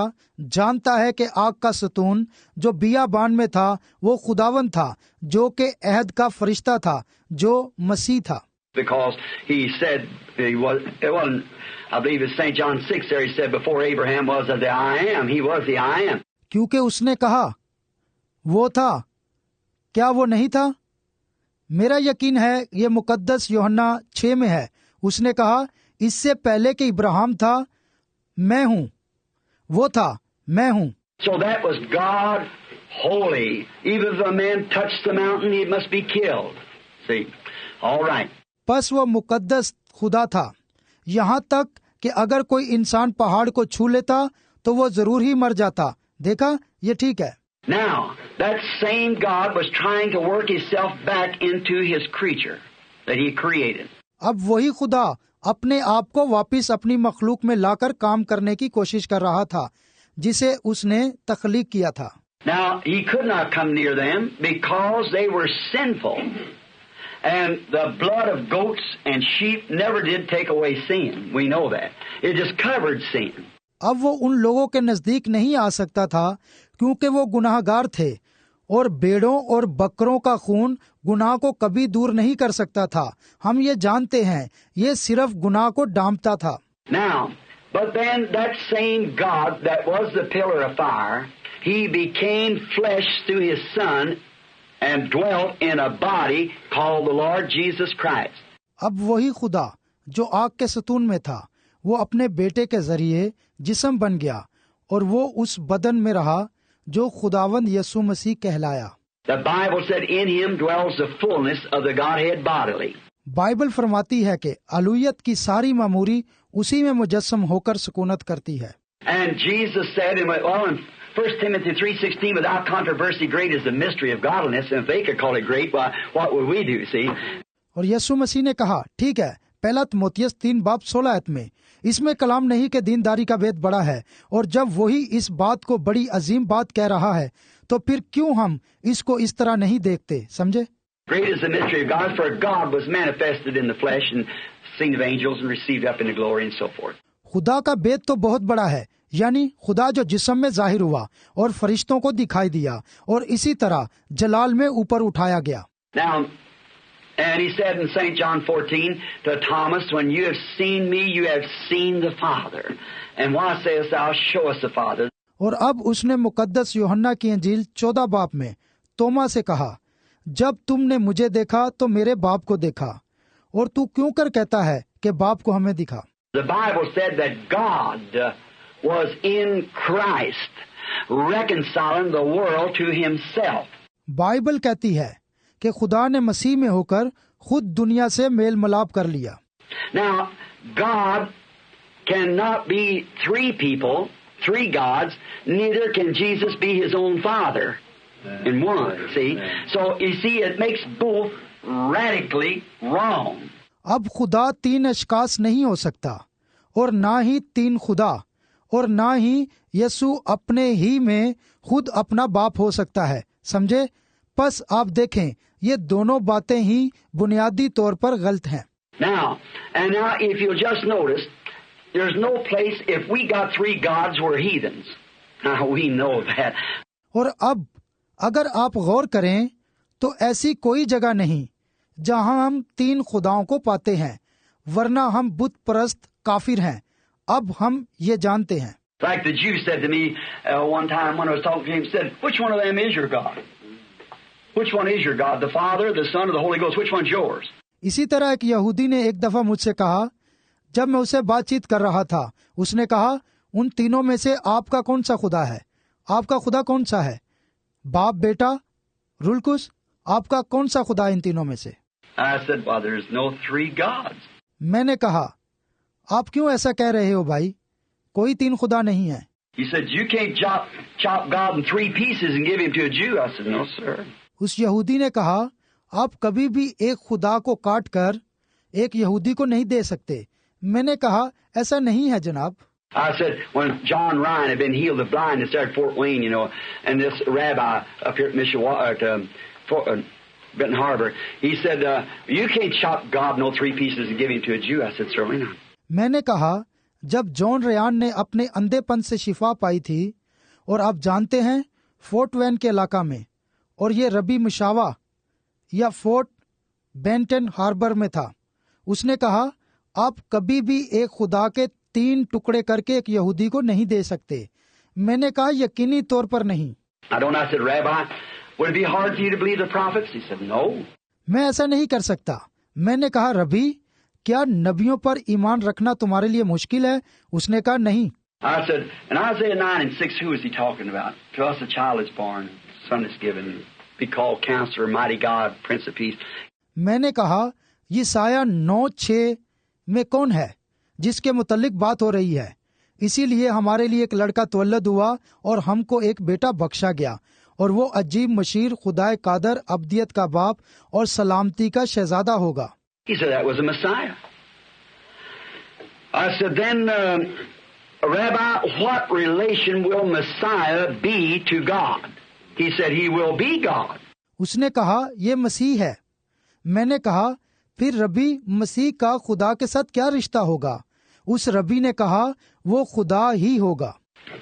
जानता है कि आग का सतून जो बियाबान में था वो खुदावन था, जो कि अहद का फरिश्ता था, जो मसीह था। Because he said it wasn't, I believe it's St. John 6 there, he said before Abraham was the I am, he was the I am. क्योंकि उसने कहा वो था, क्या वो नहीं था? मेरा यकीन है ये मुकद्दस यूहन्ना 6 में है। उसने कहा इससे पहले कि इब्राहिम था, मैं हूँ। वो था, मैं हूँ। So that was God holy. Even if a man touched the mountain, he must be killed. See? All right. बस वो मुकद्दस खुदा था, यहाँ तक कि अगर कोई इंसान पहाड़ को छू लेता तो वो जरूर ही मर जाता। देखा, ये ठीक है। Now, that same God was trying to work Himself back into His creature that He created. अब वही खुदा अपने आप को वापस अपनी मखलूक में लाकर काम करने की कोशिश कर रहा था जिसे उसने तख्लीक किया था। Now, He could not come near them because they were sinful. And the blood of goats and sheep never did take away sin. We know that. It just covered sin. अब वो उन लोगों के नजदीक नहीं आ सकता था क्योंकि वो गुनाहगार थे, और भेड़ों और बकरों का खून गुनाह को कभी दूर नहीं कर सकता था। हम ये जानते हैं, ये सिर्फ गुनाह को डांपता था। Now, but then that same God that was the pillar of fire, He became flesh through His Son and dwelt in a body called the Lord Jesus Christ. अब वही खुदा जो आग के सतून में था, वो अपने बेटे के जरिए जिस्म बन गया और वो उस बदन में रहा जो खुदावंद यीशु मसीह कहलाया। The Bible said in Him dwells the fullness of the Godhead bodily. Bible फरमाती है कि अलूयत की सारी मामूरी उसी में मुजस्सम होकर सुकूनत करती है। And Jesus said in 1 Timothy 3:16, without controversy, great is the mystery of godliness. And if they could call it great, what would we do? See? और यीशु मसीह ने कहा, ठीक है, पहला तिमोथियस 3:16 में, इसमें कलाम नहीं कि दीनदारी का भेद बड़ा है, और जब वही इस बात को बड़ी अजीम बात कह रहा है तो फिर क्यों हम इसको इस तरह नहीं देखते, समझे? Great is the mystery of God, for God was manifested in the flesh and seen of angels and received up into glory and so forth. खुदा का भेद तो बहुत बड़ा है, यानी खुदा जो जिस्म में जाहिर हुआ और फरिश्तों को दिखाई दिया और इसी तरह जलाल में ऊपर उठाया गया। Now, and he said in St. John 14 to Thomas, when you have seen me, you have seen the Father. And why sayest thou, show us the Father? और अब उसने मुकद्दस यूहन्ना की इंजील 14 बाब में तोमा से कहा, जब तुमने मुझे देखा तो मेरे बाप को देखा, और तू क्यों कर कहता है कि बाप को हमें दिखा। The Bible said that God was in Christ reconciling the world to Himself. Bible कहती है कि खुदा ने मसीह में होकर खुद दुनिया से मेल मिलाप कर लिया। Now, God cannot be three people, three gods, neither can Jesus be His own Father in one, see? So, you see, it makes both radically wrong. अब खुदा तीन अशकास नहीं हो सकता, और ना ही तीन खुदा, और ना ही यीशु अपने ही में खुद अपना बाप हो सकता है, समझे? बस आप देखें, ये दोनों बातें ही बुनियादी तौर पर गलत हैं। Now, if you'll just notice, there's no place, if we got three gods, we're heathens. Now, we know that. और अब अगर आप गौर करें तो ऐसी कोई जगह नहीं जहां हम तीन खुदाओं को पाते हैं, वरना हम बुत परस्त काफिर हैं। अब हम ये जानते हैं। Like the Jew said to me one time when I was talking to him, said, which one of them is your God? Which one is your God? The Father, the Son, or the Holy Ghost? Which one's yours? इसी तरह एक यहूदी ने एक दफा मुझसे कहा, जब मैं उससे बातचीत कर रहा था, उसने कहा, उन तीनों में से आपका कौन सा खुदा है? आपका खुदा कौन सा है? बाप, बेटा, रुलकुस, आपका कौन सा खुदा इन तीनों में से? I said, well, there's no three gods. मैंने कहा, आप क्यों ऐसा कह रहे हो भाई? कोई तीन खुदा नहीं है। He said, you can't chop God in three pieces and give him to a Jew. I said, no, sir. उस यहूदी ने कहा, आप कभी भी एक खुदा को काट कर एक यहूदी को नहीं दे सकते। मैंने कहा, ऐसा नहीं है जनाब। I said, when John Ryan had been healed of blindness there at Fort Wayne, you know, and this rabbi up here at Benton Harbor, he said, you can't chop God no three pieces and give him to a Jew. I said, certainly not. मैंने कहा, जब John Ryan ने अपने अंधेपन से शिफा पाई थी, और आप जानते हैं फोर्ट वेन के इलाका में, और ये रबी मुशावा या फोर्ट बेंटन हार्बर में था, उसने कहा, आप कभी भी एक खुदा के तीन टुकड़े करके एक यहूदी को नहीं दे सकते। मैंने कहा, यकीनी तौर पर नहीं। I said, Rabbi, would it be hard for you to believe the prophets? He said, no. मैं ऐसा नहीं कर सकता। मैंने कहा, रबी, क्या नबियों पर ईमान रखना तुम्हारे लिए मुश्किल है? उसने कहा, नहीं। I said, in Isaiah 9:6, who is he talking about? To us a child is born, son is given, be called Counselor, Mighty God, Prince of Peace. मैंने कहा, यशायाह 9:6 में कौन है जिसके मुतल्लिक बात हो रही है? इसीलिए हमारे लिए एक लड़का तवल्लद हुआ और हमको एक बेटा बख्शा गया, और वो अजीब मशीर, खुदाए कादर, अब्दियत का बाप और सलामती का शहजादा होगा। He said that was the Messiah. I said, then, Rabbi, what relation will Messiah be to God? He said, he will be God. उसने कहा, ये मसीह है। मैंने कहा, फिर रबी मसीह का खुदा के साथ क्या रिश्ता होगा? उस रबी ने कहा, वो खुदा ही होगा।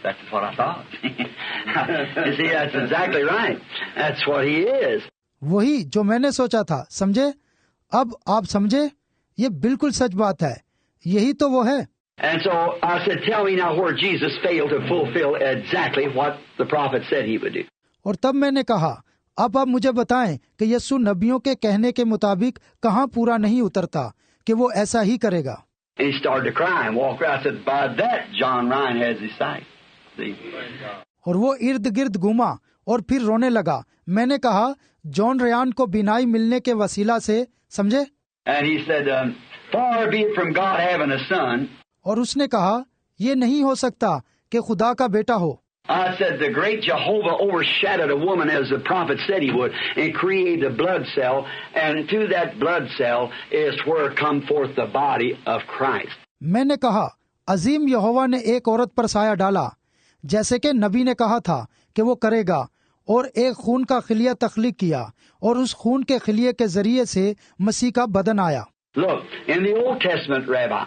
That's what I thought. You see, that's exactly right. That's what he is. वही जो मैंने सोचा था, समझे? अब आप समझे, ये बिल्कुल सच बात है, यही तो वो है। And so I said, tell me now where Jesus failed to fulfill exactly what the prophet said he would do. और तब मैंने कहा, अब आप मुझे बताएं कि यीशु नबियों के कहने के मुताबिक कहाँ पूरा नहीं उतरता कि वो ऐसा ही करेगा। And he started to cry and walk around. I said, by that John Ryan has his sight. See? और वो इर्द गिर्द घूमा और फिर रोने लगा। मैंने कहा, जॉन रयान को बिनाई मिलने के वसीला से, समझे? And he said, far be it from God having a son. और उसने कहा, ये नहीं हो सकता कि खुदा का बेटा हो। I said, the great Jehovah overshadowed a woman as the prophet said he would and created a blood cell, and through that blood cell is where come forth the body of Christ. मैंने कहा, अजीम यहोवा ने एक औरत पर साया डाला, जैसे कि नबी ने कहा था कि वो करेगा, और एक खून का खिलिया तख्लीक किया, और उस खून के खिलिये के जरिए से मसीह का बदन आया। Look, in the Old Testament, Rabbi,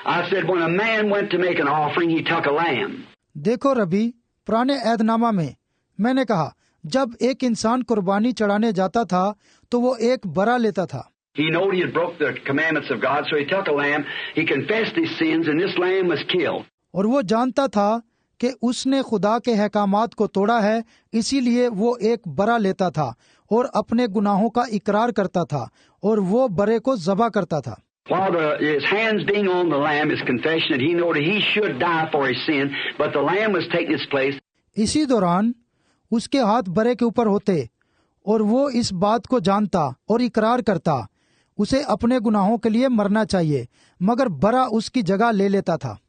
I said when a man went to make an offering, he took a lamb. देखो रबी, पुराने ऐदनामा में मैंने कहा, जब एक इंसान कुर्बानी चढ़ाने जाता था तो वो एक बरा लेता था। He knew he had broke the commandments of God, so he took a lamb. He confessed his sins, and this lamb was killed. और वो जानता था कि उसने खुदा के अहकामात को तोड़ा है, इसीलिए वो एक बरा लेता था और अपने गुनाहों का इकरार करता था, और वो बरे को ज़बह करता था। While his hands being on the lamb, his confession that he knew that he should die for his sin, but the lamb was taking his place. इसी दौरान उसके हाथ बरे के ऊपर होते और वो इस बात को जानता और इकरार करता, उसे अपने गुनाहों के लिए मरना चाहिए, मगर बरा उसकी जगह ले लेता था।